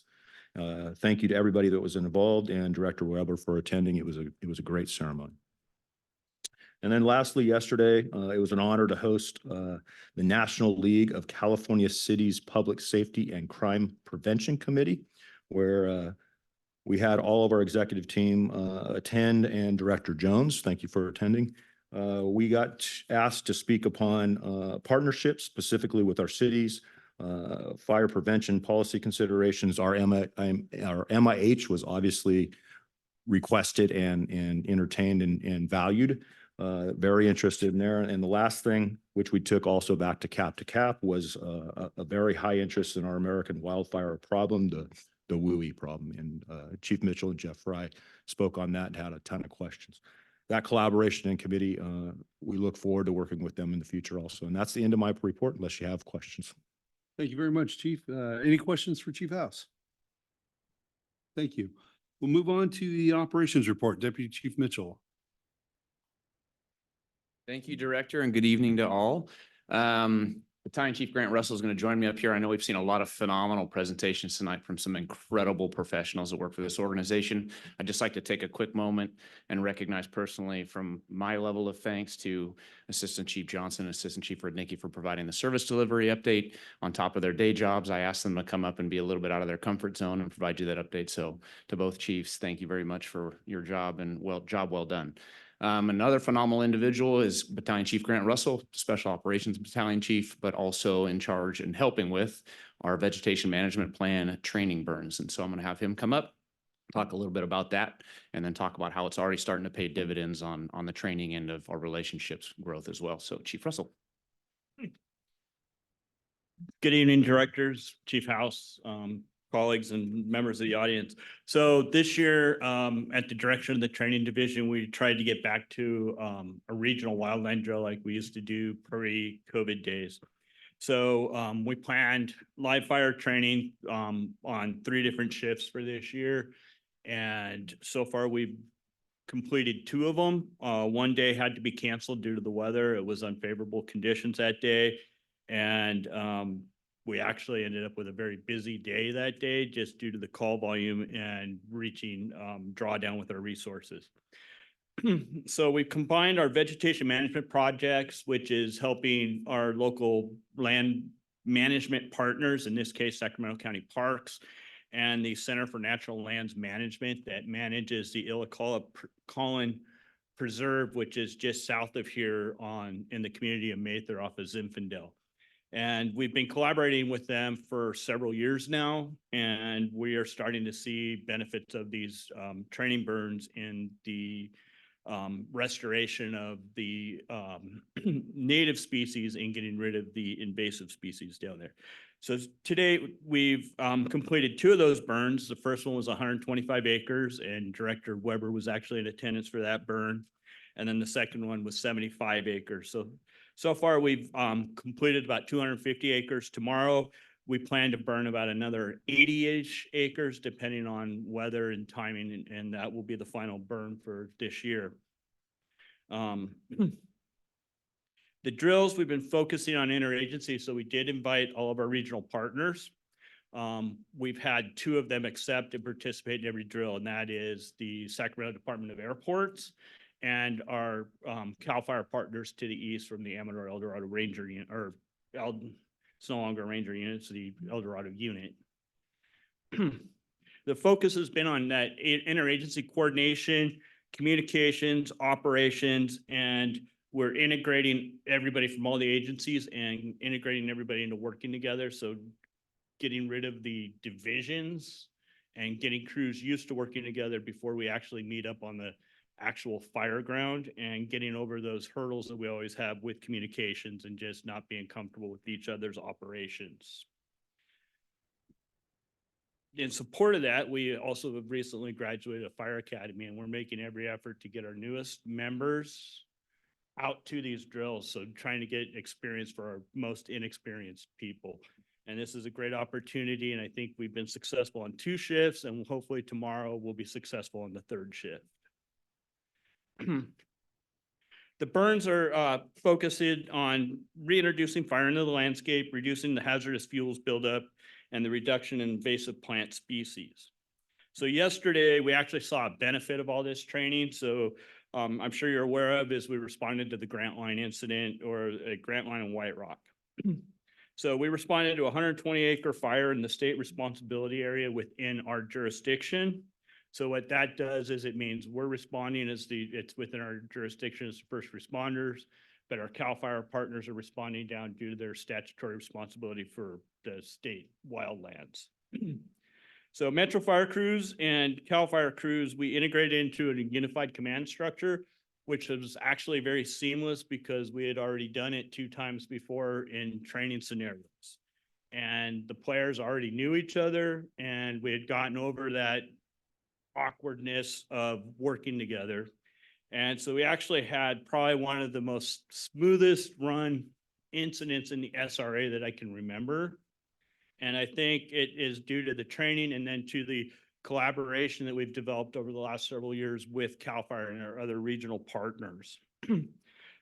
Thank you to everybody that was involved and Director Weber for attending. It was a great ceremony. And then lastly, yesterday, it was an honor to host the National League of California Cities Public Safety and Crime Prevention Committee, where we had all of our executive team attend, and Director Jones, thank you for attending. We got asked to speak upon partnerships, specifically with our cities, fire prevention policy considerations. Our MIH was obviously requested and entertained and valued. Very interested in there. And the last thing, which we took also back to CAP, was a very high interest in our American wildfire problem, the WUI problem. And Chief Mitchell and Jeff Fry spoke on that and had a ton of questions. That collaboration in committee, we look forward to working with them in the future also. And that's the end of my report, unless you have questions. Thank you very much, Chief. Any questions for Chief House? Thank you. We'll move on to the operations report. Deputy Chief Mitchell. Thank you, Director, and good evening to all. Battalion Chief Grant Russell is going to join me up here. I know we've seen a lot of phenomenal presentations tonight from some incredible professionals that work for this organization. I'd just like to take a quick moment and recognize personally from my level of thanks to Assistant Chief Johnson and Assistant Chief Rudnicki for providing the service delivery update on top of their day jobs. I asked them to come up and be a little bit out of their comfort zone and provide you that update. So to both chiefs, thank you very much for your job and job well done. Another phenomenal individual is Battalion Chief Grant Russell, Special Operations Battalion Chief, but also in charge and helping with our vegetation management plan training burns. And so I'm going to have him come up, talk a little bit about that, and then talk about how it's already starting to pay dividends on the training end of our relationships growth as well. So Chief Russell. Good evening, directors, Chief House, colleagues and members of the audience. So this year, at the direction of the training division, we tried to get back to a regional wildland drill like we used to do pre-COVID days. So we planned live fire training on 3 different shifts for this year. And so far we've completed 2 of them. One day had to be canceled due to the weather. It was unfavorable conditions that day. And we actually ended up with a very busy day that day just due to the call volume and reaching drawdown with our resources. So we've combined our vegetation management projects, which is helping our local land management partners, in this case, Sacramento County Parks, and the Center for Natural Lands Management that manages the Illacalla Preserve, which is just south of here in the community of Mather off of Zinfandel. And we've been collaborating with them for several years now, and we are starting to see benefits of these training burns in the restoration of the native species and getting rid of the invasive species down there. So today we've completed 2 of those burns. The first one was 125 acres, and Director Weber was actually in attendance for that burn. And then the second one was 75 acres. So far, we've completed about 250 acres. Tomorrow, we plan to burn about another 80-ish acres, depending on weather and timing, and that will be the final burn for this year. The drills, we've been focusing on interagency, so we did invite all of our regional partners. We've had 2 of them accept and participate in every drill, and that is the Sacramento Department of Airports and our CAL FIRE partners to the east from the Amador El Dorado Ranger Unit, or It's no longer a Ranger unit, it's the El Dorado unit. The focus has been on that interagency coordination, communications, operations, and we're integrating everybody from all the agencies and integrating everybody into working together. So getting rid of the divisions and getting crews used to working together before we actually meet up on the actual fire ground, and getting over those hurdles that we always have with communications and just not being comfortable with each other's operations. In support of that, we also have recently graduated a fire academy, and we're making every effort to get our newest members out to these drills. So trying to get experience for our most inexperienced people. And this is a great opportunity. And I think we've been successful on 2 shifts, and hopefully tomorrow we'll be successful on the 3rd shift. The burns are focused on reintroducing fire into the landscape, reducing the hazardous fuels buildup, and the reduction in invasive plant species. So yesterday, we actually saw a benefit of all this training. So I'm sure you're aware of is we responded to the Grant Line incident, or a Grant Line in White Rock. So we responded to a 120-acre fire in the state responsibility area within our jurisdiction. So what that does is it means we're responding as it's within our jurisdiction as first responders, but our CAL FIRE partners are responding down due to their statutory responsibility for the state wildlands. So Metro Fire Crews and CAL FIRE Crews, we integrated into a unified command structure, which was actually very seamless because we had already done it 2 times before in training scenarios. And the players already knew each other, and we had gotten over that awkwardness of working together. And so we actually had probably one of the most smoothest run incidents in the SRA that I can remember. And I think it is due to the training and then to the collaboration that we've developed over the last several years with CAL FIRE and our other regional partners.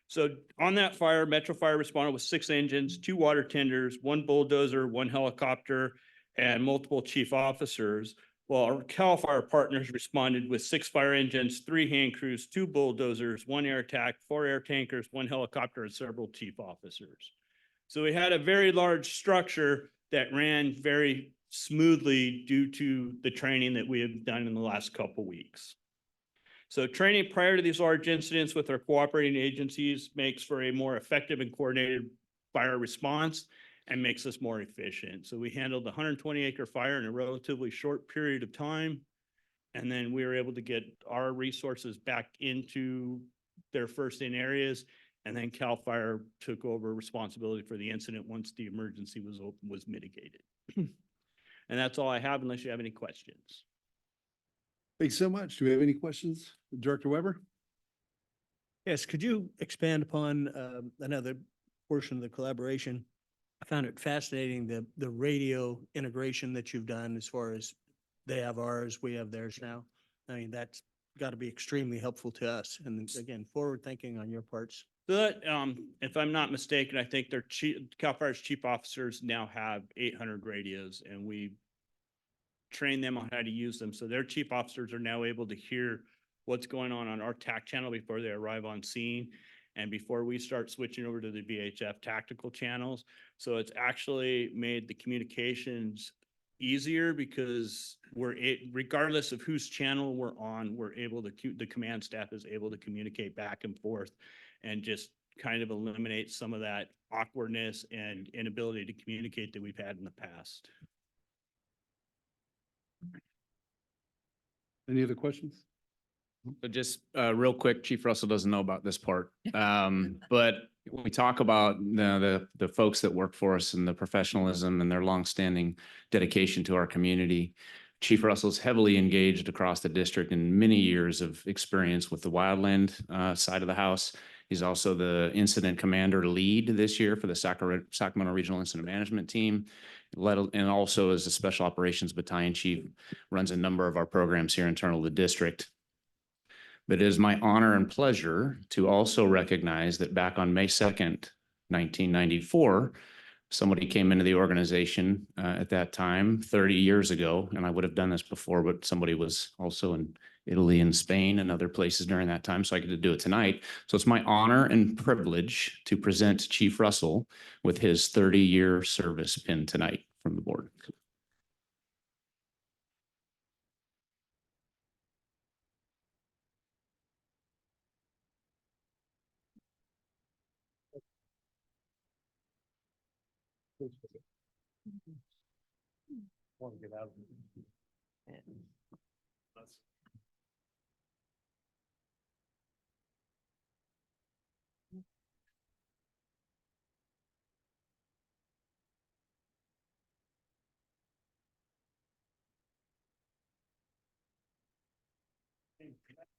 So on that fire, Metro Fire responded with 6 engines, 2 water tenders, 1 bulldozer, 1 helicopter, and multiple chief officers. Well, our CAL FIRE partners responded with 6 fire engines, 3 hand crews, 2 bulldozers, 1 air TAC, 4 air tankers, 1 helicopter, and several chief officers. So we had a very large structure that ran very smoothly due to the training that we have done in the last couple weeks. So training prior to these large incidents with our cooperating agencies makes for a more effective and coordinated fire response and makes us more efficient. So we handled the 120-acre fire in a relatively short period of time. And then we were able to get our resources back into their first in areas. And then CAL FIRE took over responsibility for the incident once the emergency was mitigated. And that's all I have, unless you have any questions. Thanks so much. Do we have any questions? Director Weber? Yes, could you expand upon another portion of the collaboration? I found it fascinating, the radio integration that you've done as far as they have ours, we have theirs now. I mean, that's got to be extremely helpful to us. And again, forward thinking on your parts. So that, if I'm not mistaken, I think their CAL FIRE's chief officers now have 800 radios, and we train them on how to use them. So their chief officers are now able to hear what's going on our TAC channel before they arrive on scene and before we start switching over to the VHF tactical channels. So it's actually made the communications easier because regardless of whose channel we're on, the command staff is able to communicate back and forth and just kind of eliminate some of that awkwardness and inability to communicate that we've had in the past. Any other questions? But just real quick, Chief Russell doesn't know about this part. But when we talk about the folks that work for us and the professionalism and their longstanding dedication to our community, Chief Russell's heavily engaged across the district in many years of experience with the wildland side of the house. He's also the incident commander lead this year for the Sacramento Regional Incident Management Team, and also as a special operations battalion chief, runs a number of our programs here internal to the district. But it is my honor and pleasure to also recognize that back on May 2nd, 1994, somebody came into the organization at that time, 30 years ago, and I would have done this before, but somebody was also Italy and Spain and other places during that time. So I get to do it tonight. So it's my honor and privilege to present Chief Russell with his 30-year service pin tonight from the board.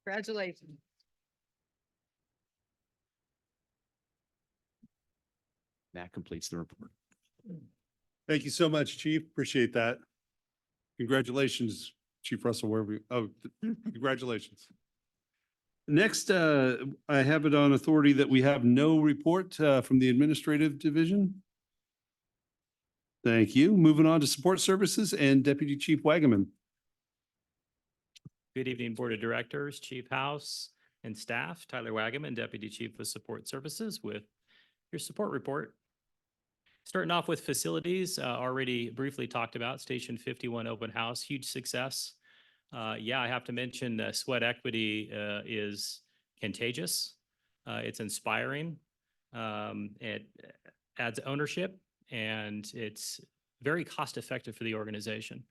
Congratulations. That completes the report. Thank you so much, Chief. Appreciate that. Congratulations, Chief Russell, congratulations. Next, I have it on authority that we have no report from the Administrative Division. Thank you. Moving on to Support Services and Deputy Chief Wagaman. Good evening, Board of Directors, Chief House, and staff. Tyler Wagaman, Deputy Chief of Support Services with your support report. Starting off with facilities, already briefly talked about Station 51 open house, huge success. Yeah, I have to mention sweat equity is contagious. It's inspiring. It adds ownership, and it's very cost effective for the organization.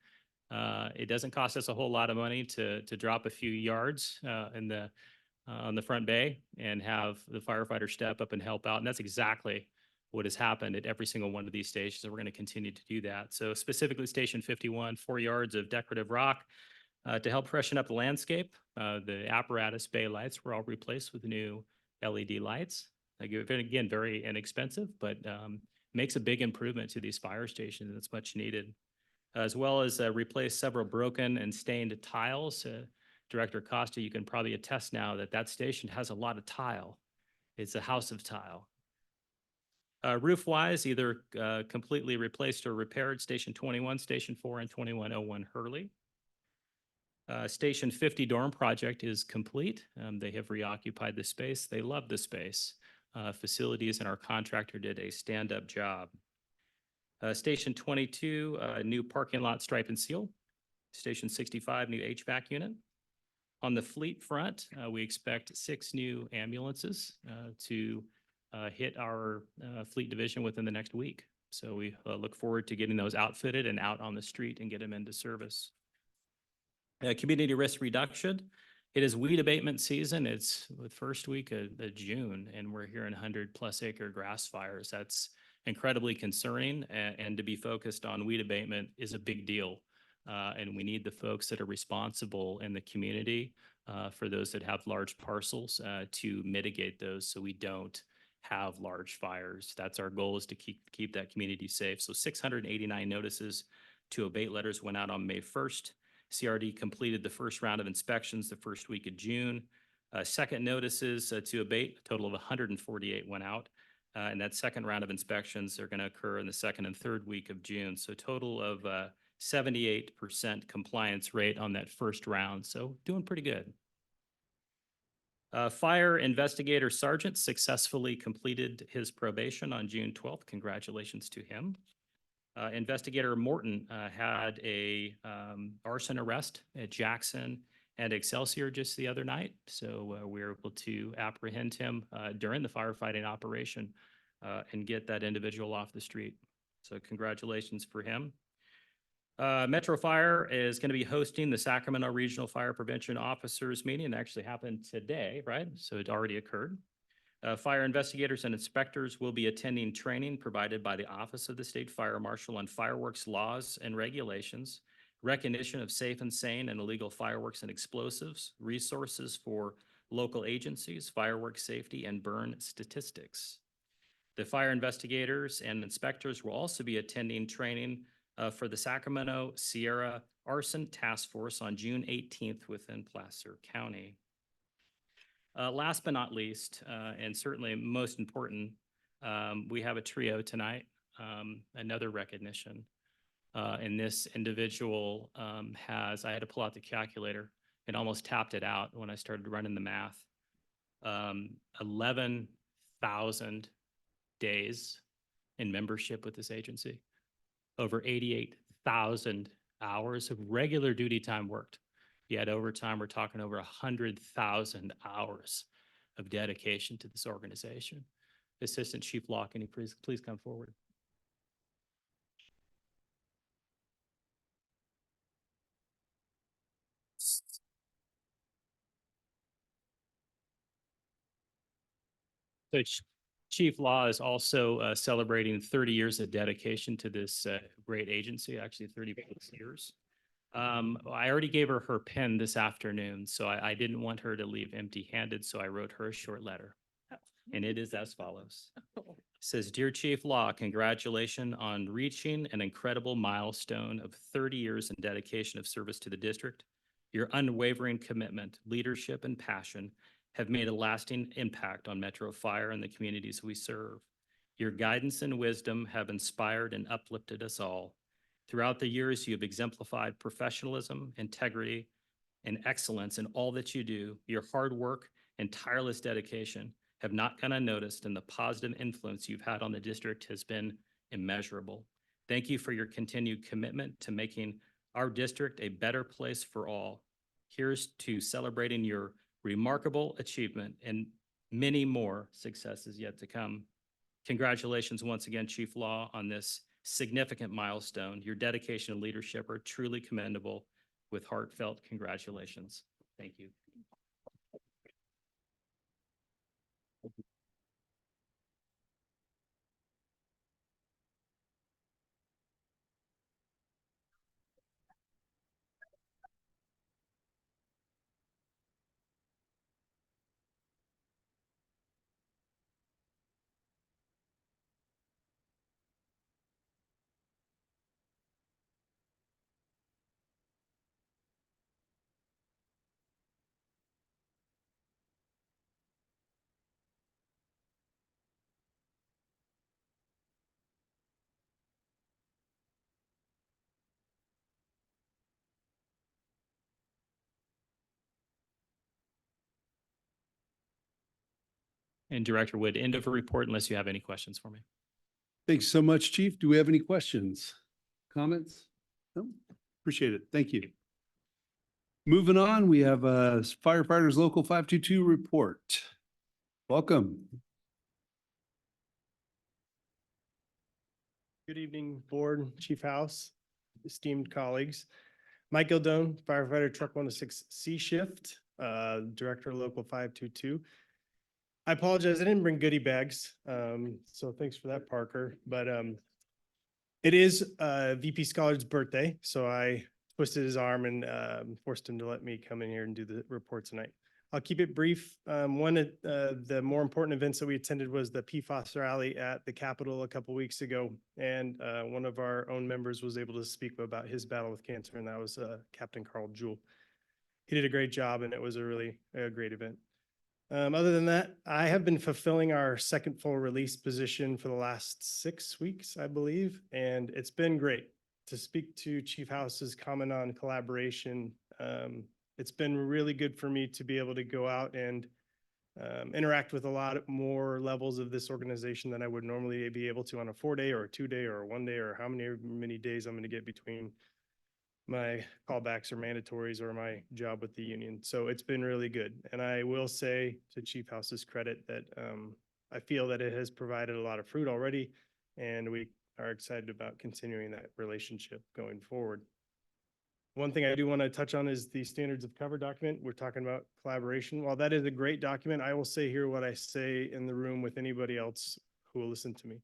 It doesn't cost us a whole lot of money to drop a few yards on the front bay and have the firefighter step up and help out. And that's exactly what has happened at every single one of these stations. And we're going to continue to do that. So specifically Station 51, 4 yards of decorative rock to help freshen up the landscape. The apparatus bay lights were all replaced with new LED lights. Again, very inexpensive, but makes a big improvement to these fire stations. That's much needed. As well as replace several broken and stained tiles. Director Costa, you can probably attest now that that station has a lot of tile. It's a house of tile. Roof-wise, either completely replaced or repaired Station 21, Station 4, and 2101 Hurley. Station 50 dorm project is complete. They have reoccupied the space. They love the space. Facilities and our contractor did a stand-up job. Station 22, new parking lot stripe and seal. Station 65, new HVAC unit. On the fleet front, we expect 6 new ambulances to hit our fleet division within the next week. So we look forward to getting those outfitted and out on the street and get them into service. Community risk reduction. It is weed abatement season. It's the first week of June, and we're hearing 100+ acre grass fires. That's incredibly concerning, and to be focused on weed abatement is a big deal. And we need the folks that are responsible in the community for those that have large parcels to mitigate those so we don't have large fires. That's our goal, is to keep that community safe. So 689 notices to abate letters went out on May 1st. CRD completed the first round of inspections the first week of June. Second notices to abate, a total of 148 went out. And that second round of inspections are going to occur in the second and third week of June. So total of 78% compliance rate on that first round. So doing pretty good. Fire Investigator Sergeant successfully completed his probation on June 12th. Congratulations to him. Investigator Morton had a arson arrest at Jackson and Excelsior just the other night. So we were able to apprehend him during the firefighting operation and get that individual off the street. So congratulations for him. Metro Fire is going to be hosting the Sacramento Regional Fire Prevention Officers meeting. It actually happened today, right? So it already occurred. Fire investigators and inspectors will be attending training provided by the Office of the State Fire Marshal on fireworks laws and regulations, recognition of safe and sane and illegal fireworks and explosives, resources for local agencies, fireworks safety, and burn statistics. The fire investigators and inspectors will also be attending training for the Sacramento Sierra Arson Task Force on June 18th within Placer County. Last but not least, and certainly most important, we have a trio tonight, another recognition. And this individual I had to pull out the calculator, and almost tapped it out when I started running the math. 11,000 days in membership with this agency, over 88,000 hours of regular duty time worked. Yet overtime, we're talking over 100,000 hours of dedication to this organization. Assistant Chief Law, can you please come forward? So Chief Law is also celebrating 30 years of dedication to this great agency, actually 30 plus years. I already gave her her pen this afternoon, so I didn't want her to leave empty-handed, so I wrote her a short letter. And it is as follows. It says, Dear Chief Law, congratulations on reaching an incredible milestone of 30 years in dedication of service to the district. Your unwavering commitment, leadership, and passion have made a lasting impact on Metro Fire and the communities we serve. Your guidance and wisdom have inspired and uplifted us all. Throughout the years, you have exemplified professionalism, integrity, and excellence in all that you do. Your hard work and tireless dedication have not gone unnoticed, and the positive influence you've had on the district has been immeasurable. Thank you for your continued commitment to making our district a better place for all. Here's to celebrating your remarkable achievement and many more successes yet to come. Congratulations once again, Chief Law, on this significant milestone. Your dedication and leadership are truly commendable. With heartfelt congratulations. Thank you. And Director Wood, end of a report unless you have any questions for me. Thanks so much, Chief. Do we have any questions, comments? No? Appreciate it. Thank you. Moving on, we have firefighters local 522 report. Welcome. Good evening, Board, Chief House, esteemed colleagues. Mike Gildone, firefighter truck 106 C shift, Director Local 522. I apologize, I didn't bring goodie bags, so thanks for that, Parker. But it is VP Scollard's birthday, so I twisted his arm and forced him to let me come in here and do the report tonight. I'll keep it brief. One of the more important events that we attended was the PFAS rally at the Capitol a couple weeks ago, and one of our own members was able to speak about his battle with cancer, and that was Captain Carl Jewell. He did a great job, and it was a really great event. Other than that, I have been fulfilling our second full release position for the last 6 weeks, I believe, and it's been great. To speak to Chief House's comment on collaboration, it's been really good for me to be able to go out and interact with a lot more levels of this organization than I would normally be able to on a 4-day or a 2-day or a 1-day or how many days I'm going to get between my callbacks or mandatories or my job with the union. So it's been really good. And I will say to Chief House's credit that I feel that it has provided a lot of fruit already, and we are excited about continuing that relationship going forward. One thing I do want to touch on is the standards of cover document. We're talking about collaboration. While that is a great document, I will say here what I say in the room with anybody else who will listen to me.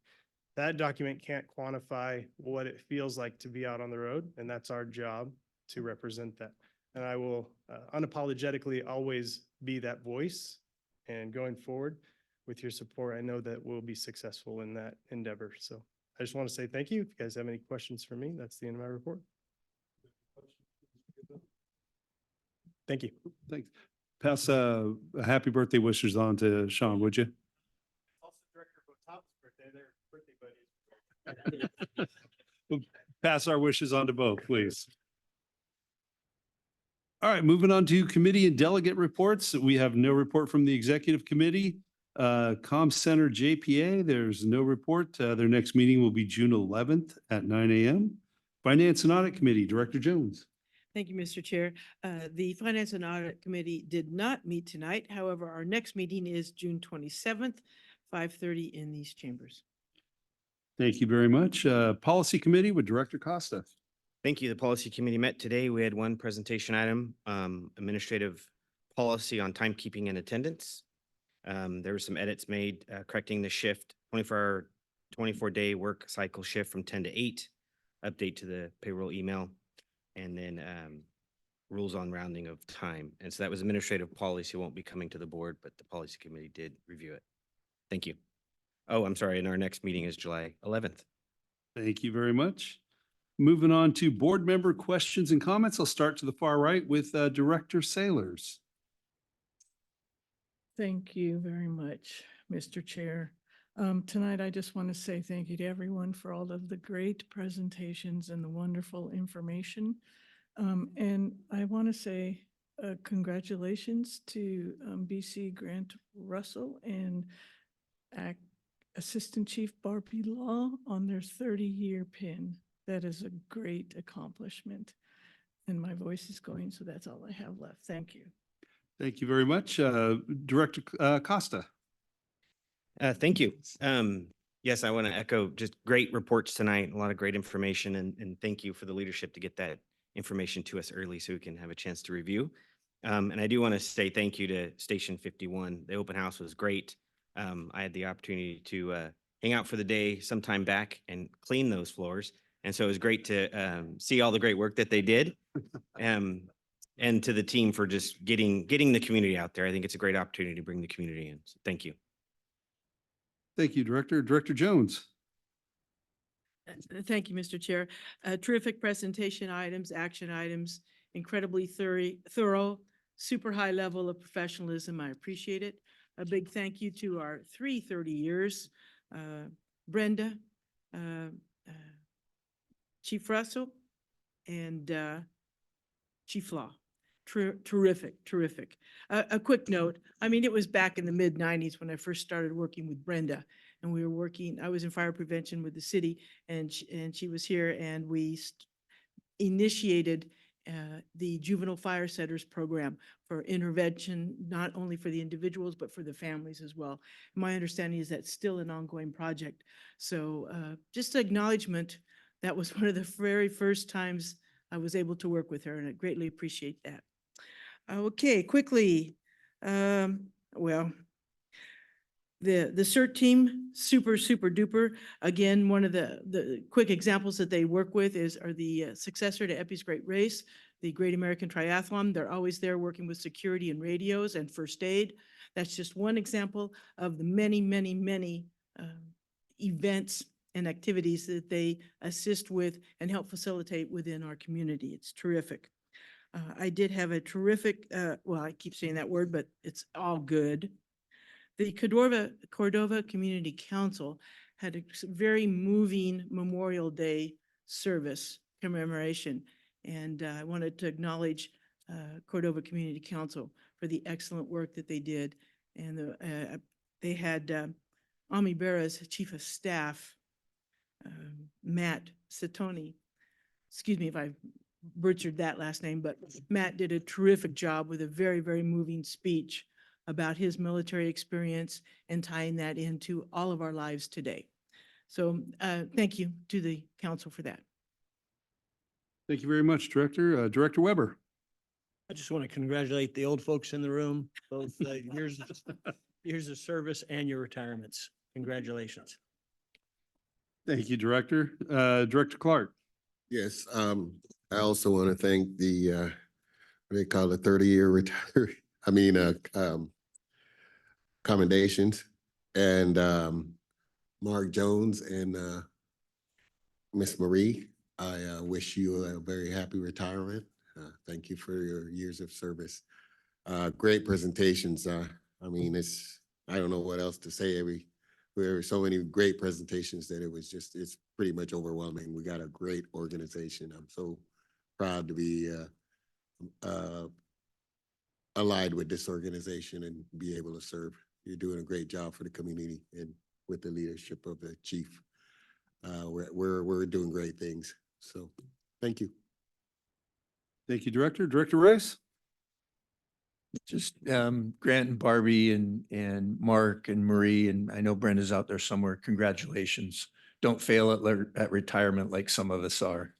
That document can't quantify what it feels like to be out on the road, and that's our job to represent that. And I will unapologetically always be that voice. And going forward, with your support, I know that we'll be successful in that endeavor. So I just want to say thank you. If you guys have any questions for me, that's the end of my report. Thank you. Thanks. Pass happy birthday wishes on to Sean, would you? Also, Director Botop's birthday, their birthday buddies. Pass our wishes on to both, please. All right, moving on to committee and delegate reports. We have no report from the executive committee. Com Center JPA, there's no report. Their next meeting will be June 11th at 9 a.m. Finance and Audit Committee, Director Jones. Thank you, Mr. Chair. The Finance and Audit Committee did not meet tonight. However, our next meeting is June 27th, 5:30 in these chambers. Thank you very much. Policy Committee with Director Costa. Thank you. The policy committee met today. We had one presentation item, administrative policy on timekeeping and attendance. There were some edits made, correcting the shift, 24-day work cycle shift from 10 to 8, update to the payroll email, and then rules on rounding of time. And so that was administrative policy, won't be coming to the board, but the policy committee did review it. Thank you. Oh, I'm sorry. And our next meeting is July 11th. Thank you very much. Moving on to board member questions and comments. I'll start to the far right with Director Sailors. Thank you very much, Mr. Chair. Tonight, I just want to say thank you to everyone for all of the great presentations and the wonderful information. And I want to say congratulations to BC Grant Russell and Assistant Chief Barbie Law on their 30-year pin. That is a great accomplishment. And my voice is going, so that's all I have left. Thank you. Thank you very much. Director Costa. Thank you. Yes, I want to echo just great reports tonight, a lot of great information, and thank you for the leadership to get that information to us early so we can have a chance to review. And I do want to say thank you to Station 51. The open house was great. I had the opportunity to hang out for the day sometime back and clean those floors. And so it was great to see all the great work that they did. And to the team for just getting the community out there. I think it's a great opportunity to bring the community in. So thank you. Thank you, Director. Director Jones. Thank you, Mr. Chair. Terrific presentation items, action items, incredibly thorough, super high level of professionalism. I appreciate it. A big thank you to our 30 years, Brenda, Chief Russell, and Chief Law. Terrific, terrific. A quick note, I mean, it was back in the mid-90s when I first started working with Brenda, and we were working, I was in fire prevention with the city, and she was here, and we initiated the Juvenile Fire Setters Program for intervention, not only for the individuals, but for the families as well. My understanding is that's still an ongoing project. So just acknowledgement, that was one of the very first times I was able to work with her, and I greatly appreciate that. Okay, quickly, well, the CERT team, super duper. Again, one of the quick examples that they work with are the successor to Epi's Great Race, the Great American Triathlon. They're always there working with security and radios and first aid. That's just one example of the many events and activities that they assist with and help facilitate within our community. It's terrific. I did have a terrific, well, I keep saying that word, but it's all good. The Cordova Community Council had a very moving Memorial Day service commemoration. And I wanted to acknowledge Cordova Community Council for the excellent work that they did. And they had Ami Bera's Chief of Staff, Matt Satoni. Excuse me if I butchered that last name, but Matt did a terrific job with a very moving speech about his military experience and tying that into all of our lives today. So thank you to the council for that. Thank you very much, Director. Director Weber. I just want to congratulate the old folks in the room, both years of service and your retirements. Congratulations. Thank you, Director. Director Clark. Yes, I also want to thank the, what they call it, 30-year retiree, commendations, and Mark Jones and Miss Marie. I wish you a very happy retirement. Thank you for your years of service. Great presentations. I don't know what else to say. There were so many great presentations that it's pretty much overwhelming. We got a great organization. I'm so proud to be uh, allied with this organization and be able to serve. You're doing a great job for the community and with the leadership of the chief. We're doing great things. So thank you. Thank you, Director. Director Rice? Just Grant and Barbie and Mark and Marie, and I know Brenda's out there somewhere. Congratulations. Don't fail at retirement like some of us are.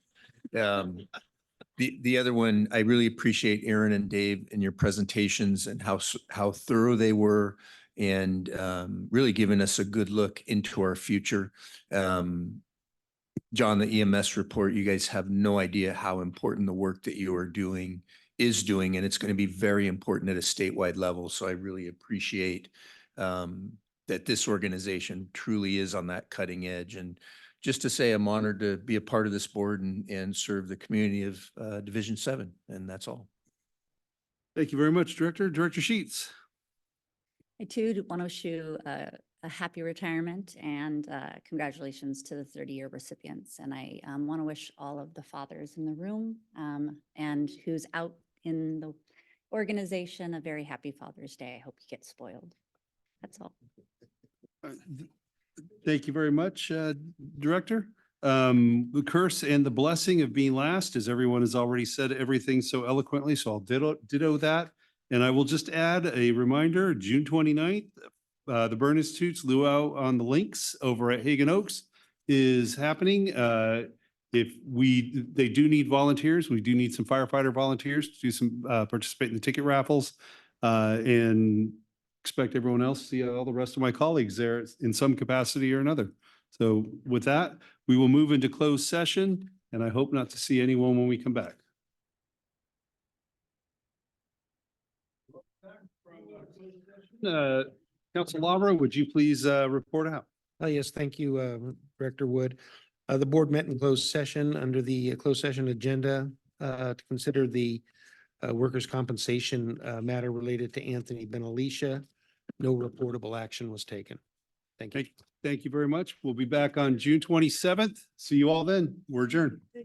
The other one, I really appreciate Aaron and Dave in your presentations and how thorough they were and really giving us a good look into our future. John, the EMS report, you guys have no idea how important the work that you are doing is doing, and it's going to be very important at a statewide level. So I really appreciate that this organization truly is on that cutting edge. And just to say, I'm honored to be a part of this board and serve the community of Division 7, and that's all. Thank you very much, Director. Director Sheets? I too want to wish you a happy retirement and congratulations to the 30-year recipients. And I want to wish all of the fathers in the room and who's out in the organization a very happy Father's Day. I hope you get spoiled. That's all. Thank you very much, Director. The curse and the blessing of being last, as everyone has already said everything so eloquently, so I'll ditto that. And I will just add a reminder, June 29th, the Burn Institute's Luau on the Links over at Hagan Oaks is happening. They do need volunteers. We do need some firefighter volunteers to do some, participate in the ticket raffles. And expect everyone else to see all the rest of my colleagues there in some capacity or another. So with that, we will move into closed session, and I hope not to see anyone when we come back. Council Lavra, would you please report out? Yes, thank you, Director Wood. The board met in closed session under the closed session agenda to consider the workers' compensation matter related to Anthony Benalicia. No reportable action was taken. Thank you. Thank you very much. We'll be back on June 27th. See you all then. We're adjourned.